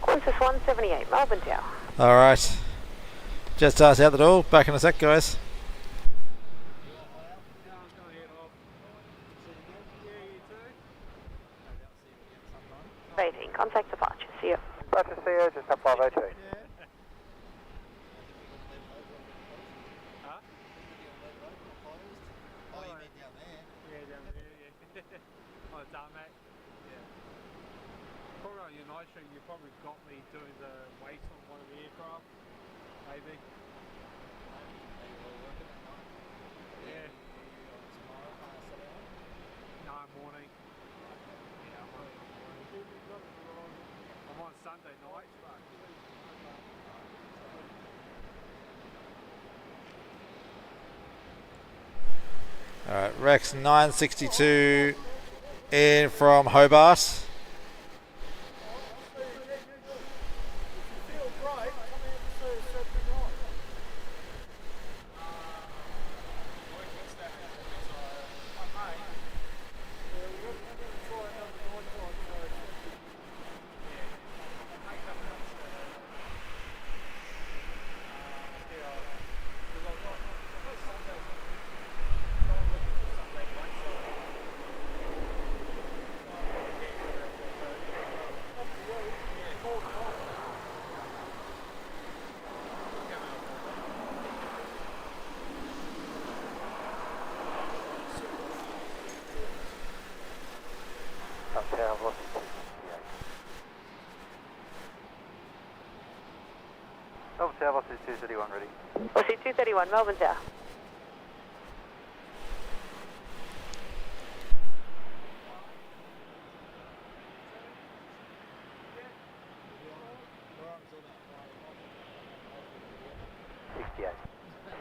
Qantas 178, Melbourne Tower. Alright. Just out the door. Back in a sec, guys. 18, contact departure. See you. Roger, see you, just up 502. Probably on your night stream, you probably got me doing the weight on one of the aircraft, maybe. Yeah. No, morning. Yeah, I'm on Sunday night. Alright, Rex 962 in from Hobart. Melbourne Tower, velocity 231 ready. Velocity 231, Melbourne Tower.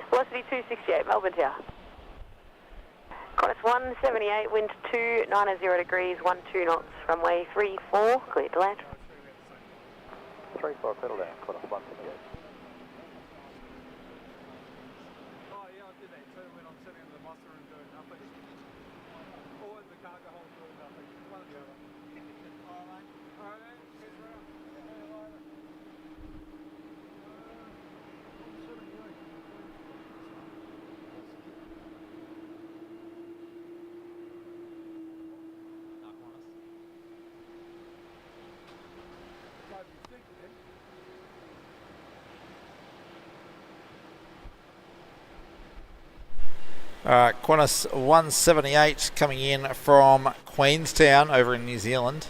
Velocity 268, Melbourne Tower. Qantas 178, wind 290 degrees, 12 knots, runway 34, clear to land. 34, settle down, Qantas 178. Oh yeah, I did that too when I'm sitting in the muster room doing nothing. Or in the cargo hold doing nothing. One or the other. Alright mate, cheers around. Alright, Qantas 178 coming in from Queenstown over in New Zealand.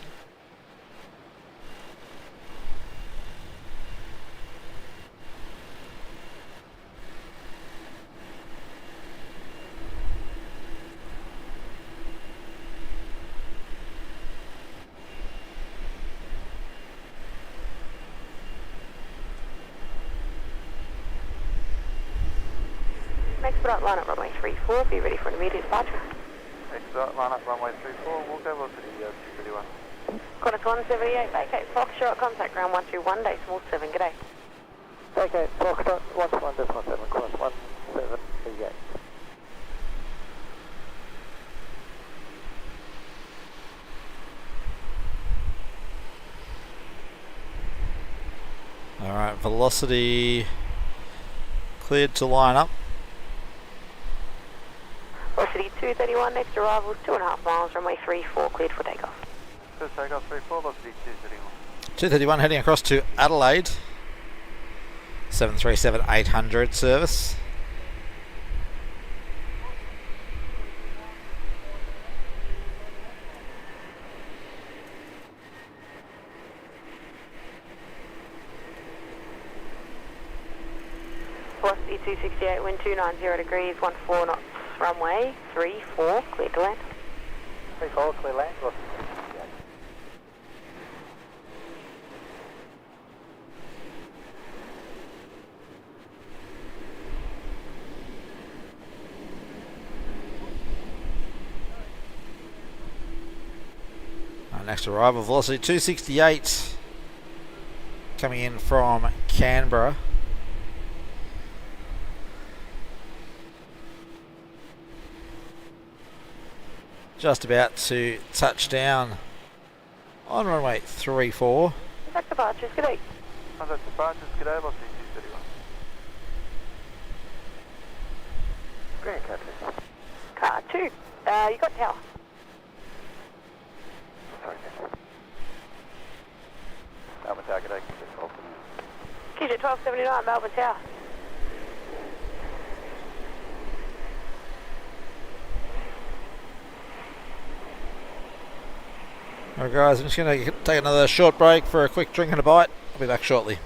Expedite line up runway 34, be ready for an immediate departure. Expedite line up runway 34, we'll go velocity 231. Qantas 178, vacate Foxtrot, contact ground 121, decimal 7, g'day. Okay, Foxtrot 121.7, cross 1738. Alright, velocity cleared to line up. Velocity 231, next arrival 2.5 miles, runway 34, cleared for takeoff. First takeoff 34, velocity 231. 231 heading across to Adelaide. 737-800 service. Velocity 268, wind 290 degrees, 14 knots, runway 34, clear to land. 34, clear land, velocity 268. Our next arrival, velocity 268. Coming in from Canberra. Just about to touch down on runway 34. Contact departures, g'day. Contact departures, g'day, velocity 231. Green country. Car 2, you got tower. Sorry, Melbourne Tower, g'day, QJ 1279, Melbourne Tower. Alright guys, I'm just going to take another short break for a quick drink and a bite. I'll be back shortly.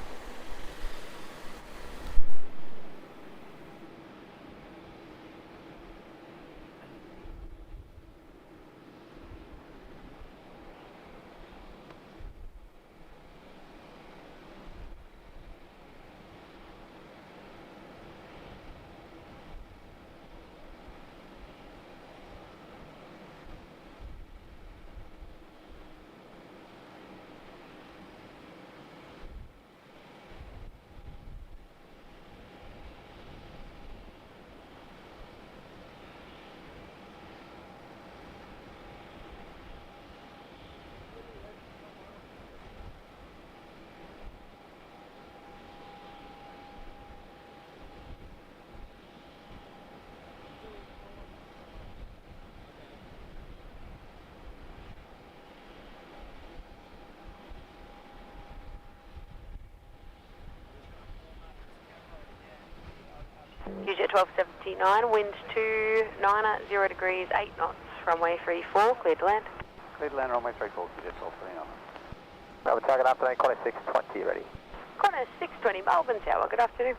QJ 1279, wind 290 degrees, 8 knots, runway 34, clear to land. Clear to land, runway 34, QJ 1239. Melbourne Tower, good afternoon, Qantas 620, ready. Qantas 620, Melbourne Tower, good afternoon.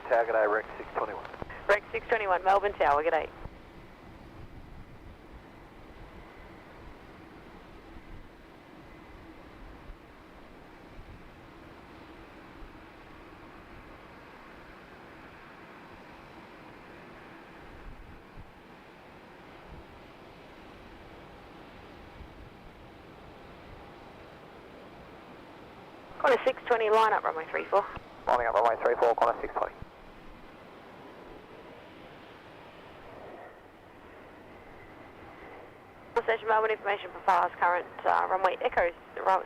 Tower, g'day, Rex 621. Rex 621, Melbourne Tower, g'day. Corner 620, line up runway 34. Lining up runway 34, corner 620. Station Melbourne, information for fast current runway echoes,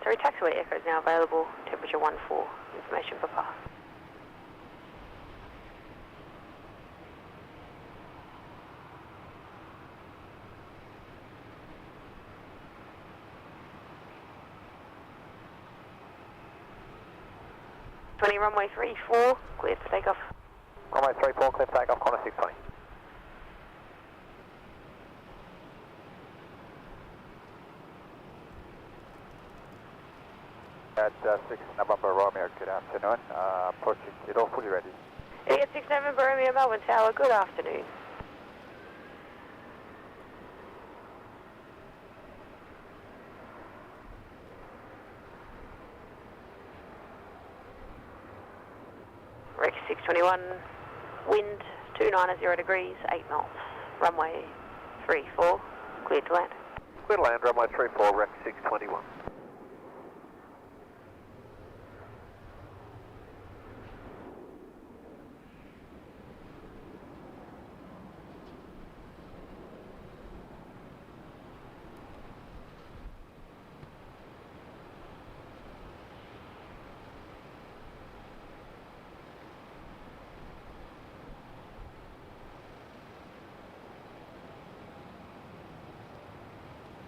sorry, taxiway echoes now available, temperature 14, information for fast. Runway 34, cleared for takeoff. Runway 34, clear for takeoff, corner 620. At 6 November Romeo, good afternoon. Approaching Kilo, fully ready. Idiot 6 November Romeo, Melbourne Tower, good afternoon. Rex 621, wind 290 degrees, 8 knots, runway 34, cleared to land. Clear to land, runway 34, Rex 621.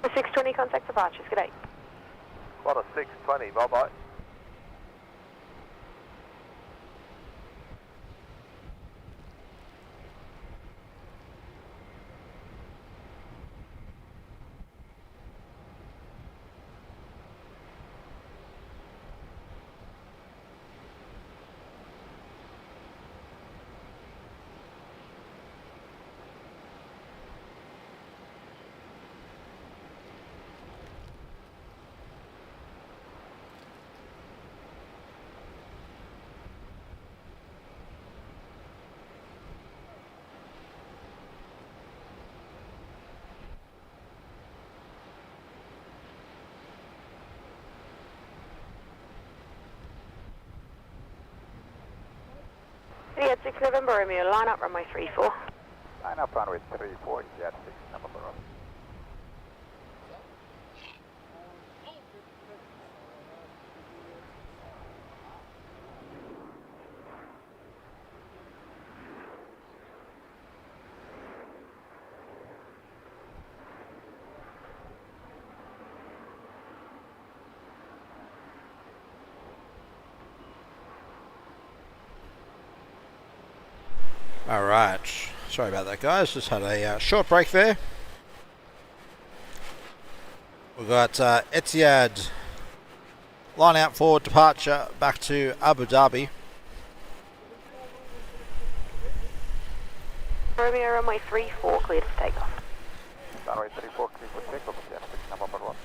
The 620 contact departures, good day. Quarter 620, bye-bye. Idiot 6 November Romeo, line up runway 34. Line up runway 34, Jet 6 November Romeo. Alright, sorry about that guys, just had a short break there. We've got Etihad line out for departure back to Abu Dhabi. Romeo runway 34, cleared for takeoff. Runway 34, clear for takeoff, Jet 6 November Romeo.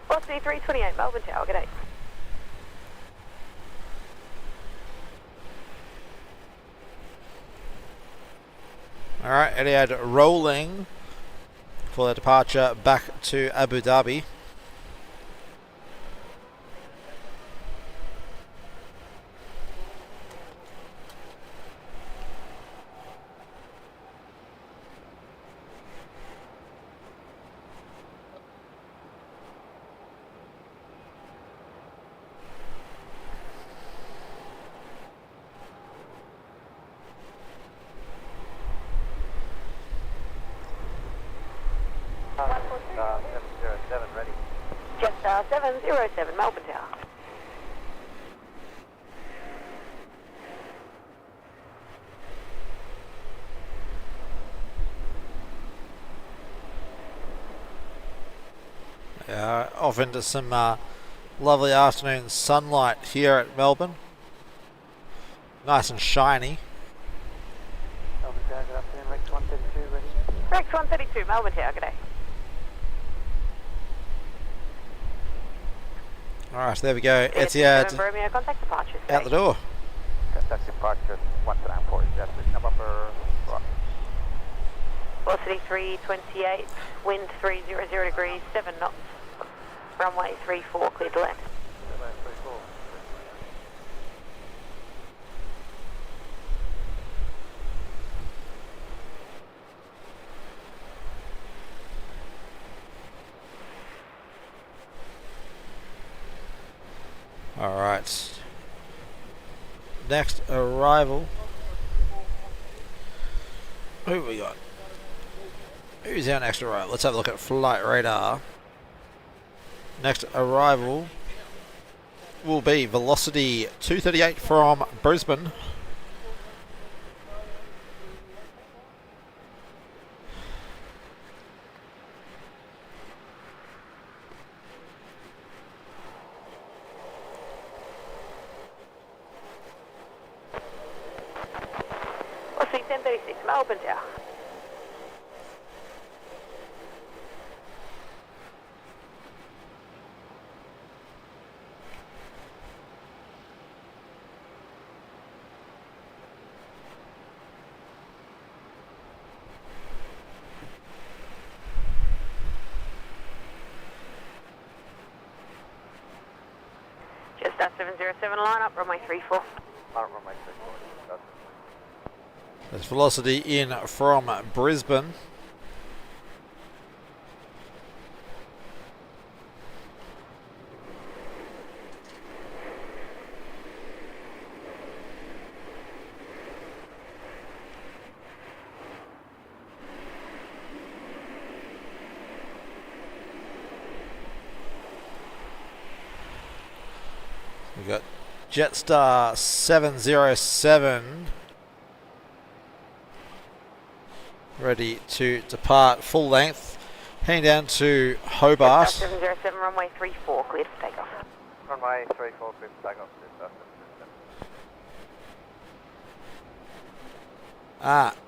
Velocity 328, Melbourne Tower, g'day. Alright, Etihad rolling for the departure back to Abu Dhabi. Jet 707, ready. Jet 707, Melbourne Tower. off into some lovely afternoon sunlight here at Melbourne. Nice and shiny. Melbourne Tower, good afternoon. Rex 132 ready. Rex 132, Melbourne Tower, good day. Alright, there we go. Etihad Romeo, contact departure. out the door. Contact departure 174 is just number rock. Velocity 328, wind 300 degrees, 7 knots. Runway 34, clear to land. Alright. Next arrival. Who have we got? Who's our next arrival? Let's have a look at flight radar. Next arrival will be Velocity 238 from Brisbane. Velocity 1036, Melbourne Tower. Just 707 line up, runway 34. Runway 34. There's Velocity in from Brisbane. We've got Jetstar 707 ready to depart full length, heading down to Hobart. 707, runway 34, cleared for takeoff. Runway 34, clear for takeoff.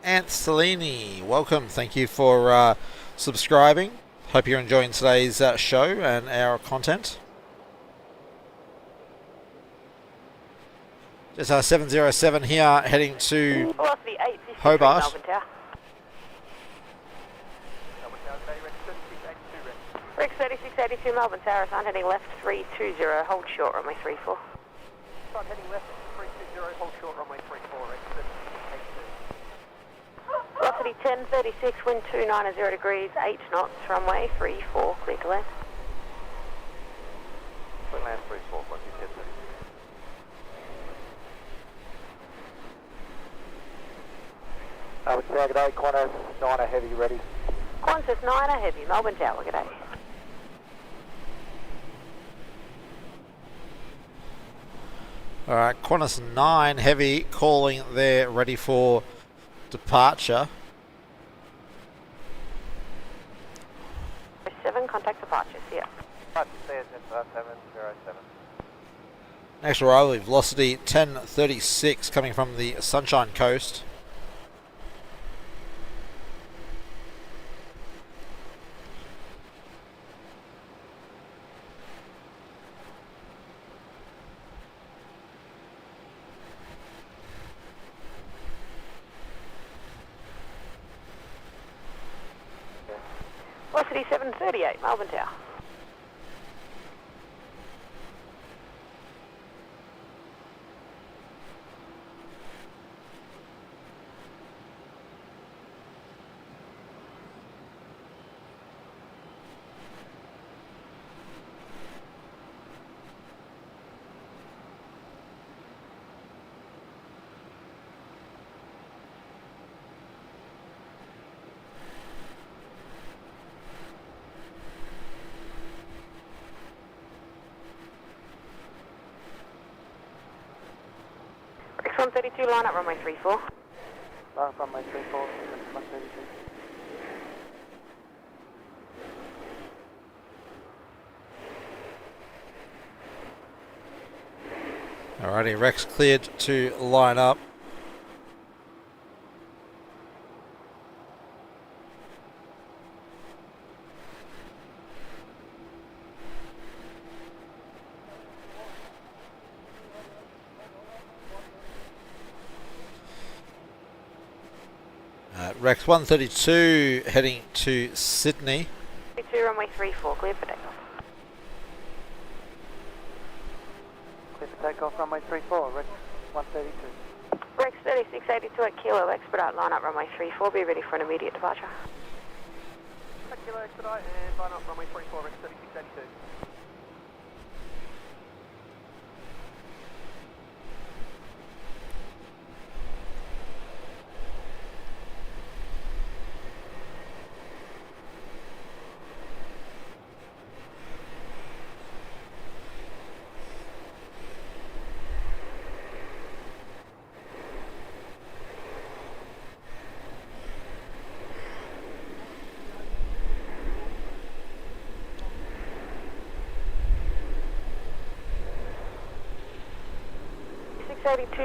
Ancelini, welcome. Thank you for subscribing. Hope you're enjoying today's show and our content. Just 707 here, heading to Velocity 850, Hobart. Melbourne Tower. Melbourne Tower, today, Rex 3682 ready. Rex 3682, Melbourne Tower, sign heading left 320, hold short, runway 34. Start heading left 320, hold short, runway 34, Rex 3682. Velocity 1036, wind 290 degrees, 8 knots, runway 34, clear to land. Clear land 34, velocity 1036. Melbourne Tower, g'day, Qantas 9 heavy ready. Qantas 9 heavy, Melbourne Tower, g'day. Alright, Qantas 9 Heavy calling there, ready for departure. 7, contact departure, see ya. Right, stay at 707. Next arrival, Velocity 1036 coming from the Sunshine Coast. Velocity 738, Melbourne Tower. Rex 132, line up, runway 34. Line up, runway 34, 132. Alrighty, Rex cleared to line up. Rex 132 heading to Sydney. 2 runway 34, clear for takeoff. Clear for takeoff, runway 34, Rex 132. Rex 3682 at Kilo, expedite line up runway 34, be ready for an immediate departure. Kilo expedite and line up runway 34, Rex 3682.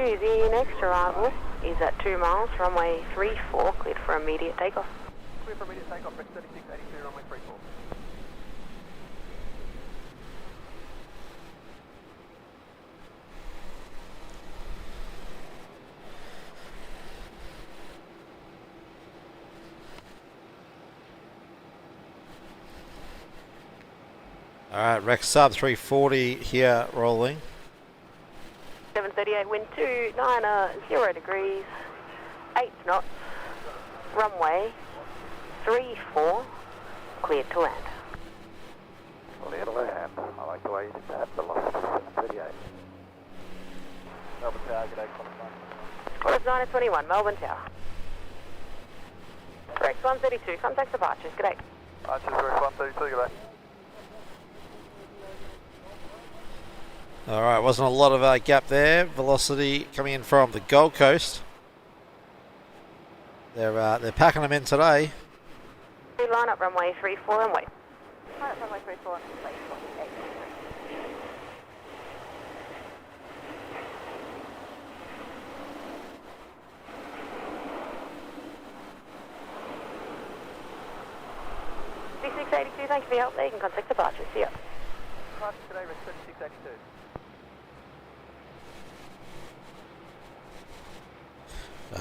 The next arrival is at 2 miles, runway 34, cleared for immediate takeoff. Clear for immediate takeoff, Rex 3682, runway 34. Alright, Rex sub 340 here rolling. 738, wind 290 degrees, 8 knots, runway 34, cleared to land. Clear to land. I like the way you did that. Velocity 738. Melbourne Tower, good day, Course 921, Melbourne Tower. Rex 132, contact departures, good day. Archers, Rex 132, good day. Alright, wasn't a lot of gap there. Velocity coming in from the Gold Coast. They're packing them in today. Line up runway 34 and wait. Line up runway 34 and wait. 3682, thank you for your help there. You can contact departures. See ya. Departure today, Rex 3682.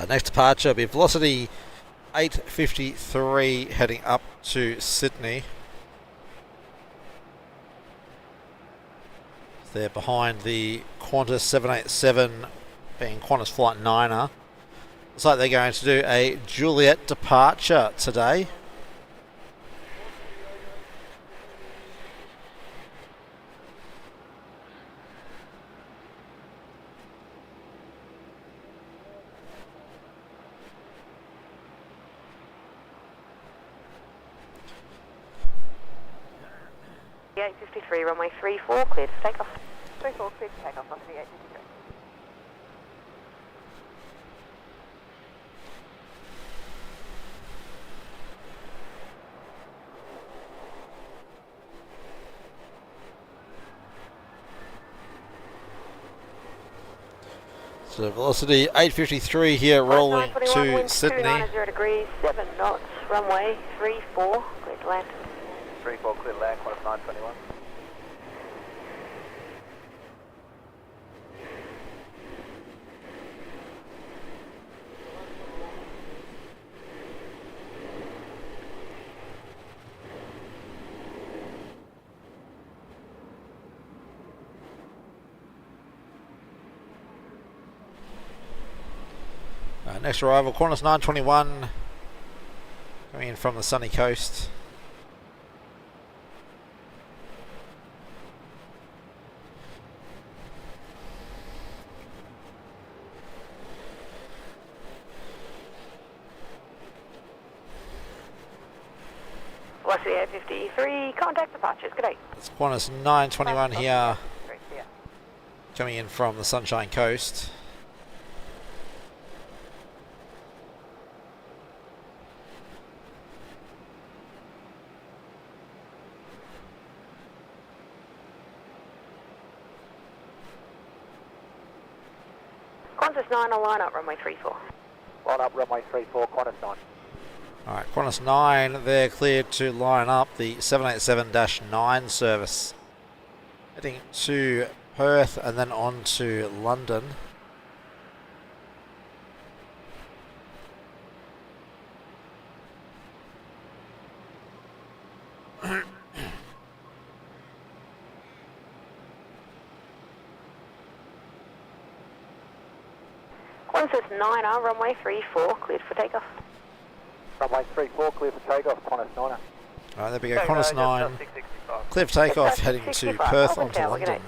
Next departure will be velocity 853 heading up to Sydney. They're behind the Qantas 787 being Qantas Flight 9er. Looks like they're going to do a Juliet departure today. The 853, runway 34, cleared for takeoff. 34, cleared to takeoff onto the 853. So velocity 853 here rolling to Sydney. 290 degrees, 7 knots, runway 34, cleared to land. 34, clear to land, Qantas 921. Next arrival, Qantas 921 coming in from the sunny coast. Velocity 853, contact departures, good day. It's Qantas 921 here coming in from the Sunshine Coast. Qantas 9 will line up runway 34. Line up runway 34, Qantas 9. Alright, Qantas 9, they're cleared to line up the 787-9 service. Heading to Perth and then on to London. Qantas 9er, runway 34, cleared for takeoff. Runway 34, clear for takeoff, Qantas 9er. Alright, there we go, Qantas 9, clear for takeoff, heading to Perth on to London.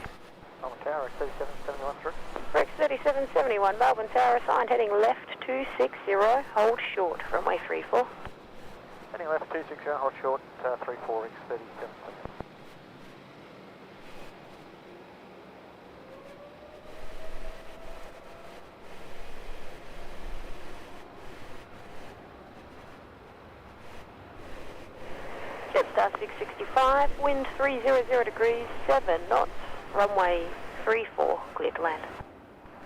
Melbourne Tower, 3771 through. Rex 3771, Melbourne Tower assigned, heading left 260, hold short, runway 34. Heading left 260, hold short, 34, Rex 3771. Jetstar 665, wind 300 degrees, 7 knots, runway 34, clear to land.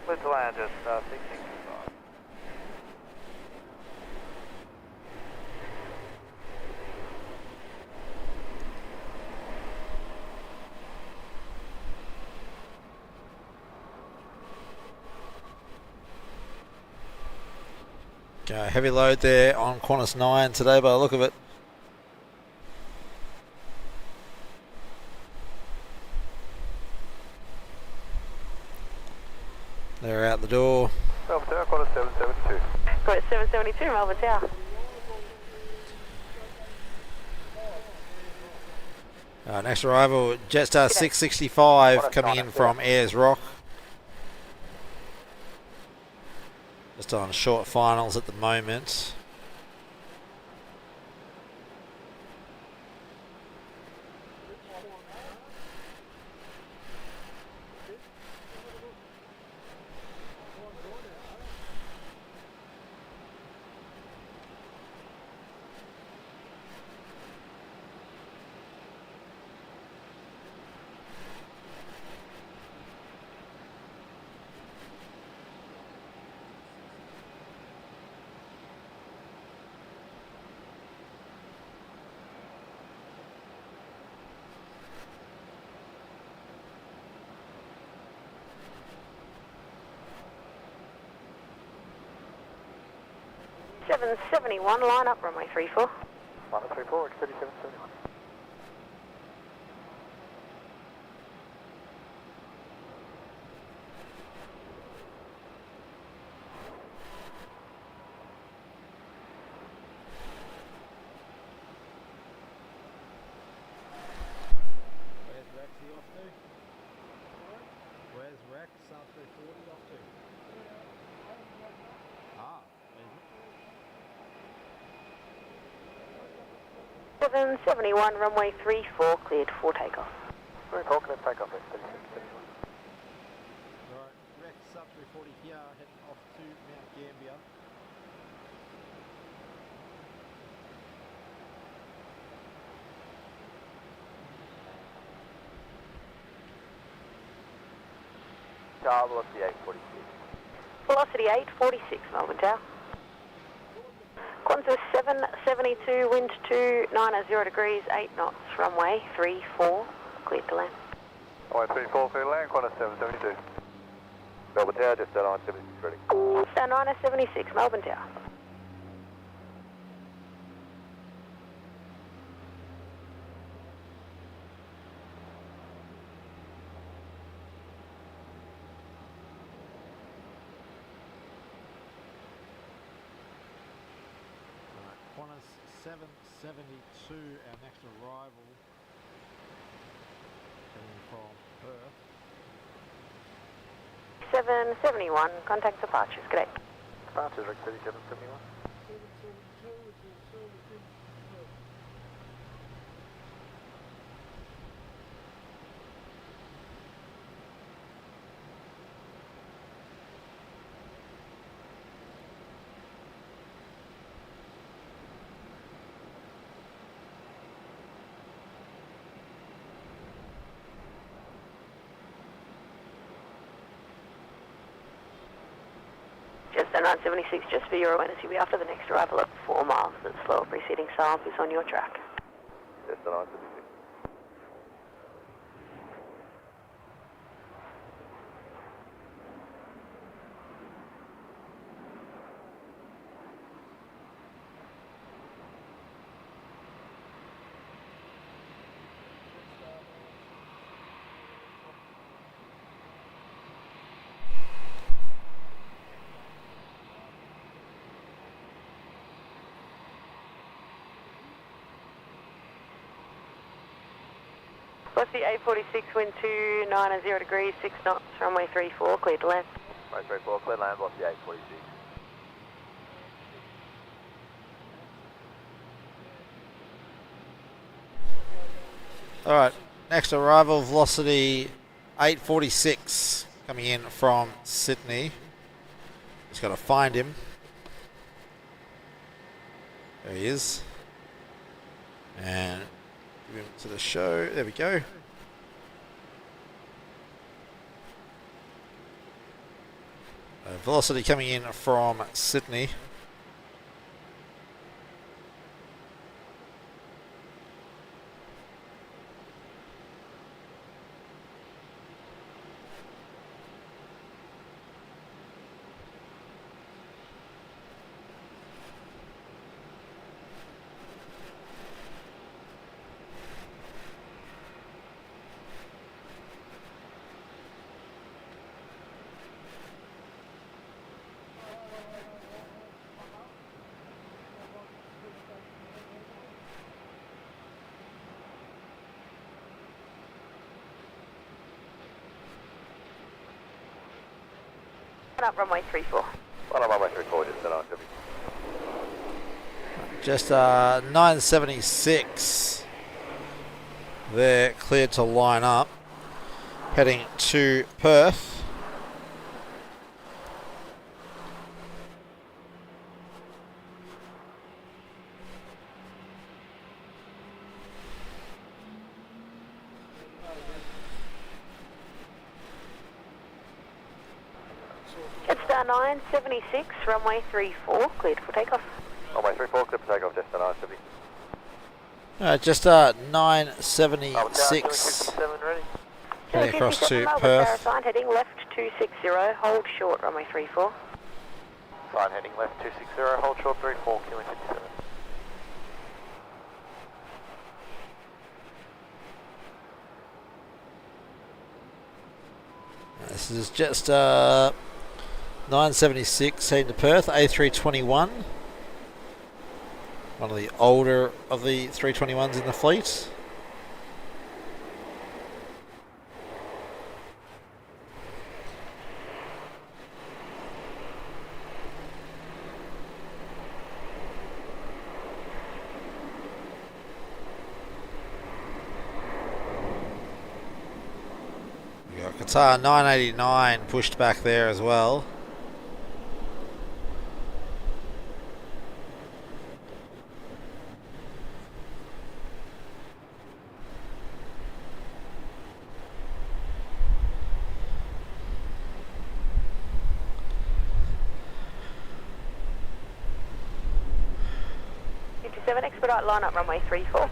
Clear to land, Jetstar 665. Heavy load there on Qantas 9 today by the look of it. They're out the door. Melbourne Tower, Qantas 772. Got it 772, Melbourne Tower. Next arrival, Jetstar 665 coming in from Ayers Rock. Just on short finals at the moment. Seven 71, line up, runway 34. Line up 34, Rex 3771. Where's Rexy off to? Where's Rex after 40 off to? Ah, is it? 771, runway 34, cleared for takeoff. 34, clear for takeoff, Rex 3771. Alright, Rex up to 40 here, heading off to Mount Gambier. Velocity 846. Velocity 846, Melbourne Tower. Qantas 772, wind 290 degrees, 8 knots, runway 34, cleared to land. Runway 34, clear to land, Qantas 772. Melbourne Tower, just down 976 ready. Star 976, Melbourne Tower. Qantas 772, our next arrival, coming from Perth. 771, contact departures, correct. Departures, Rex 3771. So 976, just for your awareness, you'll be after the next arrival at 4 miles. That's slower preceding Saab is on your track. Just the 976. What's the 846, wind 290 degrees, 6 knots, runway 34, clear to land. Runway 34, clear land, lost the 846. Alright, next arrival, velocity 846, coming in from Sydney. Just got to find him. There he is. And give him to the show. There we go. Velocity coming in from Sydney. Up runway 34. One on runway 34, just the 976. Just 976. They're cleared to line up. Heading to Perth. Jetstar 976, runway 34, cleared for takeoff. Runway 34, clear for takeoff, just the 970. Just 976. Ready? Heading across to Melbourne Perth. Sign heading left 260, hold short, runway 34. Sign heading left 260, hold short 34, QN 57. This is just 976 heading to Perth, A321. One of the older of the 321s in the fleet. We got Qatar 989 pushed back there as well. Expedite line up runway 34.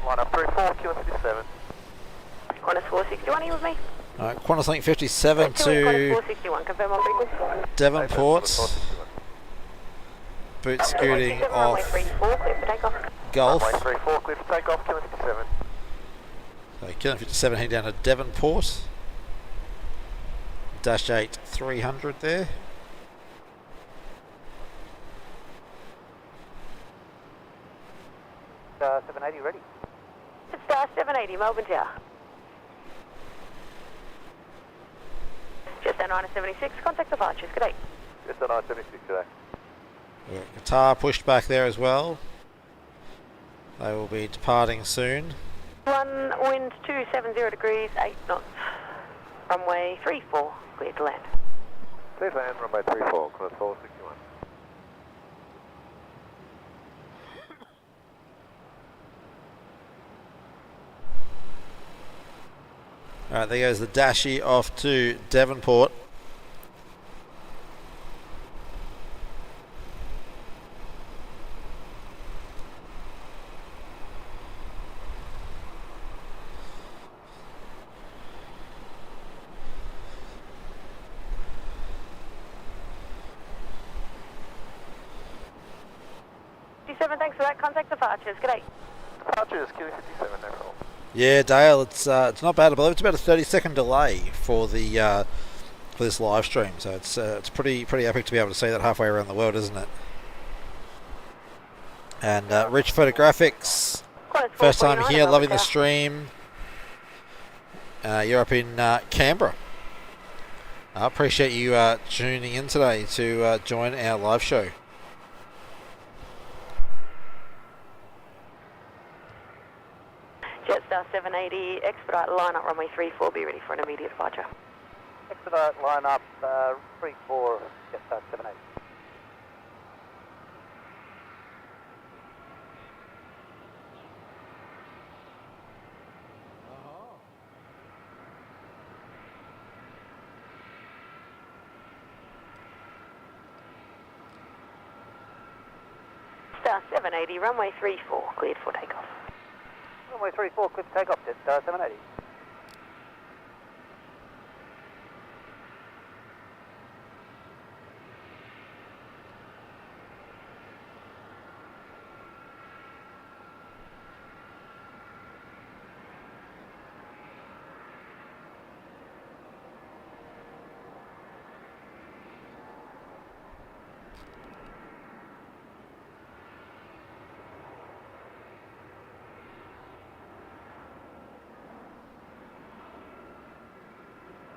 Line up 34, QN 57. Qantas 461, are you with me? Alright, Qantas Link 57 Qantas to 461, confirm on frequency. Devonport. Boot scooting Runway off 34, clear for takeoff. Gulf. Runway 34, clear for takeoff, QN 57. So Killer 57 heading down to Devonport. Dash 8 300 there. Star 780 ready. Star 780, Melbourne Tower. Just 976, contact departures, good day. Just the 976 today. We've got Qatar pushed back there as well. They will be departing soon. One wind 270 degrees, 8 knots. Runway 34, clear to land. Please land, runway 34, Qantas 461. Alright, there goes the Dashi off to Devonport. Thanks for that. Contact departures. Good day. Departures, Kilo 57, no problem. Yeah, Dale, it's not bad. I believe it's about a 30-second delay for the for this live stream, so it's pretty epic to be able to see that halfway around the world, isn't it? And Rich Photographics, first time here, loving the stream. You're up in Canberra. I appreciate you tuning in today to join our live show. Jetstar 780, expedite line up runway 34, be ready for an immediate departure. Expedite line up 34, Jetstar 78. Star 780, runway 34, cleared for takeoff. Runway 34, clear for takeoff, Jetstar 780.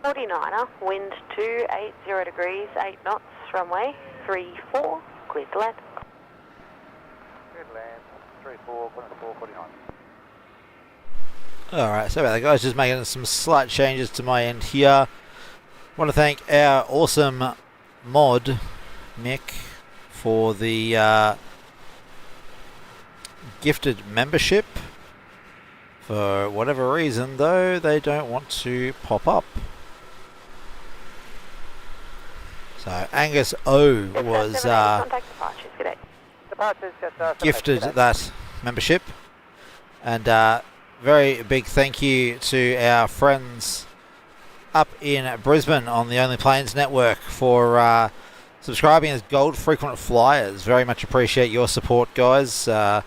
.49er, wind 280 degrees, 8 knots, runway 34, cleared to land. Clear to land, 34, 49. Alright, so about that, guys, just making some slight changes to my end here. Want to thank our awesome mod, Mick, for the gifted membership. For whatever reason, though, they don't want to pop up. So Angus O was gifted that membership, and very big thank you to our friends up in Brisbane on the Only Planes Network for subscribing as Gold Frequent Flyers. Very much appreciate your support, guys. They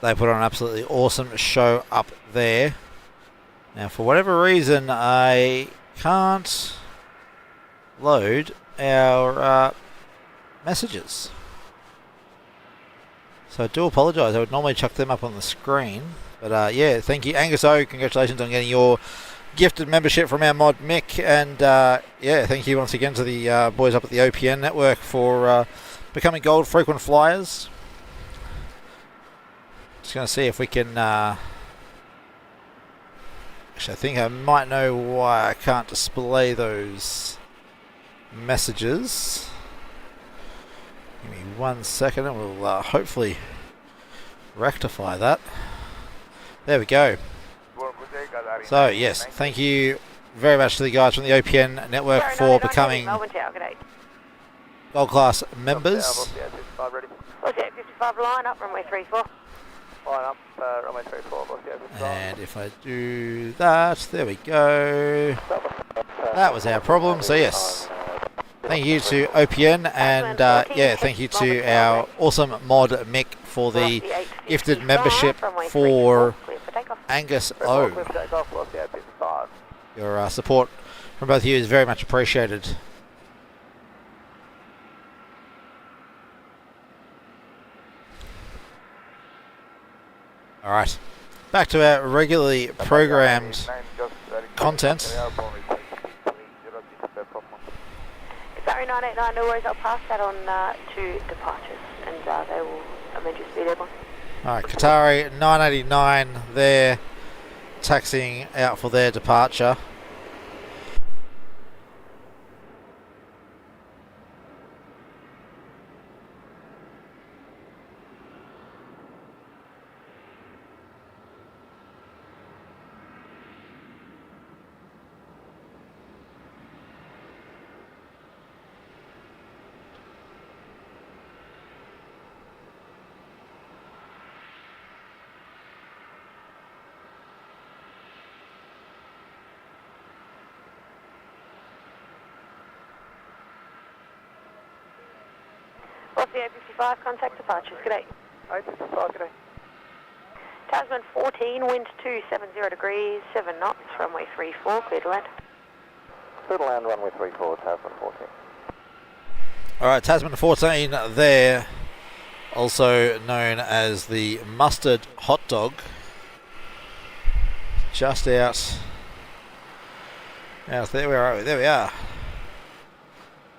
put on an absolutely awesome show up there. Now, for whatever reason, I can't load our messages. So I do apologise. I would normally chuck them up on the screen. But yeah, thank you. Angus O, congratulations on getting your gifted membership from our mod Mick. And yeah, thank you once again to the boys up at the OPN network for becoming Gold Frequent Flyers. Just going to see if we can... actually, I think I might know why I can't display those messages. Give me 1 second and we'll hopefully rectify that. There we go. So yes, thank you very much to the guys from the OPN network for becoming gold class members. What's that, 55 line up, runway 34. Line up, runway 34, and if I do that, there we go. That was our problem, so yes. Thank you to OPN, and yeah, thank you to our awesome mod Mick for the gifted membership for Angus O. Your support from both of you is very much appreciated. Alright, back to our regularly programmed content. Sorry, 989, no worries, I'll pass that on to departures, and they will amend your speed airborne. Alright, Qatari 989 there, taxiing out for their departure. What's the A55, contact departures, good day. 855, good day. Tasman 14, wind 270 degrees, 7 knots, runway 34, clear to land. Clear to land, runway 34, Tasman 14. Alright, Tasman 14 there, also known as the mustard hot dog. Just out there, where are we? There we are.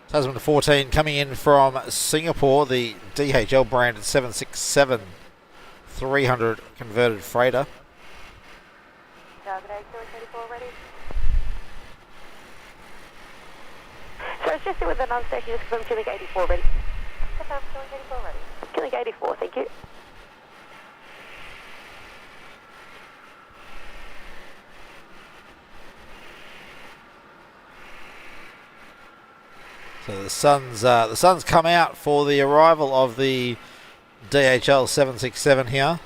Tasman 14 coming in from Singapore, the DHL branded 767 300 converted freighter. Target 84 ready. So it's just with the non-station, just confirm Killing 84 ready. Confirm Killing 84 ready. Killing 84, thank you. So the sun's come out for the arrival of the DHL 767 here.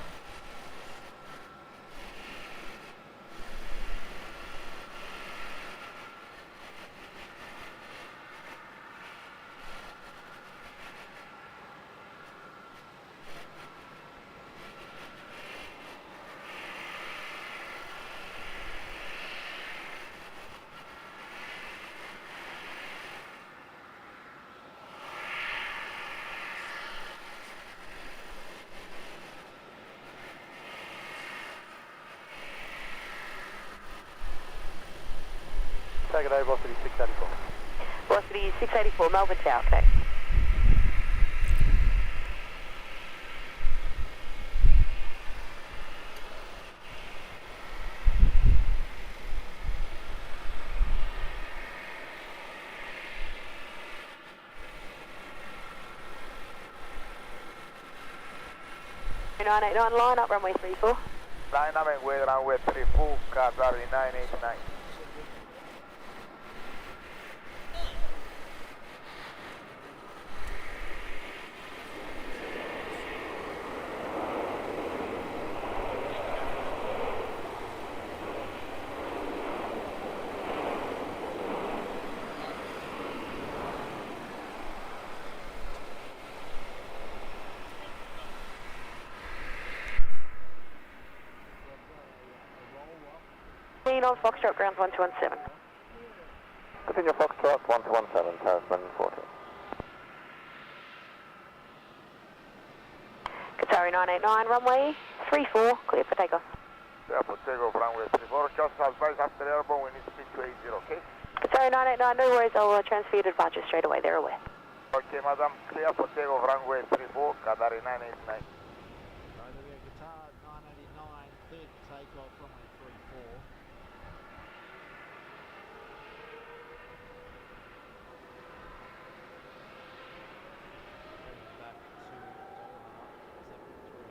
Take it over, velocity 684. Velocity 684, Melbourne Tower, okay. Nine 89, line up runway 34. Line up and wait runway 34, car 989. On Foxtrot, ground 1217. Continue Foxtrot 1217, Tasman 14. Qatari 989, runway 34, clear for takeoff. Clear for takeoff, runway 34. Just advise after airborne, we need to speak to 80, okay? Qatari 989, no worries, I'll transfer you to departure straight away, they're aware. Okay, madam, clear for takeoff, runway 34, Qatari 989. Right, there we go. Guitar 989, cleared to take off, runway 34. Heading back to Doha, 73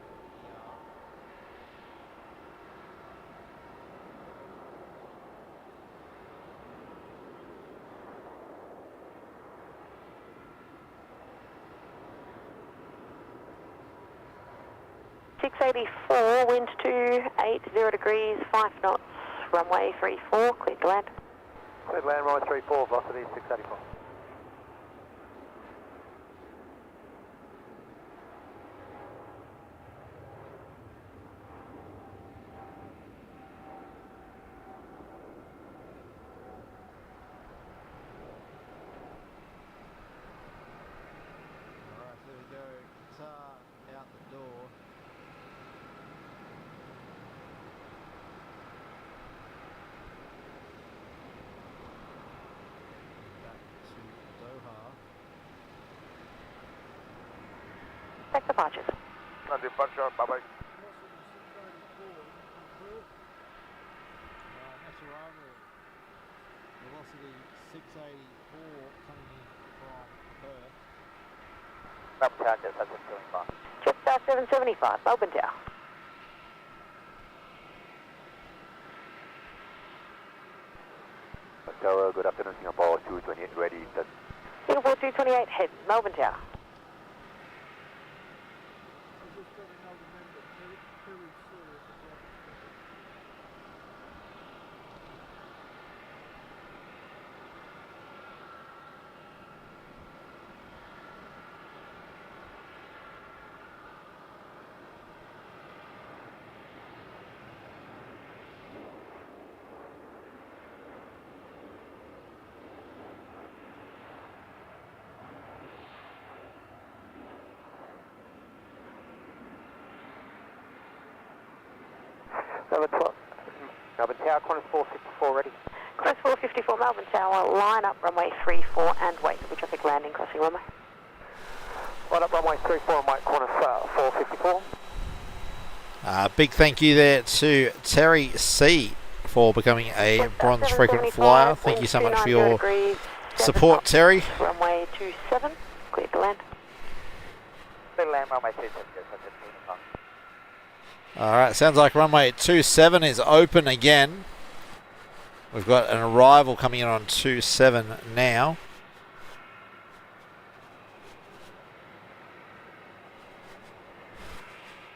684, wind 280 degrees, 5 knots, runway 34, clear to land. Clear to land, runway 34, velocity 684. Alright, there we go. Guitar out the door. Back to Doha. Take departures. On departure, bye-bye. Next arrival. Velocity 684 coming in from Perth. Up target, that's what's doing fine. Jetstar 775, Melbourne Tower. Tower, good afternoon, Singapore 228 ready. Singapore 228, head, Melbourne Tower. I just got another member, very serious about it. Melbourne Tower, Qantas 454 ready. Qantas 454 Melbourne Tower, line up runway 34 and wait. Which traffic landing crossing runway. Line up runway 34 and wait, Qantas 454. Big thank you there to Terry C for becoming a bronze frequent flyer. Thank you so much for your support, Terry. Runway 27, clear to land. Clear to land, runway 27, yes, Alright, sounds like runway 27 is open again. We've got an arrival coming in on 27 now.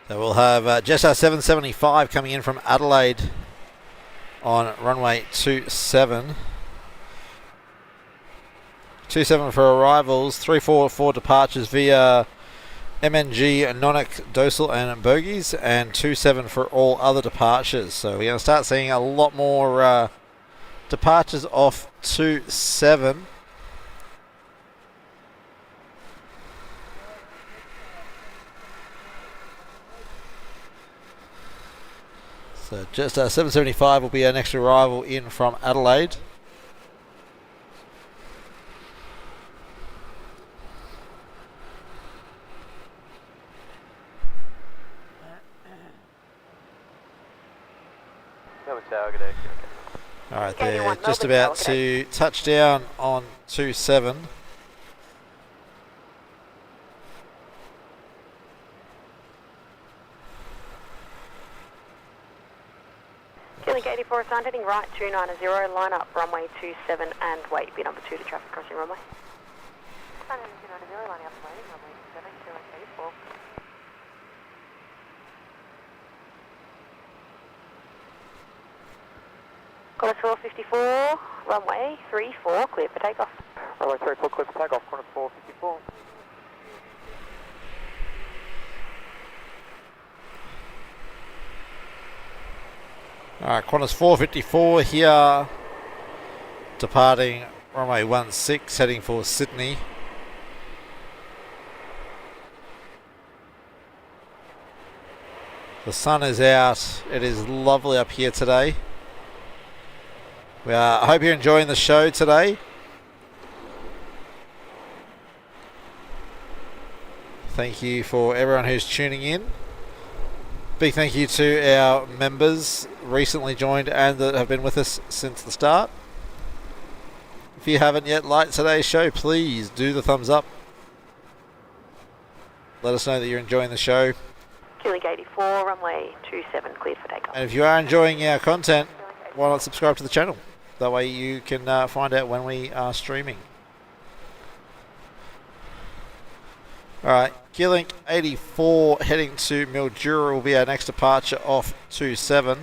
So we'll have Jetstar 775 coming in from Adelaide on runway 27. 27 for arrivals, 344 departures via MNG, Nonic, Dosal and bogies, and 27 for all other departures. So we're going to start seeing a lot more departures off 27. So just 775 will be our next arrival in from Adelaide. Alright, they're just about to touch down on 27. Link 84 assigned, heading right 290, line up runway 27 and wait. Be number 2 to traffic crossing runway. 290, lining up and waiting, runway 27, 284. Qantas 454, runway 34, clear for takeoff. Runway 34, clear for takeoff, Qantas 454. Alright, Qantas 454 here, departing runway 16, heading for Sydney. The sun is out, it is lovely up here today. I hope you're enjoying the show today. Thank you for everyone who's tuning in. Big thank you to our members recently joined and that have been with us since the start. If you haven't yet liked today's show, please do the thumbs up. Let us know that you're enjoying the show. Link 84, runway 27, cleared for takeoff. And if you are enjoying our content, why not subscribe to the channel? That way you can find out when we are streaming. Alright, Gearlink 84 heading to Mildura will be our next departure off 27.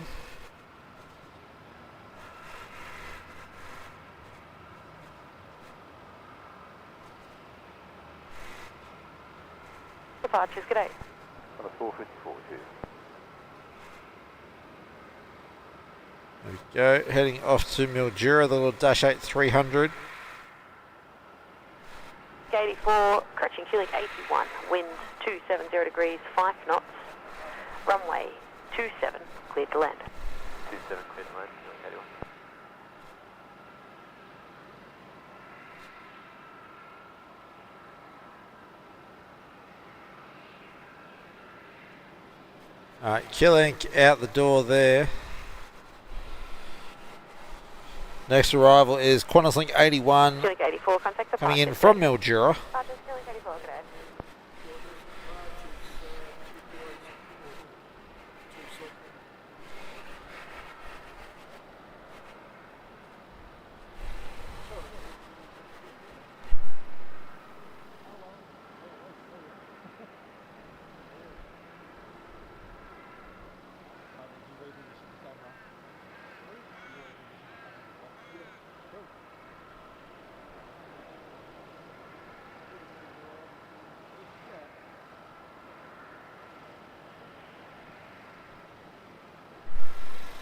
Departures, good day. 454 too. There we go, heading off to Mildura, the little Dash 8 300. 84, correction, Link 81, wind 270 degrees, 5 knots, runway 27, cleared to land. 27 cleared to land, Link 81. Alright, Gearlink out the door there. Next arrival is Qantas Link 81 Link 84, contact the coming in from Mildura. Link 84, good day.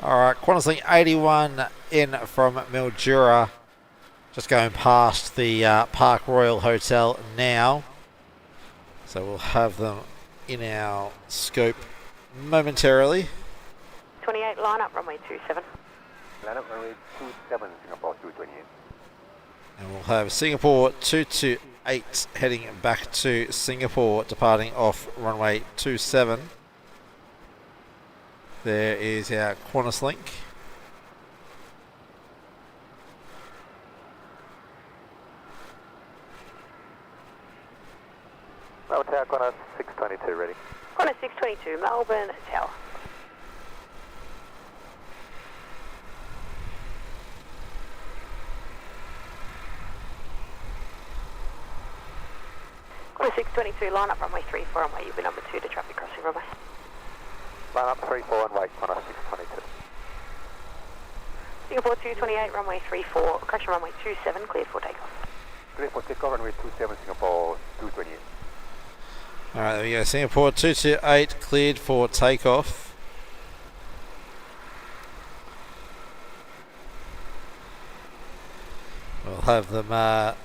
Alright, Qantas Link 81 in from Mildura. Just going past the Park Royal Hotel now. So we'll have them in our scope momentarily. 228, line up runway 27. Line up runway 27, Singapore 228. And we'll have Singapore 228 heading back to Singapore, departing off runway 27. There is our Qantas link. Melbourne Tower, Qantas 622 ready. Qantas 622, Melbourne Tower. Qantas 622, line up runway 34 on way you'll be number 2 to traffic crossing runway. Line up 34 and wait, Qantas 622. Singapore 228, runway 34, correction runway 27, cleared for takeoff. Clear for takeoff, runway 27, Singapore 228. Alright, there we go. Singapore 228 cleared for takeoff. We'll have them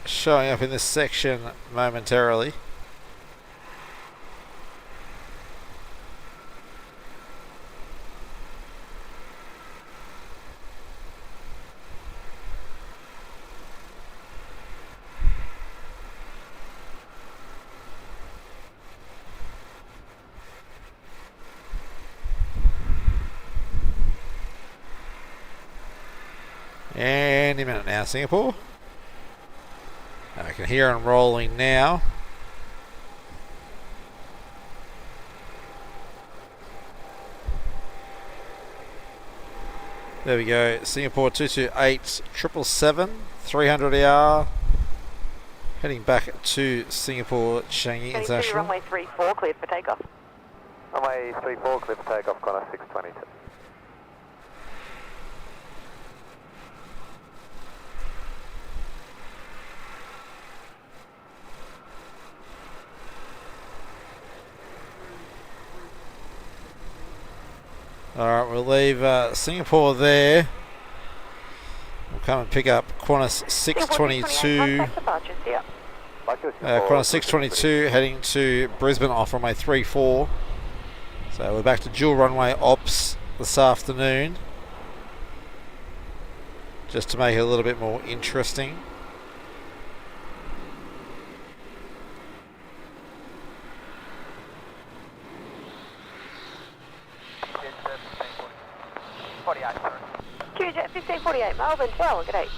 showing up in this section momentarily. Any minute now, Singapore. I can hear them rolling now. There we go. Singapore 228 777 300 hour. Heading back to Singapore Changi International. Runway 34, cleared for takeoff. Runway 34, clear for takeoff, Qantas 622. Alright, we'll leave Singapore there. We'll come and pick up Qantas 622. Qantas 622 heading to Brisbane off runway 34. So we're back to dual runway ops this afternoon. Just to make it a little bit more interesting. QJet 1548, Melbourne Tower, g'day.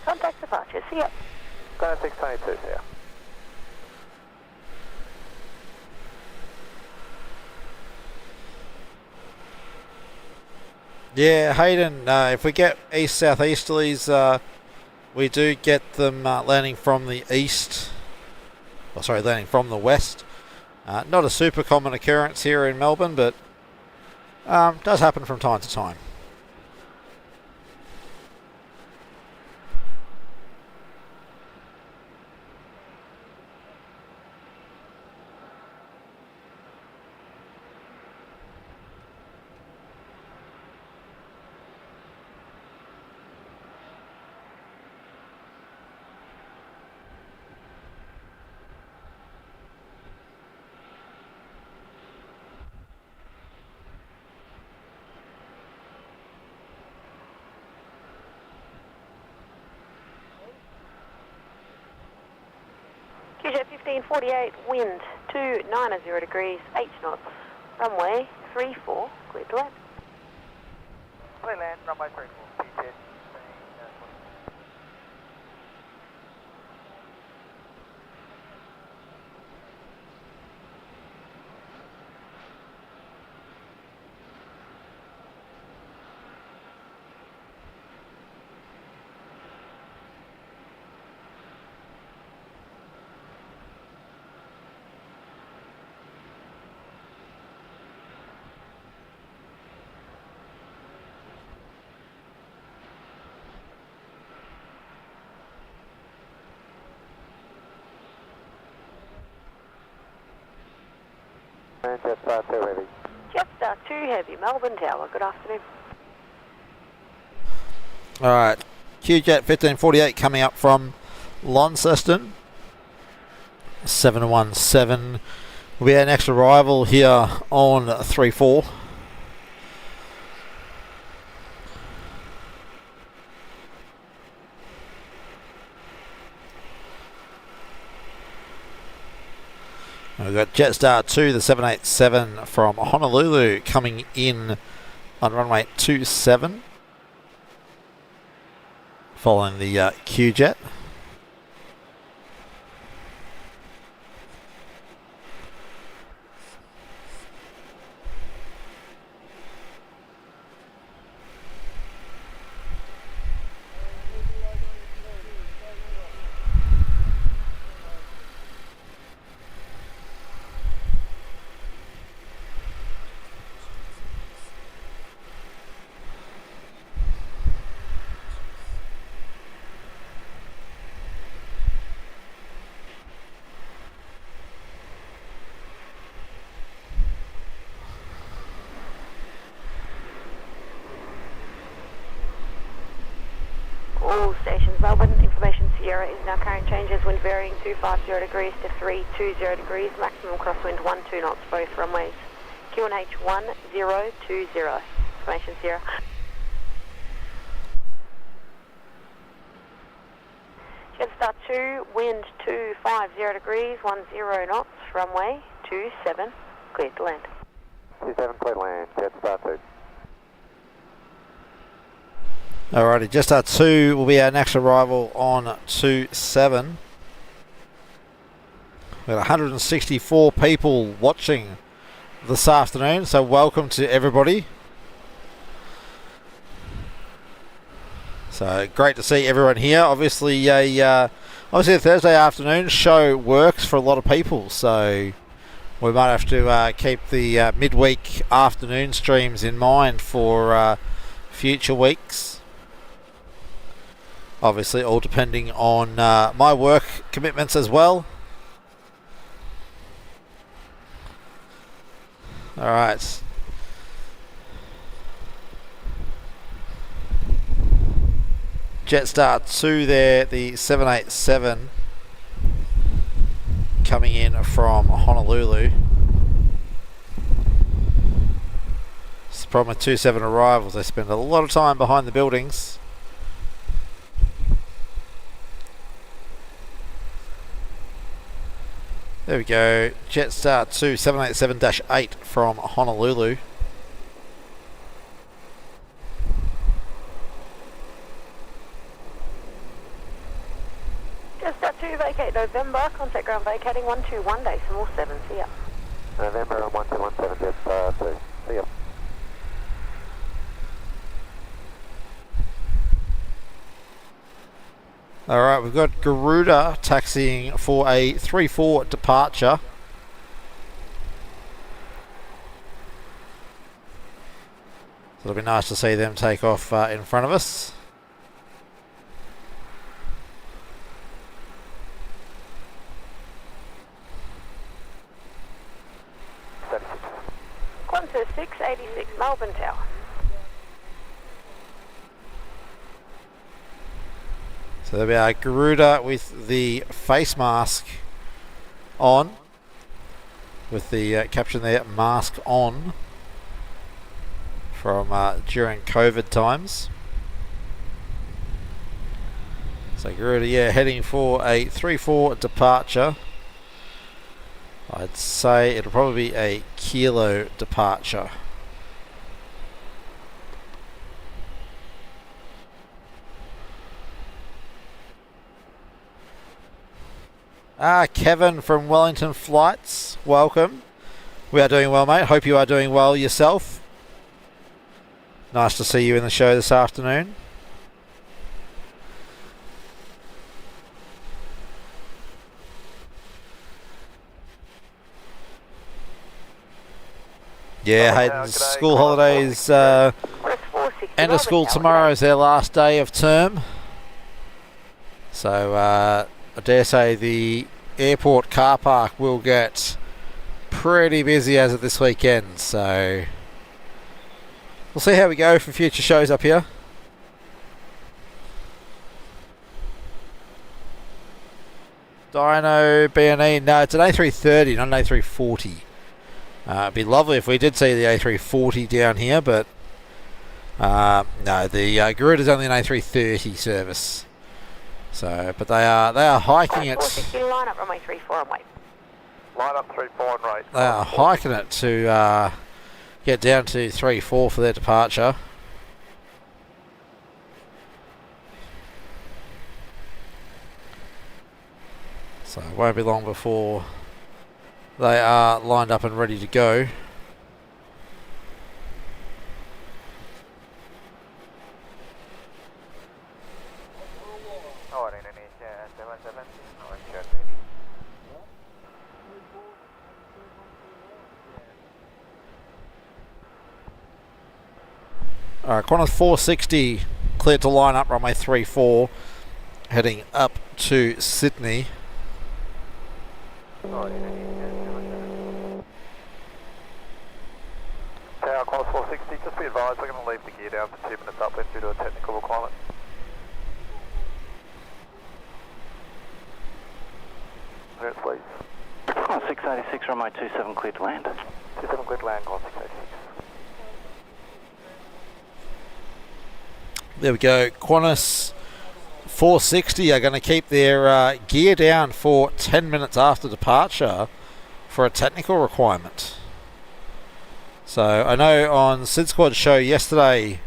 Contact departure, see ya. Qantas 622, see ya. Yeah, Hayden, if we get east-southeasterlies, we do get them landing from the east. Oh, sorry, landing from the west. Not a super common occurrence here in Melbourne, but does happen from time to time. QJet 1548, wind 290 degrees, 8 knots, runway 34, clear to land. Clear land, runway 34, PZ. Melbourne, Jetstar 2 Heavy. Jetstar 2 Heavy, Melbourne Tower, good afternoon. Alright, QJet 1548 coming up from Launceston. 717 will be our next arrival here on 34. We've got Jetstar 2, the 787 from Honolulu coming in on runway 27, following the QJet. All stations, Melbourne, information Sierra is now carrying changes, wind varying 250 degrees to 320 degrees, maximum crosswind 12 knots, both runways. QNH 1020, information Sierra. Jetstar 2, wind 250 degrees, 10 knots, runway 27, clear to land. 27 clear to land, Jetstar 2. Alrighty, Jetstar 2 will be our next arrival on 27. We've got 164 people watching this afternoon, so welcome to everybody. So great to see everyone here. Obviously a Thursday afternoon show works for a lot of people, so we might have to keep the midweek afternoon streams in mind for future weeks. Obviously, all depending on my work commitments as well. All right. Jetstar 2 there, the 787 coming in from Honolulu. It's the problem with 27 arrivals. They spend a lot of time behind the buildings. There we go, Jetstar 2 787-8 from Honolulu. Jetstar 2 vacate November, contact ground vacating 121 decimal 7, see ya. November on 1217, Jetstar 2. See ya. Alright, we've got Garuda taxiing for a 3-4 departure. So it'll be nice to see them take off in front of us. Qantas 686 Melbourne Tower. So there'll be our Garuda with the face mask on, with the caption there, mask on, from during COVID times. So Garuda, yeah, heading for a 3-4 departure. I'd say it'll probably be a kilo departure. Kevin from Wellington Flights, welcome. We are doing well, mate. Hope you are doing well yourself. Nice to see you in the show this afternoon. Yeah, Hayden's school holidays, end of school tomorrow is their last day of term. So, I dare say the airport car park will get pretty busy as of this weekend, so we'll see how we go for future shows up here. Dyno BNE, no, it's an A330, not an A340. It'd be lovely if we did see the A340 down here, but no, the Garuda's only an A330 service. So, but they are hiking it. 460 line up runway 34 and wait. Line up 34 and rate. They are hiking it to get down to 34 for their departure. So it won't be long before they are lined up and ready to go. Alright, Qantas 460 cleared to line up runway 34, heading up to Sydney. Tower Qantas 460, just be advised we're going to leave the gear down for 2 minutes upwind due to a technical requirement. Clearance please. Qantas 686 runway 27 cleared to land. 27 cleared to land, Qantas 686. There we go. Qantas 460 are going to keep their gear down for 10 minutes after departure for a technical requirement. So I know on Sid Squad's show yesterday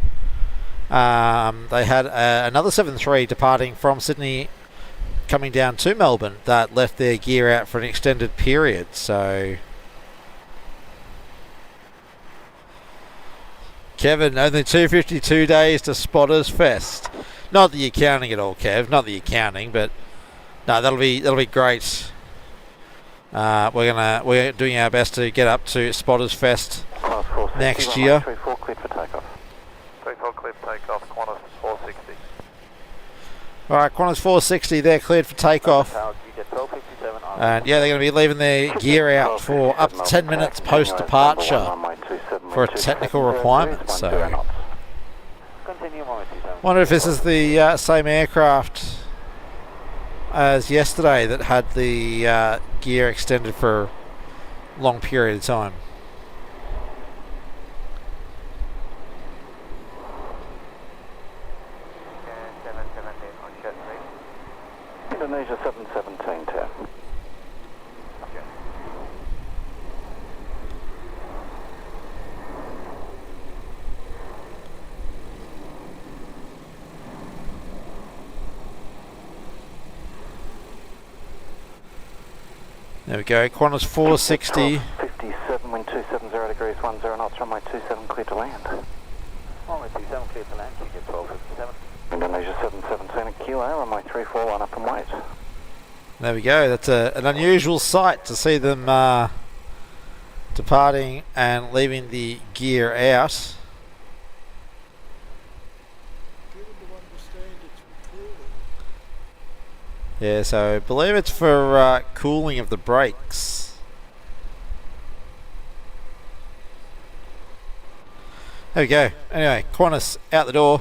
they had another 7-3 departing from Sydney coming down to Melbourne that left their gear out for an extended period. So Kevin, only 252 days to Spotters Fest. Not that you're counting at all, Kev. Not that you're counting, but no, that'll be great. We're doing our best to get up to Spotters Fest next year. 34 cleared for takeoff. 34 cleared for takeoff, Qantas 460. All right, Qantas 460, they're cleared for takeoff. And yeah, they're going to be leaving their gear out for up to 10 minutes post departure for a technical requirement. So, wonder if this is the same aircraft as yesterday that had the gear extended for a long period of time. Indonesia 717 tower. There we go, Qantas 460. 57, wind 270 degrees, 10 knots, runway 27 clear to land. Runway 27 clear to land, you get 1257. Indonesia 717 a kilo, runway 34, line up and wait. There we go, that's an unusual sight to see them departing and leaving the gear out. Yeah, so I believe it's for cooling of the brakes. There we go. Anyway, Qantas out the door.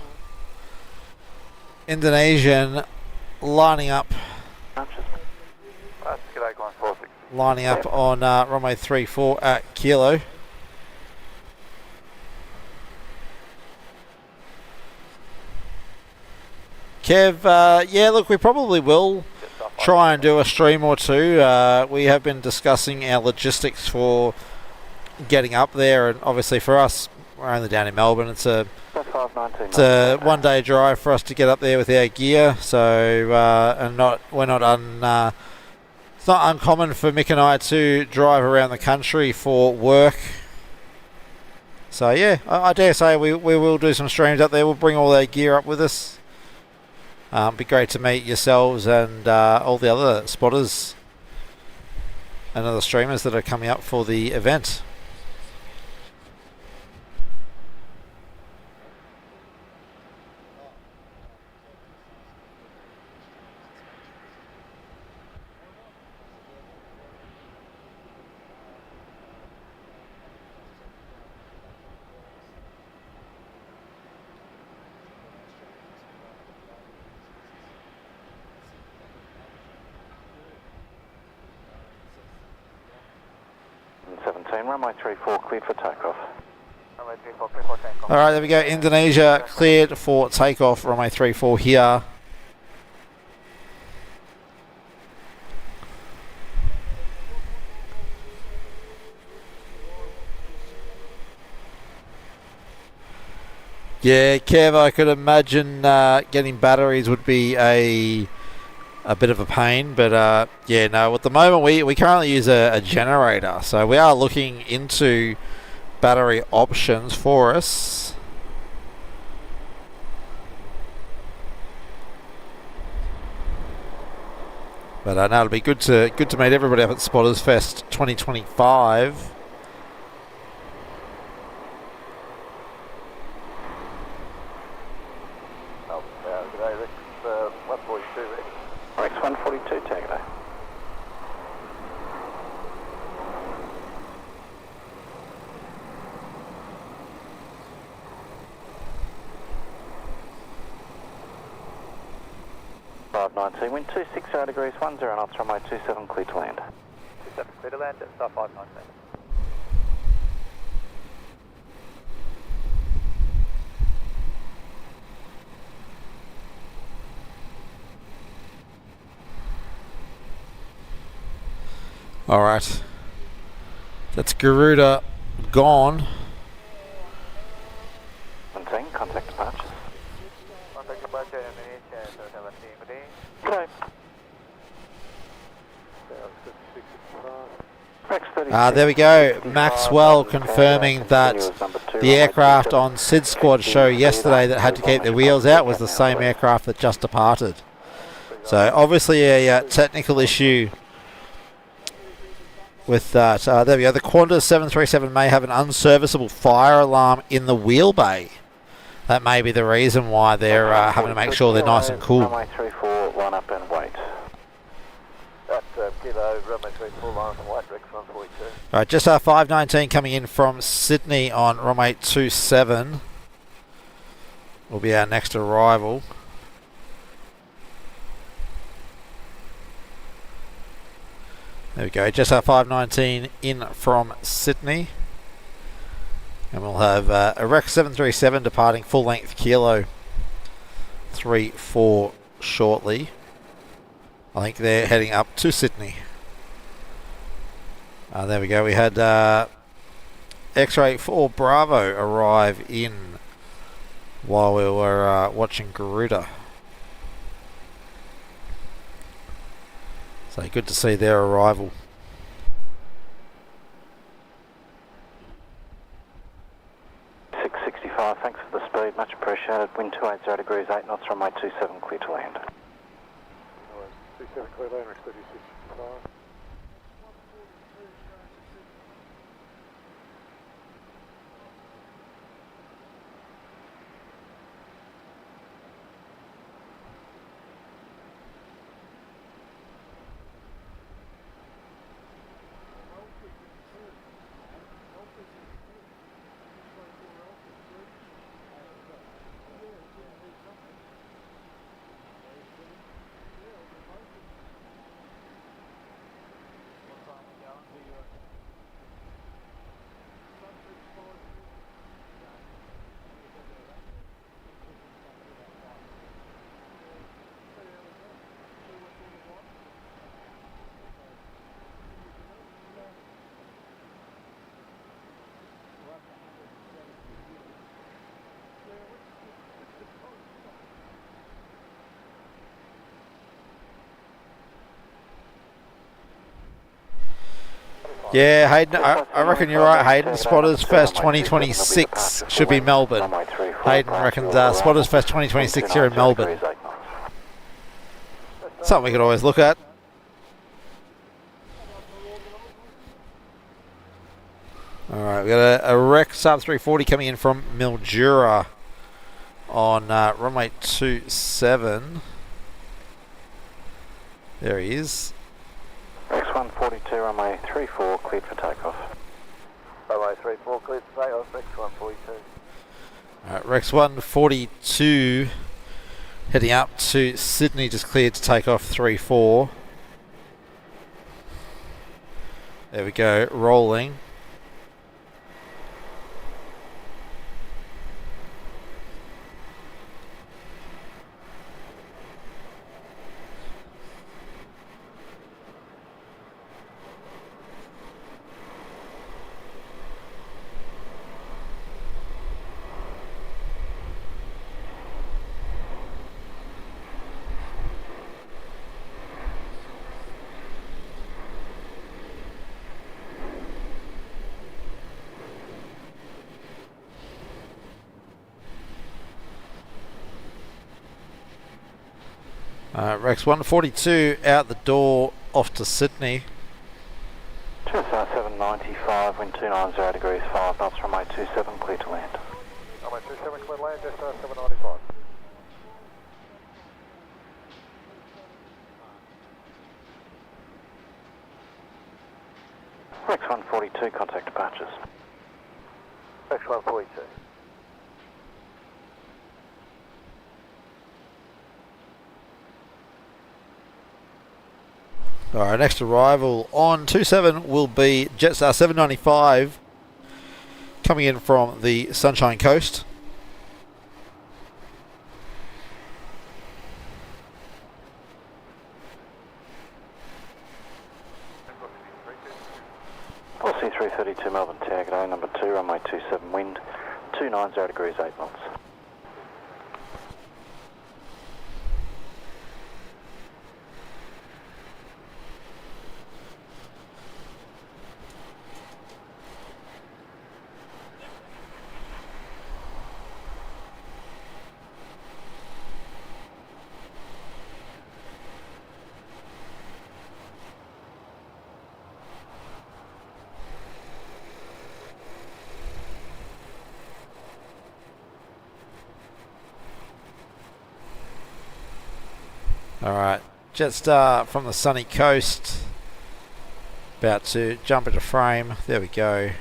Indonesian lining up. Lining up on runway 34 at Kilo. Kev, yeah, look, we probably will try and do a stream or two. We have been discussing our logistics for getting up there, and obviously for us, we're only down in Melbourne. It's a 1-day drive for us to get up there with our gear. So, and it's not uncommon for Mick and I to drive around the country for work. So yeah, I dare say we will do some streams up there. We'll bring all our gear up with us. It'd be great to meet yourselves and all the other spotters and other streamers that are coming up for the event. 519, runway 34 cleared for takeoff. Runway 34, clear for takeoff. All right, there we go. Indonesia cleared for takeoff. Runway 34 here. Yeah, Kev, I could imagine getting batteries would be a bit of a pain, but yeah, no, at the moment we currently use a generator, so we are looking into battery options for us. But no, it'll be good to meet everybody up at Spotters Fest 2025. G'day, Rex 142 Rex. Rex 142, tag day. Wind 260 degrees, 10 knots, runway 27 clear to land. 27 clear to land, Jetstar 519. All right, that's Garuda gone. 17, contact departure. Contact departure, Indonesia, 17, good day. Okay. Rex 36. There we go. Maxwell confirming that the aircraft on SID Squad show yesterday that had to keep the wheels out was the same aircraft that just departed. So obviously a technical issue with that. There we go. The Qantas 737 may have an unserviceable fire alarm in the wheel bay. That may be the reason why they're having to make sure they're nice and cool. Runway 34, line up and wait. That's Kilo, runway 34, line up and wait, Rex 142. All right, just 519 coming in from Sydney on runway 27 will be our next arrival. There we go, just 519 in from Sydney. And we'll have a Rex 737 departing full length Kilo 34 shortly. I think they're heading up to Sydney. There we go, we had X-Ray 4 Bravo arrive in while we were watching Garuda. So good to see their arrival. Thanks for the speed, much appreciated. Wind 280 degrees, 8 knots, runway 27 clear to land. 27 clear to land, Rex 36. Yeah, Hayden, I reckon you're right, Hayden. Spotters Fest 2026 should be Melbourne. Hayden reckons Spotters Fest 2026 here in Melbourne. Something we could always look at. Alright, we got a Rex Sub 340 coming in from Mildura on runway 27. There he is. Rex 142, runway 34, cleared for takeoff. Runway 34, cleared for takeoff, Rex 142. Alright, Rex 142 heading up to Sydney, just cleared to take off 34. There we go, rolling. Rex 142 out the door, off to Sydney. Jetstar 795, wind 290 degrees, 5 knots, runway 27, clear to land. Runway 27, clear to land, Jetstar 795. Rex 142, contact departures. Rex 142. Alright, next arrival on 27 will be Jetstar 795 coming in from the Sunshine Coast. Policy 332 Melbourne Tower, g'day, number 2, runway 27, wind 290 degrees, 8 knots. Alright, Jetstar from the sunny coast, about to jump into frame. There we go.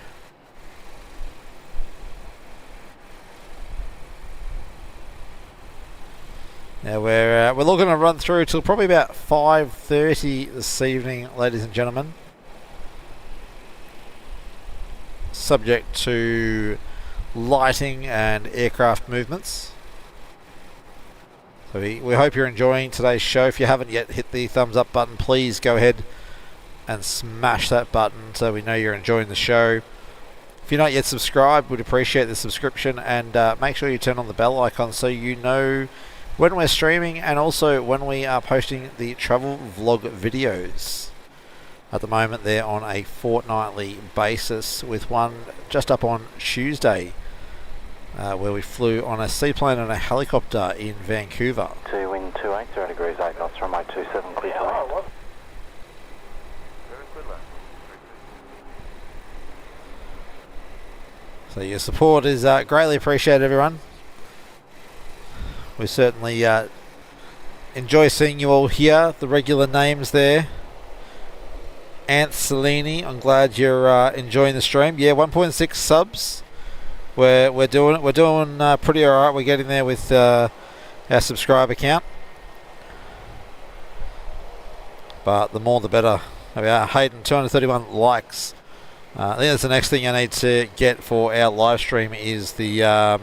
Now we're looking to run through till probably about 5:30 this evening, ladies and gentlemen. Subject to lighting and aircraft movements. So we hope you're enjoying today's show. If you haven't yet hit the thumbs up button, please go ahead and smash that button so we know you're enjoying the show. If you're not yet subscribed, we'd appreciate the subscription, and make sure you turn on the bell icon so you know when we're streaming and also when we are posting the travel vlog videos. At the moment they're on a fortnightly basis, with one just up on Tuesday, where we flew on a seaplane and a helicopter in Vancouver. 2 wind 280 degrees, 8 knots, runway 27, clear to land. So your support is greatly appreciated, everyone. We certainly enjoy seeing you all here. The regular names there. Ant Salini, I'm glad you're enjoying the stream. Yeah, 1.6 subs. We're doing it. We're doing pretty alright. We're getting there with our subscriber count, but the more the better. There we are. Hayden, 231 likes. I think that's the next thing I need to get for our live stream is the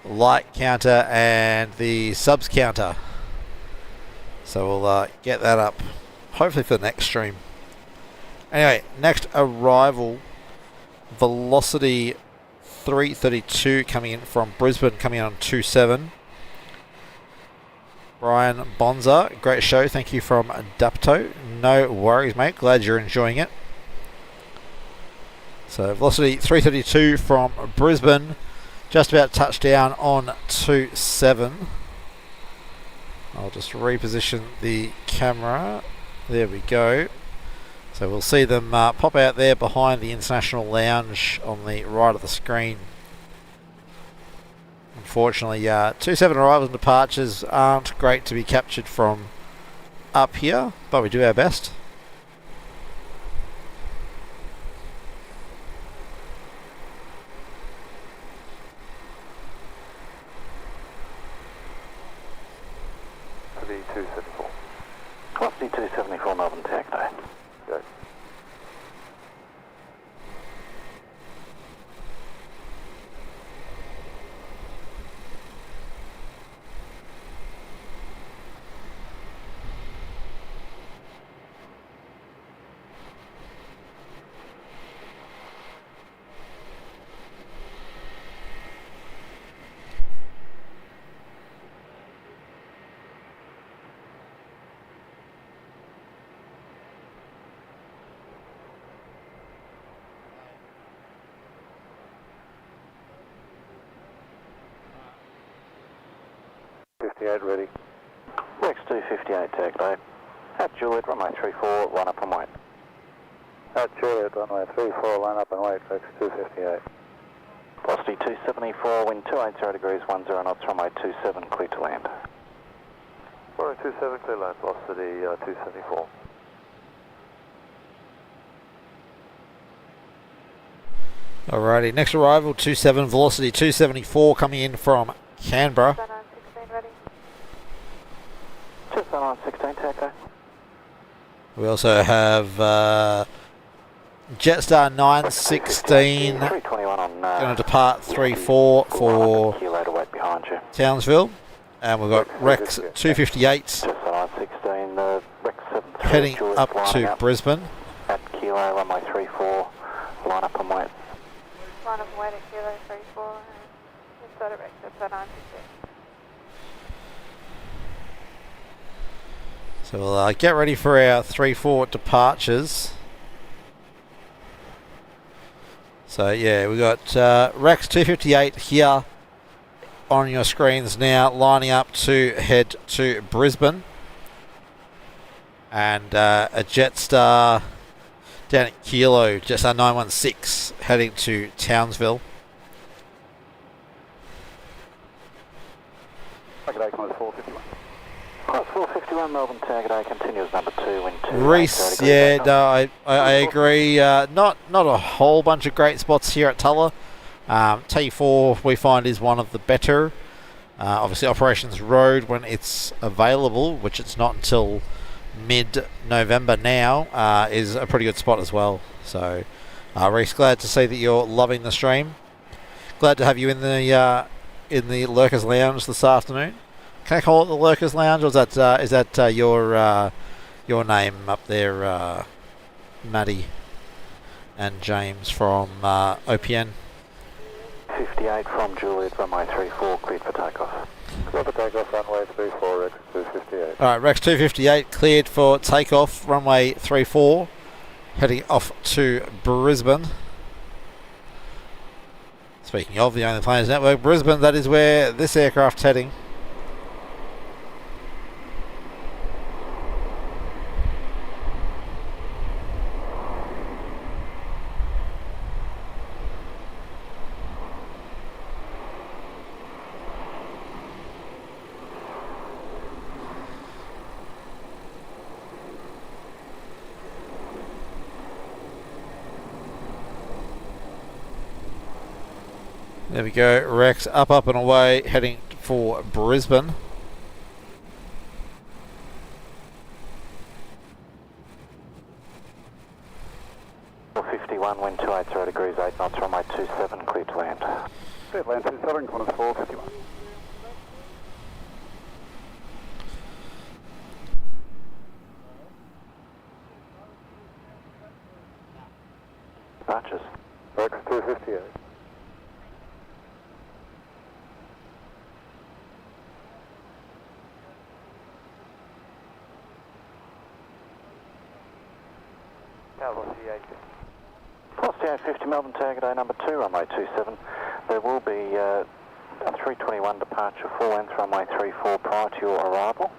like counter and the subs counter. So we'll get that up, hopefully for the next stream. Anyway, next arrival, Velocity 332 coming in from Brisbane, coming in on 27. Brian Bonza, great show, thank you from Dapto. No worries, mate, glad you're enjoying it. So Velocity 332 from Brisbane, just about touchdown on 27. I'll just reposition the camera. There we go. So we'll see them pop out there behind the International Lounge on the right of the screen. Unfortunately, 27 arrivals and departures aren't great to be captured from up here, but we do our best. For the 274. Velocity 274 Melbourne Tower, g'day. Go. Ready. Rex 258 tag day. At Juliet, runway 34, line up and wait. At Juliet, runway 34, line up and wait, Rex 258. Velocity 274, wind 280 degrees, 10 knots, runway 27, clear to land. Runway 27, clear land, velocity 274. Alrighty, next arrival 27, velocity 274 coming in from Canberra. 16 ready. Just 16 tag day. We also have Jetstar 916 321 on going to depart 34 for kilo to wait behind you. Townsville. And we've got Rex 258 Just 916, Rex 73. heading Juliet up lining to Brisbane. At kilo, runway 34, line up and wait. Line up and wait at Kilo 34 and inside of Rex at 916. So we'll get ready for our 3-4 departures. So yeah, we've got Rex 258 here on your screens now, lining up to head to Brisbane. And a Jetstar down at Kilo, Jetstar 916 heading to Townsville. Target 451. Class 451, Melbourne Target A continues number 2, wind 2. Reese, yeah, no, I agree. Not a whole bunch of great spots here at Tulla. T4 we find is one of the better. Obviously Operations Road, when it's available, which it's not until mid-November now, is a pretty good spot as well. So Reese, glad to see that you're loving the stream. Glad to have you in the Lurkers Lounge this afternoon. Can I call it the Lurkers Lounge, or is that your name up there, Maddie and James from OPN? 58 from Juliet, runway 34, cleared for takeoff. Clear for takeoff, runway 34, Rex 258. Alright, Rex 258 cleared for takeoff, runway 34, heading off to Brisbane. Speaking of the Only Planes Network, Brisbane, that is where this aircraft's heading. There we go, Rex up and away, heading for Brisbane. .51, wind 280 degrees, 8 knots, runway 27, clear to land. Clear land 27, corners 451. Departures. Rex 258. Velocity 850, Melbourne Target A number 2, runway 27. There will be a 321 departure, full length, runway 34 prior to your arrival.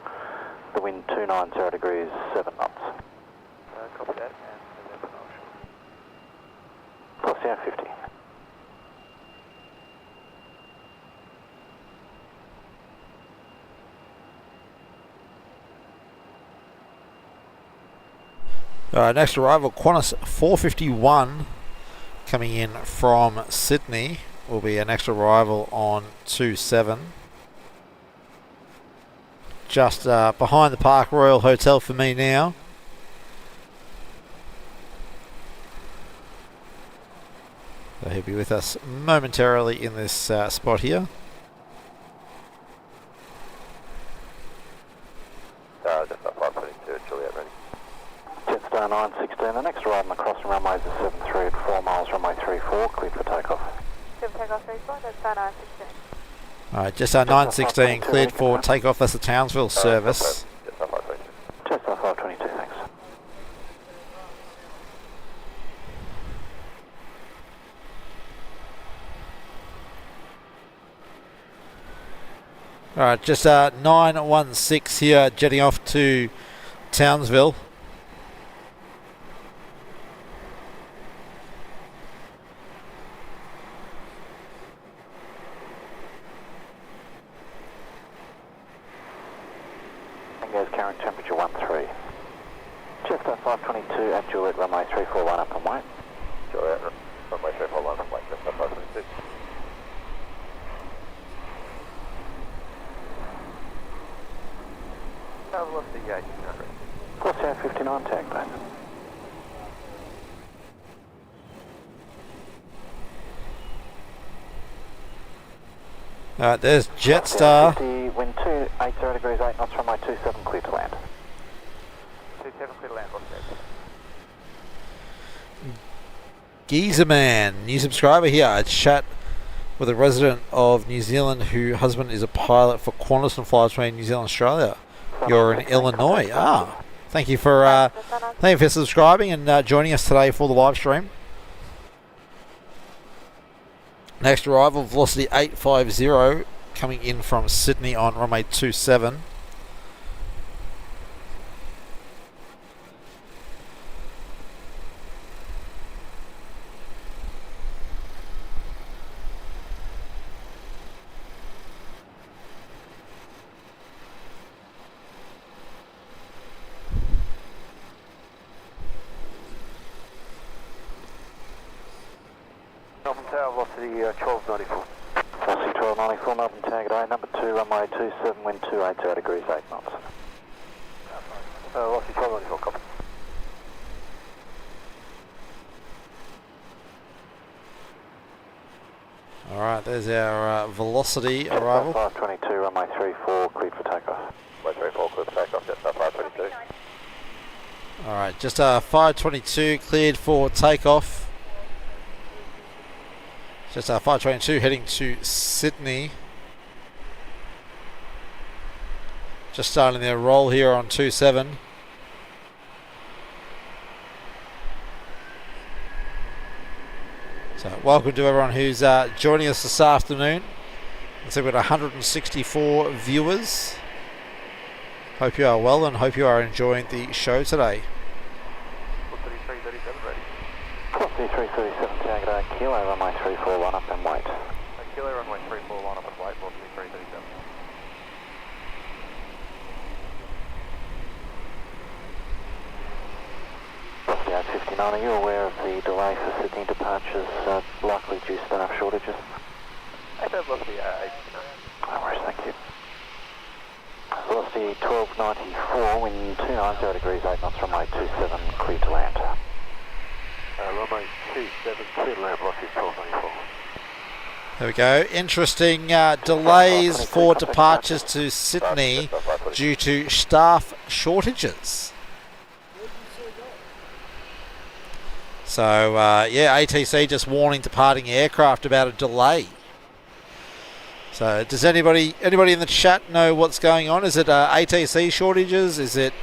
The wind 290 degrees, 7 knots. Copy that, and that's an option. Velocity 50. Alright, next arrival, Qantas 451 coming in from Sydney. Will be a next arrival on 27. Just behind the Park Royal Hotel for me now. So he'll be with us momentarily in this spot here. Just up 522, Juliet ready. Jetstar 916, the next arrival on the crossing runway is a 73 at 4 miles, runway 34, cleared for takeoff. Clear for takeoff 34, that's 916. Alright, just our 916 cleared for takeoff. That's the Townsville service. Just up 522. Jetstar 522, thanks. Alright, just 916 here, jetting off to Townsville. Tango's current temperature 13. Chester 522 at Juliet, runway 341 up and wait. Juliet, runway 341 up and wait, Chester 522. Tower velocity 1800. Corsair 59 tag, please. Alright, there's Jetstar. 50, wind 280 degrees 8 knots, runway 27 clear to land. 27 clear to land, what's that? Geezer Man, new subscriber here. I chat with a resident of New Zealand whose husband is a pilot for Qantas and flies between New Zealand and Australia. You're in Illinois. Thank you for subscribing and joining us today for the live stream. Next arrival, velocity 850, coming in from Sydney on runway 27. Melbourne Tower velocity 1294. Velocity 1294, Melbourne target A, number 2, runway 27, wind 280 degrees 8 knots. Velocity 1294, copy. Alright, there's our velocity arrival. 522, runway 34, cleared for takeoff. Runway 34, cleared for takeoff, Jetstar 522. Alright, just 522 cleared for takeoff. Just 522 heading to Sydney. Just starting their roll here on 27. So welcome to everyone who's joining us this afternoon. So we've got 164 viewers. Hope you are well and hope you are enjoying the show today. 3337 ready. Velocity 337, target A, kilo, runway 341 up and wait. Kilo, runway 341 up and wait, velocity 337. Velocity 859, are you aware of the delay for Sydney departures likely due to staff shortages? Velocity 859. No worries, thank you. Velocity 1294, wind 290 degrees 8 knots, runway 27, clear to land. Runway 27, clear to land, velocity 1294. There we go. Interesting delays for departures to Sydney due to staff shortages. So, yeah, ATC just warning departing aircraft about a delay. So, does anybody in the chat know what's going on? Is it ATC shortages? Is it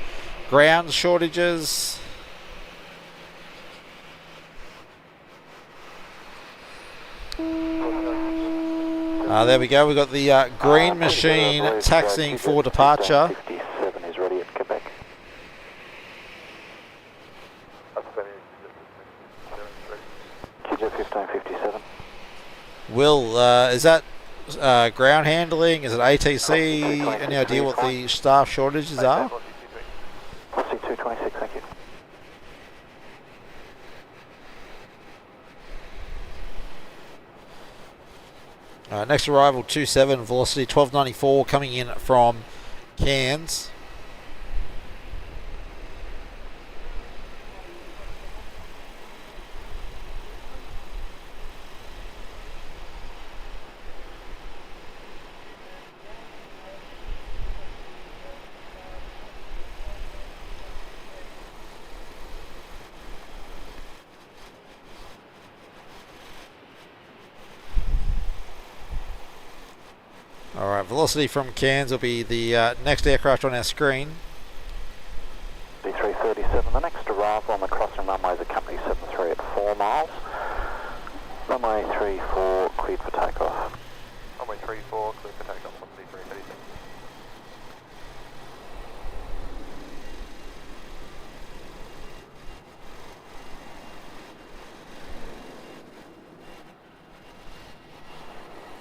ground shortages? There we go. We've got the green machine taxiing for departure. 57 is ready at Quebec. QJ 1557. Will, is that ground handling? Is it ATC? Any idea what the staff shortages are? Velocity 226, thank you. Next arrival 27, velocity 1294, coming in from Cairns. Alright, velocity from Cairns will be the next aircraft on our screen. D337, the next arrival on the crossing runway is a company 73 at 4 miles. Runway 34 cleared for takeoff. Runway 34, clear for takeoff, velocity 336.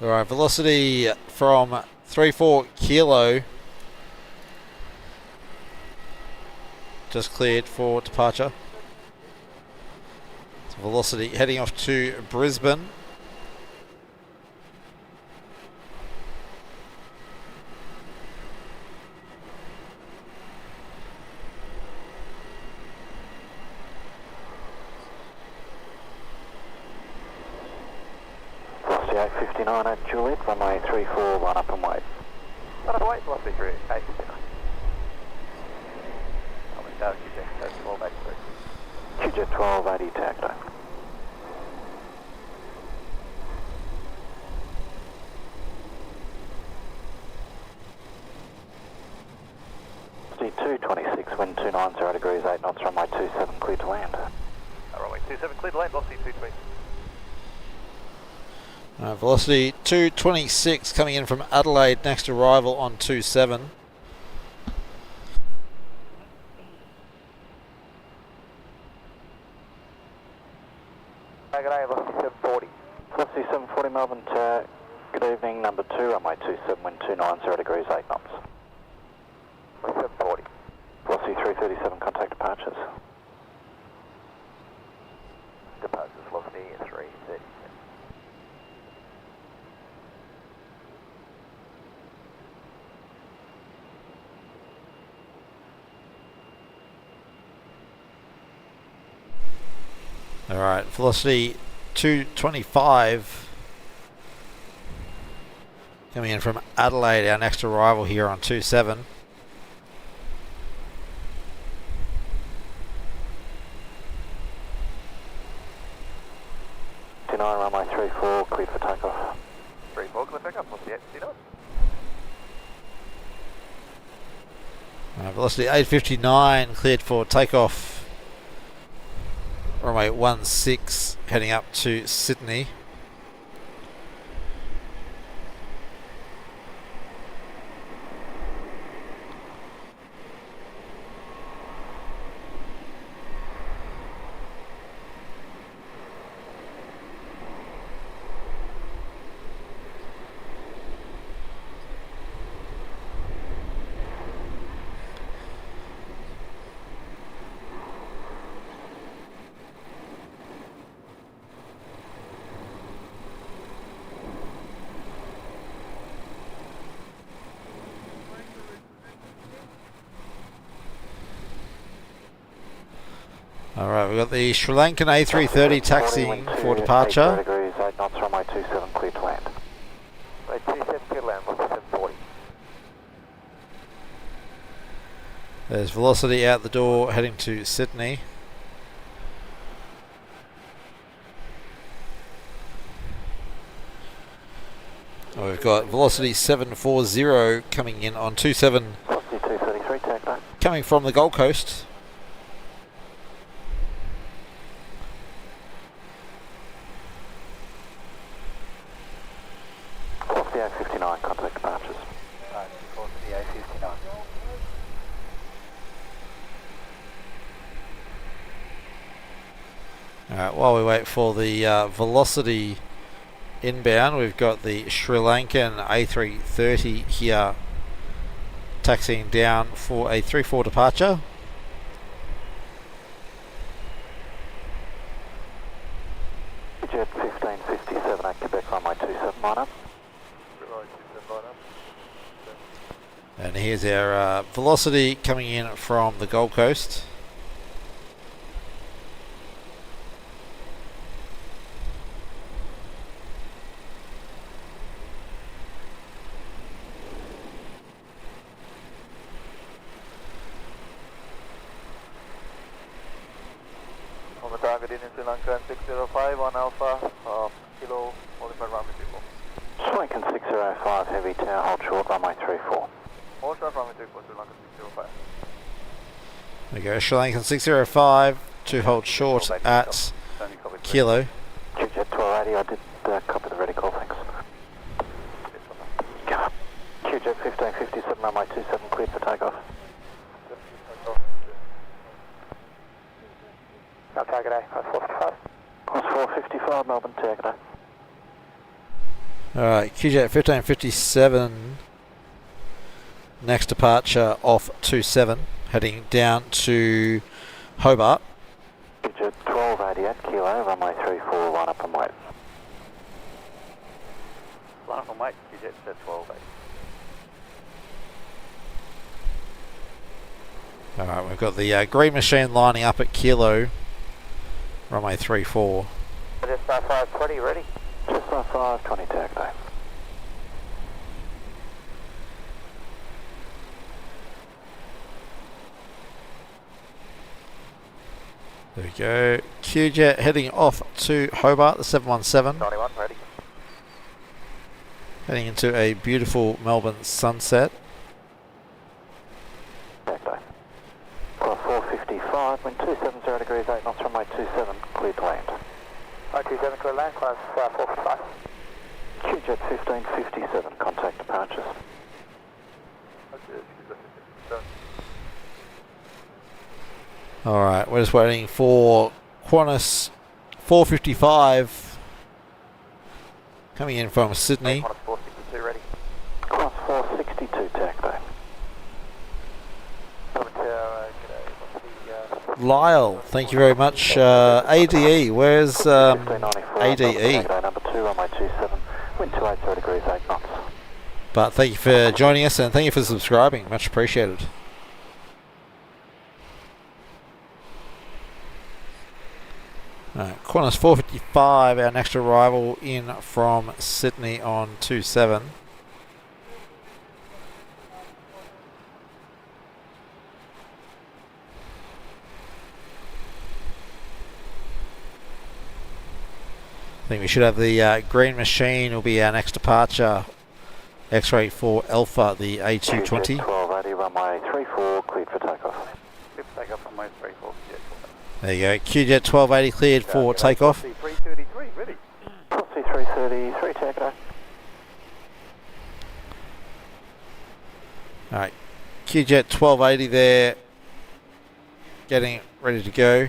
Alright, velocity from 34 kilo. Just cleared for departure. So velocity heading off to Brisbane. Velocity 859 at Juliet, runway 34, line up and wait. Line up and wait, velocity 859. That's 1283. QJet 1280 tagged over. Velocity 226, wind 290 degrees, 8 knots, runway 27, clear to land. Runway 27, clear to land, velocity 220. Velocity 226 coming in from Adelaide, next arrival on 27. G'day, velocity 740. Velocity 740 Melbourne to good evening, number 2, runway 27, wind 290 degrees, 8 knots. 740. Velocity 337, contact departures. Departures, velocity 337. Alright, velocity 225 coming in from Adelaide, our next arrival here on 27. Runway 34, cleared for takeoff. 34, clear for takeoff, velocity 859. Velocity 859 cleared for takeoff. Runway 16 heading up to Sydney. Alright, we've got the Sri Lankan A330 taxiing for departure. Degrees, 8 knots, runway 27, clear to land. Runway 27, clear to land, velocity 740. There's velocity out the door heading to Sydney. We've got velocity 740 coming in on 27, Velocity 233, tagged over. coming from the Gold Coast. Velocity 859, contact departures. Velocity 859. Alright, while we wait for the velocity inbound, we've got the Sri Lankan A330 here taxiing down for a 3-4 departure. Jet 1557 at Quebec, runway 27, line up. Runway 27, line up. And here's our velocity coming in from the Gold Coast. On the target in Sri Lanka 605 on Alpha, kilo, modified runway 34. Sri Lankan 605, heavy tower, hold short, runway 34. Hold short, runway 34, Sri Lanka 605. There we go, Sri Lankan 605 to hold short at Kilo. Jet 1280, I did copy the ready call, thanks. QJet 1557, runway 27, cleared for takeoff. Now target A, 455. Course 455, Melbourne, target A. Alright, QJet 1557. Next departure off 27, heading down to Hobart. QJet 1280 at kilo, runway 34, line up and wait. Line up and wait, QJet 1280. Alright, we've got the green machine lining up at kilo, runway 34. Just 520, ready? Just 520, target A. There we go. QJet heading off to Hobart, the 717. 91, ready? Heading into a beautiful Melbourne sunset. Target A. Course 455, wind 270 degrees, 8 knots, runway 27, cleared to land. 27, clear land, class 455. QJet 1557, contact departures. Alright, we're just waiting for Qantas 455 coming in from Sydney. Qantas 462, ready? Course 462, target A. Lyle, thank you very much. ADE, where's ADE? Number 2, runway 27, wind 280 degrees, 8 knots. But thank you for joining us and thank you for subscribing. Much appreciated. Qantas 455, our next arrival in from Sydney on 27. I think we should have the green machine will be our next departure. X-ray for Alpha, the A220. 1280, runway 34, cleared for takeoff. Cleared for takeoff, runway 34. There you go. QJet 1280 cleared for takeoff. 333, ready? Crossy 333, target A. Alright. QJet 1280 there. Getting ready to go.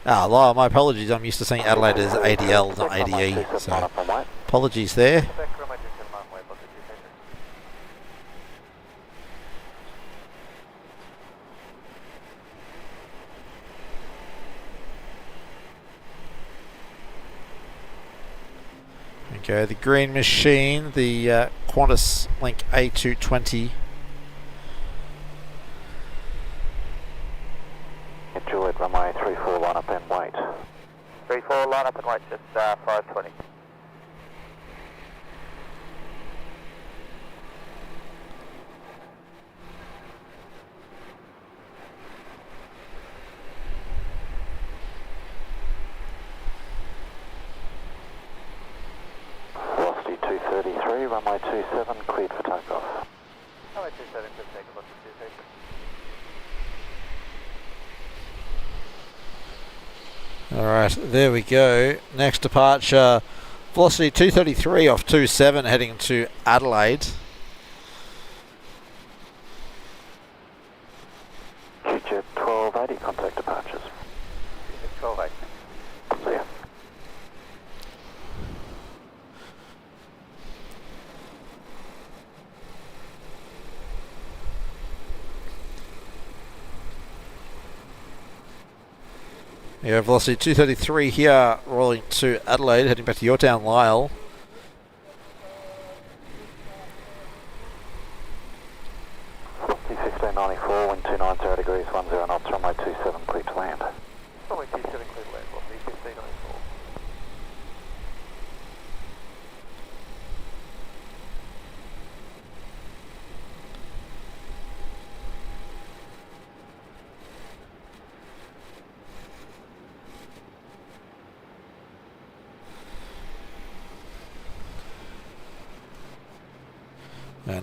Lyle, my apologies. I'm used to saying Adelaide as ADL, not ADE. So apologies there. Okay, the green machine, the Qantas Link A220. Juliet, runway 34, line up and wait. 34, line up and wait, just 520. Velocity 233, runway 27, cleared for takeoff. Runway 27, just take a look at 233. Alright, there we go. Next departure, velocity 233 off 27, heading to Adelaide. QJet 1280, contact departures. QJet 1280. See ya. Yeah, velocity 233 here, rolling to Adelaide, heading back to your town, Lyle. Velocity 1594, wind 290 degrees, 10 knots, runway 27, clear to land. Runway 27, clear to land, velocity 1594.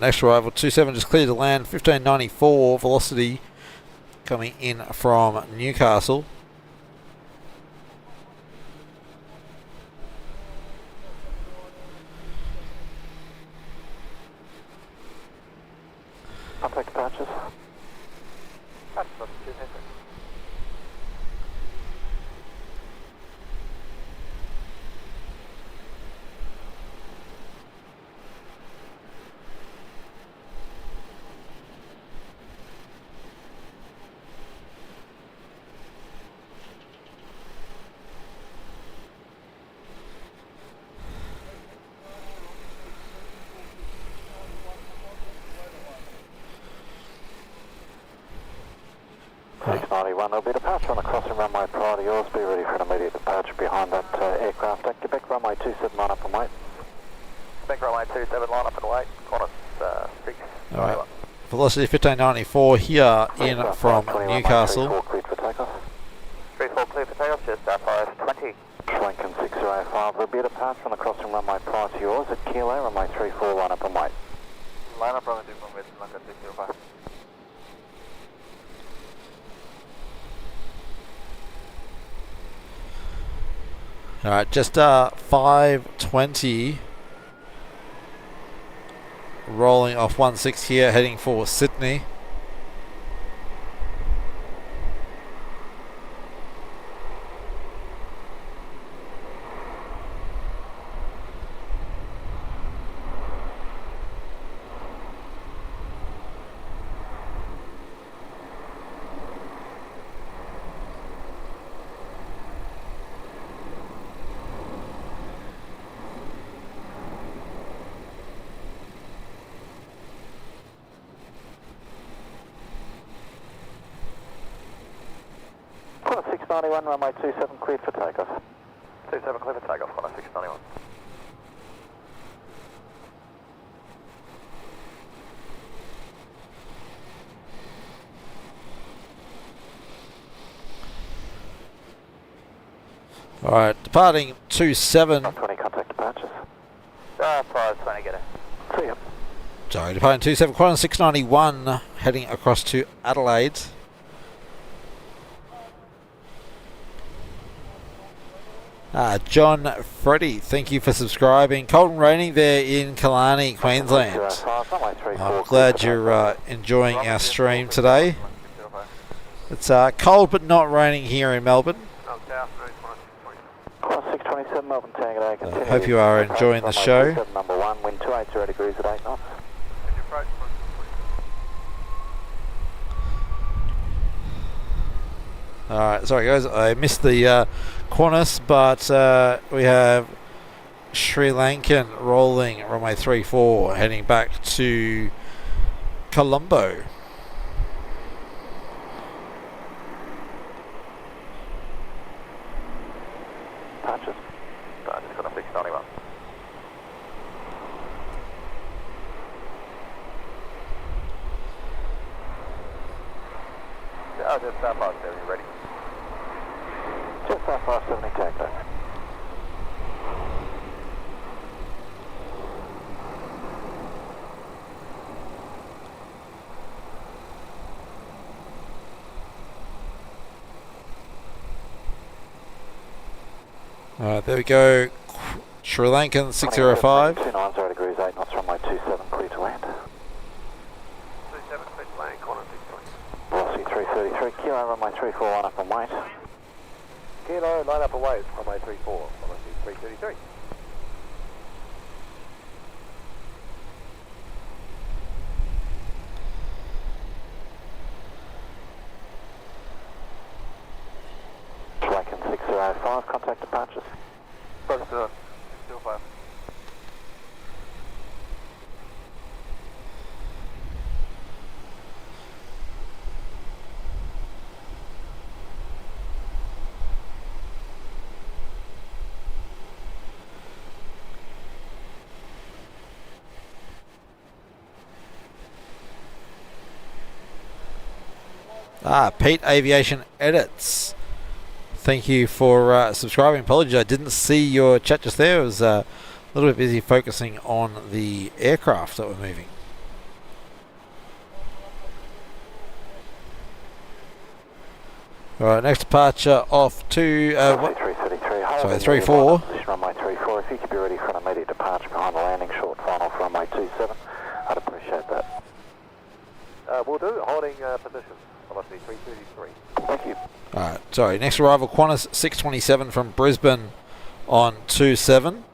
Next arrival, 27 just cleared to land, 1594 velocity coming in from Newcastle. Contact departures. There'll be departure on the crossing runway prior to yours. Be ready for an immediate departure behind that aircraft. Quebec runway 27, line up and wait. Quebec runway 27, line up and wait. Qantas 6. Alright. Velocity 1594 here in from Newcastle. 34 cleared for takeoff. 34 clear for takeoff, just RFS 20. Lincoln 6005. There'll be a departure on the crossing runway prior to yours at Kilo, runway 34, line up and wait. Line up runway 21 west, Lincoln 605. Alright, just 5:20. Rolling off 16 here, heading for Sydney. Qantas 691, runway 27 cleared for takeoff. 27 clear for takeoff, Qantas 691. Alright, departing 27. 20 contact departures. Prior 20, get it. See ya. Sorry, departing 27, Qantas 691, heading across to Adelaide. John Freddy, thank you for subscribing. Cold and raining there in Killarney, Queensland. I'm glad you're enjoying our stream today. It's cold but not raining here in Melbourne. Qantas 627, Melbourne Tango Day. I hope you are enjoying the show. Number 1, wind 280 degrees at 8 knots. Alright, sorry guys, I missed the Qantas, but we have Sri Lankan rolling runway 34, heading back to Colombo. Departures. Just got a 691. Just past 70, ready. Just past 570 takeoff. Alright, there we go. Sri Lankan 605. 290 degrees, 8 knots, runway 27, clear to land. 27, clear to land, Qantas 620. Velocity 333, Kilo, runway 34, line up and wait. Kilo, line up and wait, runway 34, velocity 333. Lincoln 6005, contact departures. Focus to still 5. Pete Aviation Edits. Thank you for subscribing. Apologies, I didn't see your chat just there. I was a little bit busy focusing on the aircraft that were moving. Alright, next departure off to 34. Runway 34, if you could be ready for an immediate departure behind the landing short final for runway 27, I'd appreciate that. 2, holding position, velocity 333. Thank you. Alright, sorry. Next arrival, Qantas 627 from Brisbane on 27.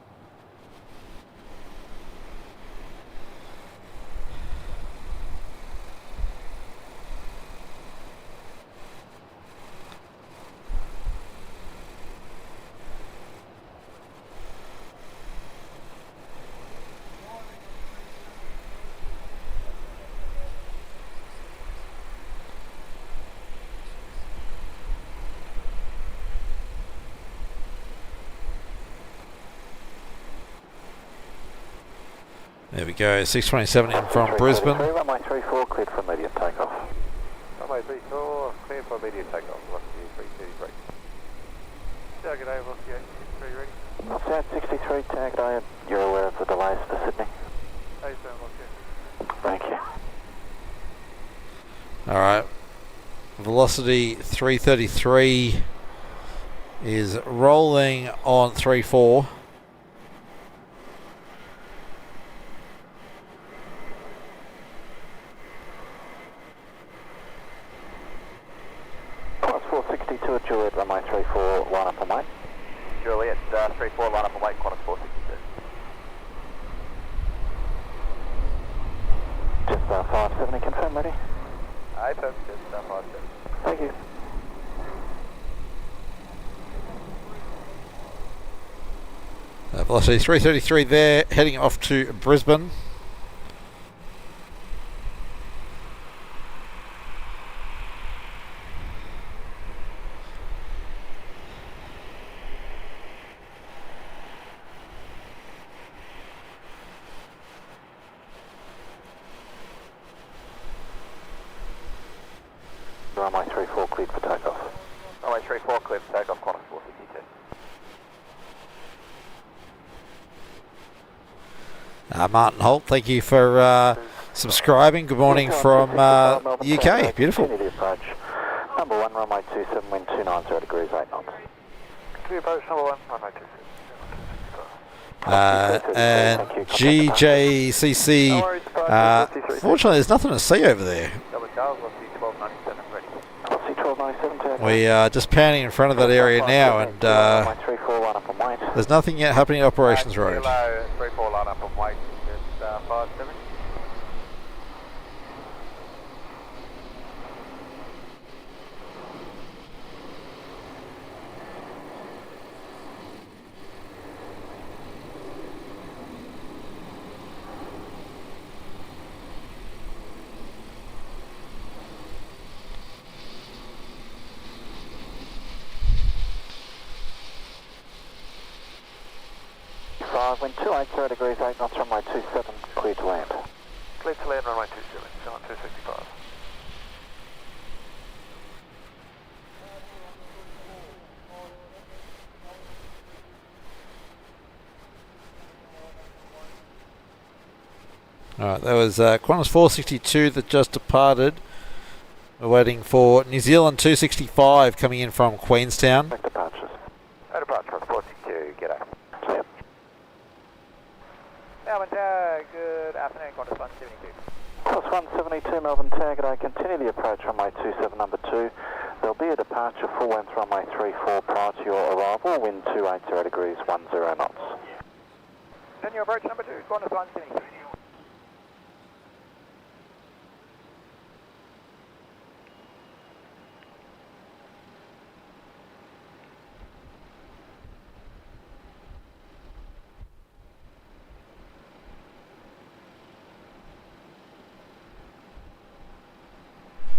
There we go, 627 in from Brisbane. Runway 34 cleared for immediate takeoff. Runway 34, clear for immediate takeoff, velocity 333. Target A, velocity 863 ready. South 63, tagged A. You're aware of the delays for Sydney? A7, velocity. Thank you. Alright, velocity 333 is rolling on 34. Plus 462 at Juliet, runway 34, line up and wait. Juliet, 34, line up and wait, Qantas 462. Just 570, confirm ready. A, perfect, just 57. Thank you. Velocity 333 there, heading off to Brisbane. Runway 34 cleared for takeoff. Runway 34, clear for takeoff, Qantas 462. Martin Holt, thank you for subscribing. Good morning from the UK. Beautiful. Continue the approach. Number 1, runway 27, wind 290 degrees, 8 knots. Continue approach, number 1, runway 27. And GJCC, fortunately there's nothing to see over there. Double Charles, velocity 1297 ready. Velocity 1297, tagged. We are just panning in front of that area now, and Runway 34, line up and wait. there's nothing yet happening at Operations Road. 34, line up and wait, just 570. Wind 280 degrees, 8 knots, runway 27, clear to land. Clear to land, runway 27, still on 265. Alright, that was Qantas 462 that just departed. We're waiting for New Zealand 265 coming in from Queenstown. Back departures. Departure on 462, g'day. See ya. Melbourne, good afternoon, Qantas 172. Plus 172, Melbourne target A. Continue the approach, runway 27, number 2. There'll be a departure full length runway 34 prior to your arrival, wind 280 degrees, 10 knots. Continue approach number 2, Qantas 172.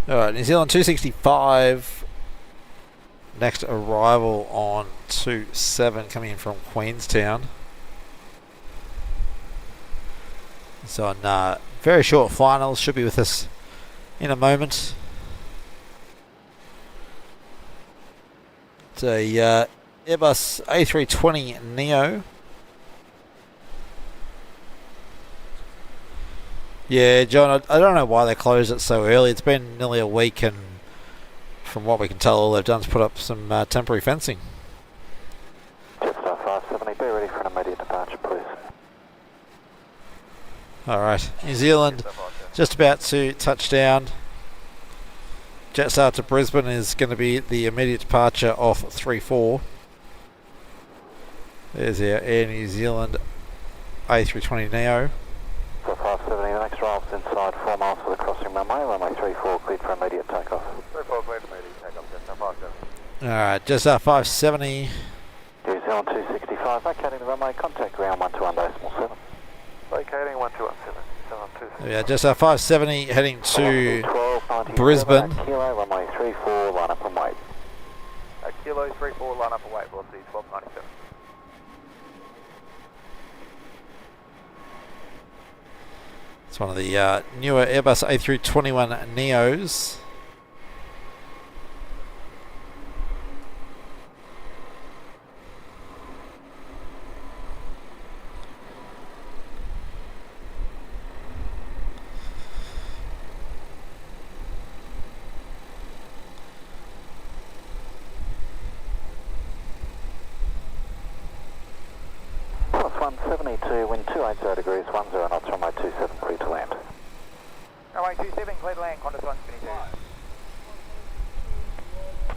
Alright, New Zealand 265. Next arrival on 27 coming in from Queenstown. It's on very short finals. Should be with us in a moment. It's a Airbus A320neo. Yeah, John, I don't know why they closed it so early. It's been nearly a week, and from what we can tell, all they've done is put up some temporary fencing. Jetstar 570, be ready for an immediate departure, please. Alright, New Zealand just about to touch down. Jetstar to Brisbane is going to be the immediate departure off 34. There's our Air New Zealand A320 Neo. So 570, the next arrival's inside 4 miles for the crossing runway. Runway 34 cleared for immediate takeoff. 34 cleared for immediate takeoff, Jetstar 570. Alright, Jetstar 570. New Zealand 265, vacating the runway, contact ground 121.7. Vacating 1217. Yeah, Jetstar 570 heading to Brisbane. Kilo, runway 34, line up and wait. Kilo 34, line up and wait, velocity 1297. It's one of the newer Airbus A321 Neos. Plus 172, wind 280 degrees, 10 knots, runway 27, clear to land. Runway 27, clear to land, Qantas 172.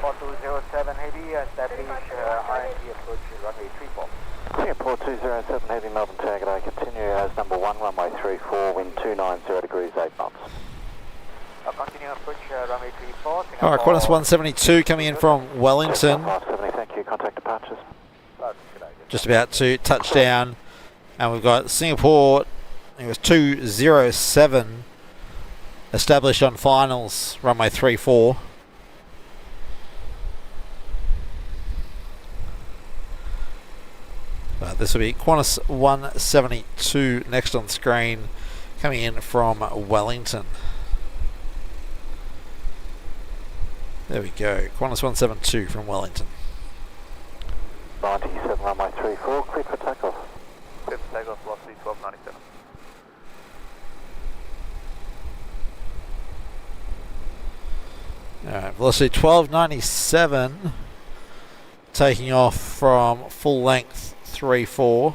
4207 Heavy, establish ING approach runway 34. Singapore 207 Heavy, Melbourne target A, continue as number 1, runway 34, wind 290 degrees, 8 knots. Continue approach runway 34. Alright, Qantas 172 coming in from Wellington. 570, thank you, contact departures. Just about to touch down. And we've got Singapore, it was 207 established on finals, runway 34. This will be Qantas 172 next on screen, coming in from Wellington. There we go, Qantas 172 from Wellington. 97 runway 34, clear for takeoff. Clear for takeoff, velocity 1297. Alright, velocity 1297, taking off from full length 34.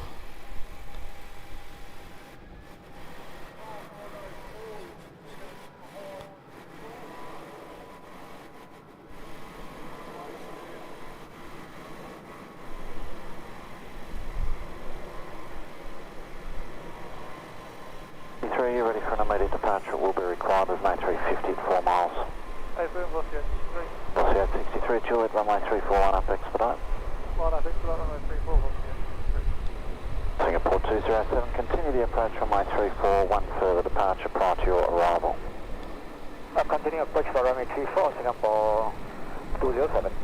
You're ready for an immediate departure. It will be required. There's no 350 at 4 miles. Hey, boom, velocity 63. Velocity 63, Juliet, runway 34, line up expedite. Line up expedite, runway 34, velocity 63. Singapore 207, continue the approach runway 34, one further departure prior to your arrival. Continue approach for runway 34, Singapore 207.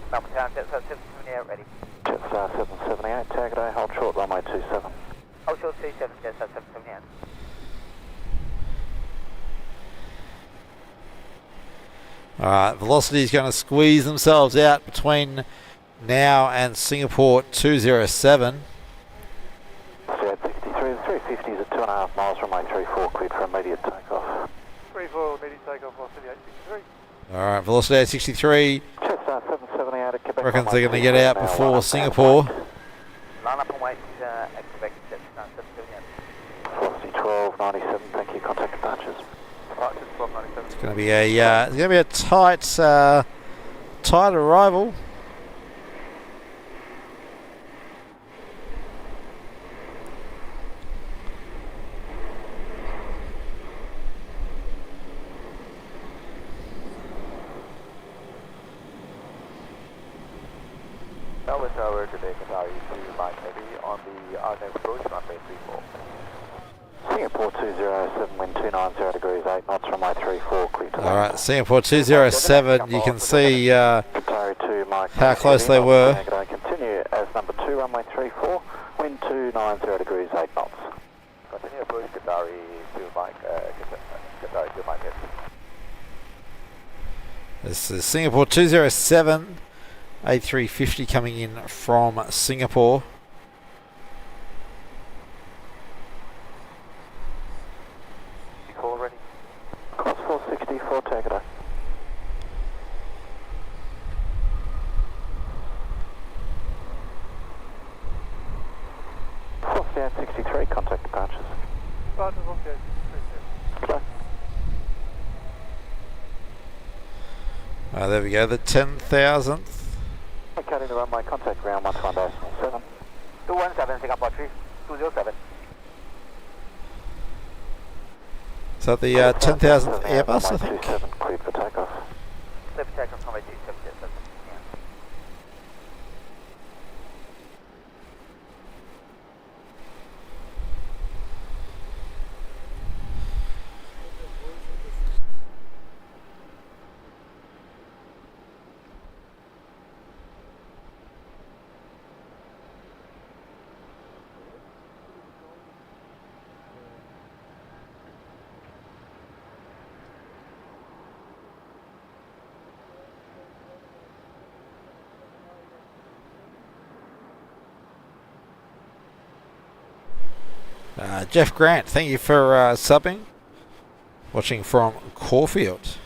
Melbourne Town, Jetstar 778, ready. Jetstar 778, target A, hold short runway 27. Hold short 27, Jetstar 778. Alright, velocity is going to squeeze themselves out between now and Singapore 207. Velocity 63, the 350s at 2.5 miles, runway 34, cleared for immediate takeoff. 34, immediate takeoff, velocity 863. Alright, velocity 863. Jetstar 778 at Quebec. Reckons they're going to get out before Singapore. Line up and wait, expect Jetstar 778. Velocity 1297, thank you, contact departures. Right, just 1297. It's going to be a tight arrival. Melbourne Tower today, Qatari to Mike Heavy on the Arnhem approach, runway 34. Singapore 207, wind 290 degrees, 8 knots, runway 34, clear to land. Alright, Singapore 207, you can see Qatari to Mike how close they were. Continue as number 2, runway 34, wind 290 degrees, 8 knots. Continue approach Qatari to Mike, Qatari to Mike Heavy. This is Singapore 207, A350 coming in from Singapore. Call ready. Course 464, target A. Velocity 863, contact departures. Velocity 863. Goodbye. There we go, the 10,000th. Cutting the runway, contact ground 121.7. 217, Singapore 3, 207. Is that the 10,000th Airbus, I think? 27, cleared for takeoff. Clear for takeoff, runway 27. Jeff Grant, thank you for subbing. Watching from Caulfield.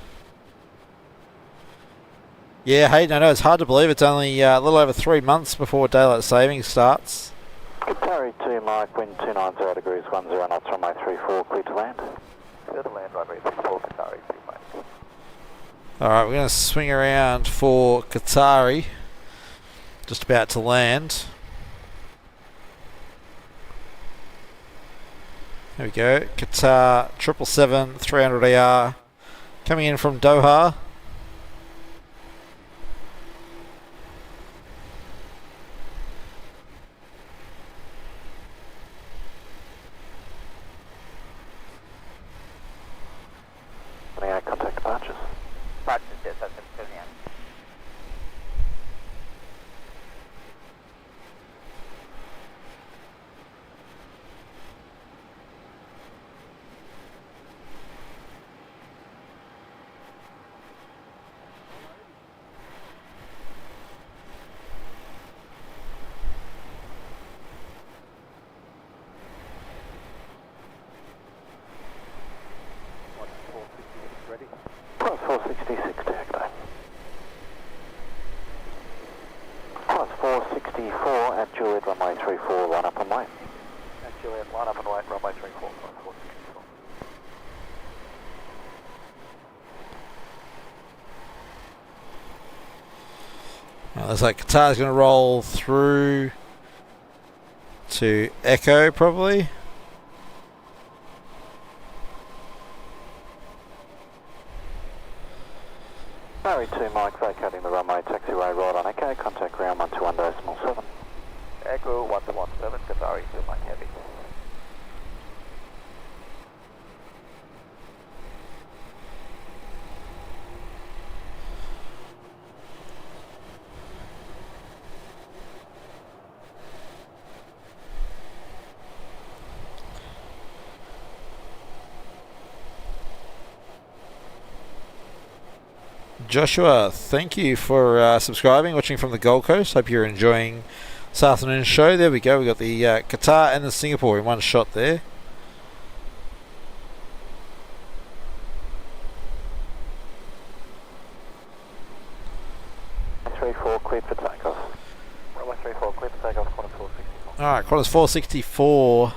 Yeah, Hayden, I know it's hard to believe it's only a little over 3 months before daylight savings starts. Qatari 2 Mike, wind 290 degrees, 10 knots, runway 34, clear to land. Clear to land, runway 34, Qatari 2 Mike. Alright, we're going to swing around for Qatari. Just about to land. There we go, Qatar 777 300AR coming in from Doha. Contact departures. Departures, yes, that's it, yeah. Plus 466 tag day. Plus 464 at Juliet, runway 34, line up and wait. At Juliet, line up and wait, runway 34, plus 464. Looks like Qatar's going to roll through to Echo probably. Qatari 2 Mike, vacating the runway, taxiway right on Echo, contact ground 121.7. Echo 117, Qatari 2 Mike heavy. Joshua, thank you for subscribing, watching from the Gold Coast. Hope you're enjoying this afternoon's show. There we go. We got the Qatar and the Singapore in one shot there. Three four cleared for takeoff. Runway 34 cleared for takeoff. Quarter 464. All right, Qantas 464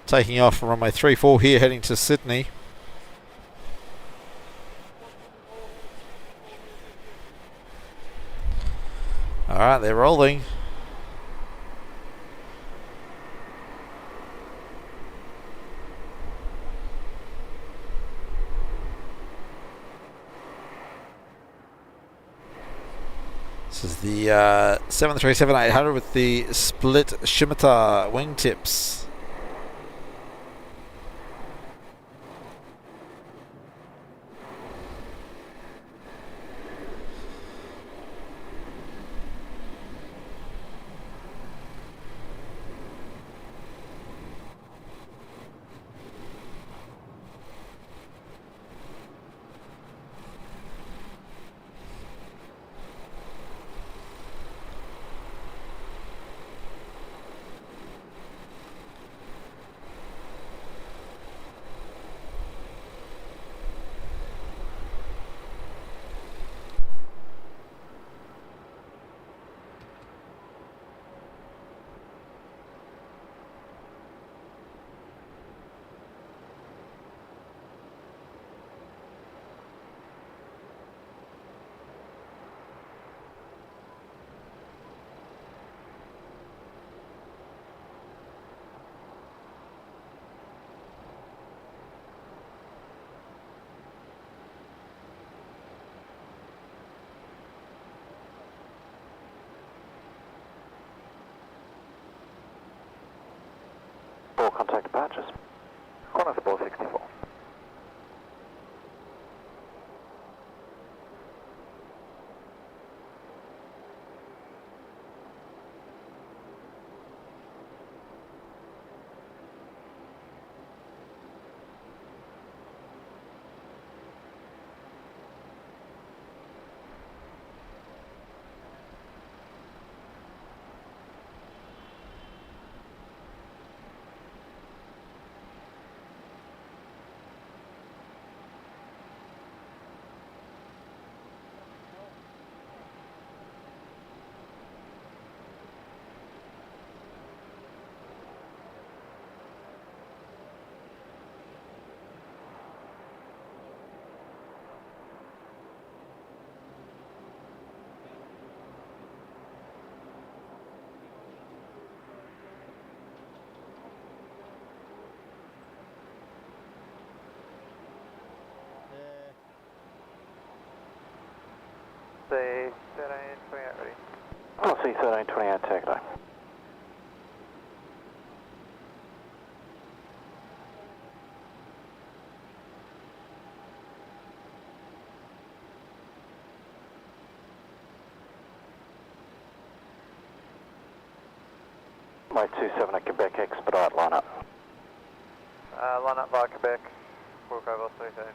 taking off from runway 34 here, heading to Sydney. All right, they're rolling. This is the 737-800 with the split scimitar wingtips. 464, contact departures. Qantas 464. Yeah. The 1328 ready. Policy 1328, takeaway. Runway 27 at Quebec, expedite, line up. Line up via Quebec. Walk over 1328.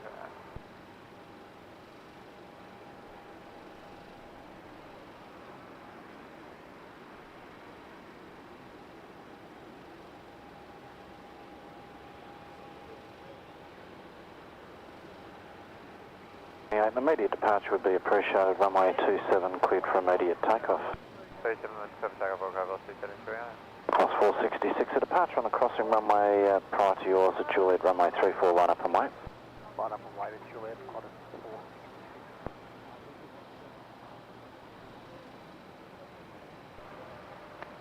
Yeah, an immediate departure would be appreciated. Runway 27 cleared for immediate takeoff. 37 takeoff, walk over 1328. Plus 466, a departure on the crossing runway prior to yours at Juliet, runway 34, line up and wait. Line up and wait at Juliet, Qantas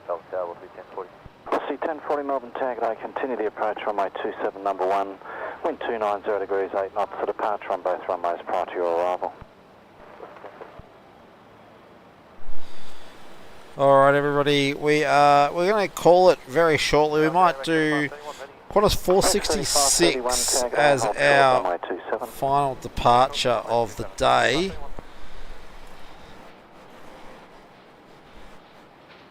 4. Delta Tower will be 1040. Policy 1040 Melbourne Target, continue the approach runway 27 number 1, wind 290 degrees 8 knots, a departure on both runways prior to your arrival. Alright everybody, we're going to call it very shortly. We might do Qantas 466 as our final departure of the day.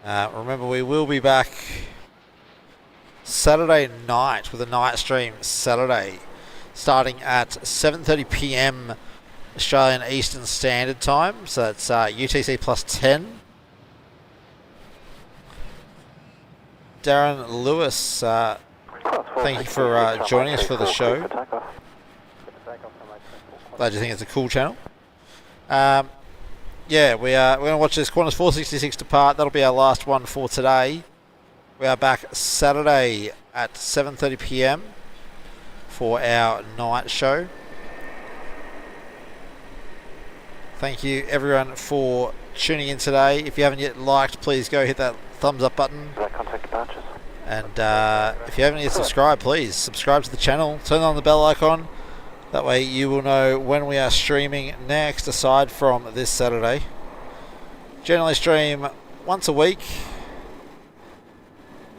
Remember, we will be back Saturday night with a night stream Saturday, starting at 7:30 PM Australian Eastern Standard Time. So that's UTC plus 10. Darren Lewis, thank you for joining us for the show. Glad you think it's a cool channel. Yeah, we're going to watch this Qantas 466 depart. That'll be our last one for today. We are back Saturday at 7:30 PM for our night show. Thank you everyone for tuning in today. If you haven't yet liked, please go hit that thumbs up button. Contact departures. And if you haven't yet subscribed, please subscribe to the channel. Turn on the bell icon. That way you will know when we are streaming next, aside from this Saturday. Generally stream once a week.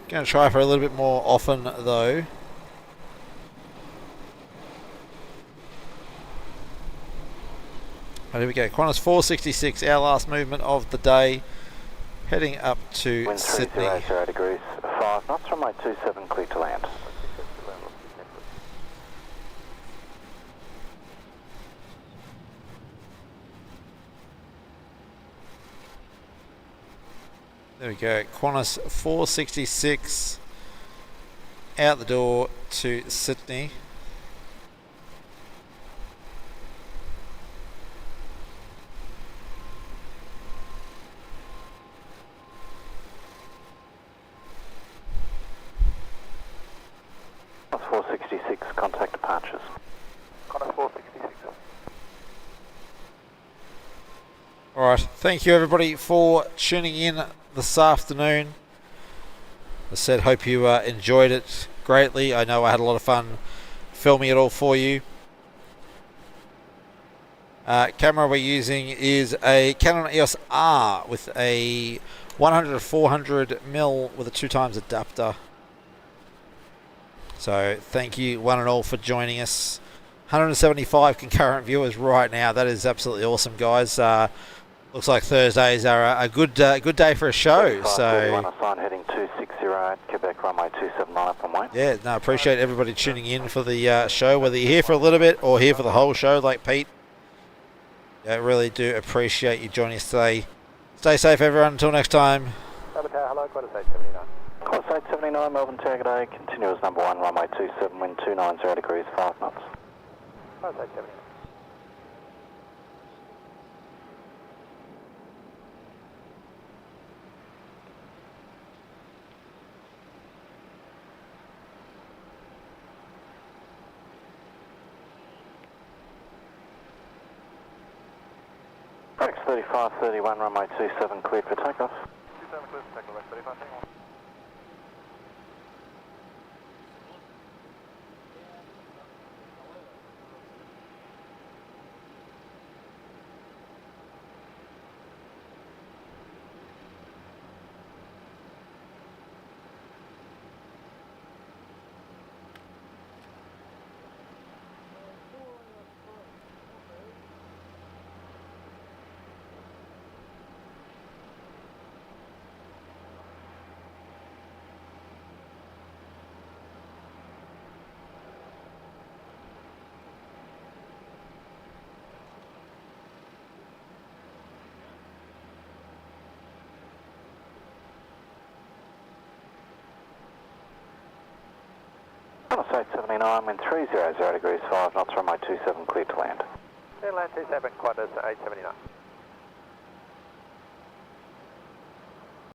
Going to try for a little bit more often though. And here we go. Qantas 466, our last movement of the day, heading up to Wind Sydney. 300 degrees 5 knots, runway 27 clear to land. There we go. Qantas 466 out the door to Sydney. Qantas 466, contact departures. Qantas 466. Alright, thank you everybody for tuning in this afternoon. As I said, hope you enjoyed it greatly. I know I had a lot of fun filming it all for you. Camera we're using is a Canon EOS R with a 100 to 400 mm with a 2x adapter. So thank you one and all for joining us. 175 concurrent viewers right now. That is absolutely awesome, guys. Looks like Thursdays are a good day for a show. So heading 260 Quebec runway 279 from Wayne. yeah, no, appreciate everybody tuning in for the show, whether you're here for a little bit or here for the whole show, like Pete. I really do appreciate you joining us today. Stay safe, everyone. Until next time. Saboteur, hello, Qantas 879. Qantas 879, Melbourne Target A, continuous number 1, runway 27, wind 290 degrees, 5 knots. Qantas 879. Rex 3531, runway 27, cleared for takeoff. 27 clear for takeoff, Rex 3531. Qantas 879, wind 300 degrees, 5 knots, runway 27, cleared to land. Land 27, Qantas 879.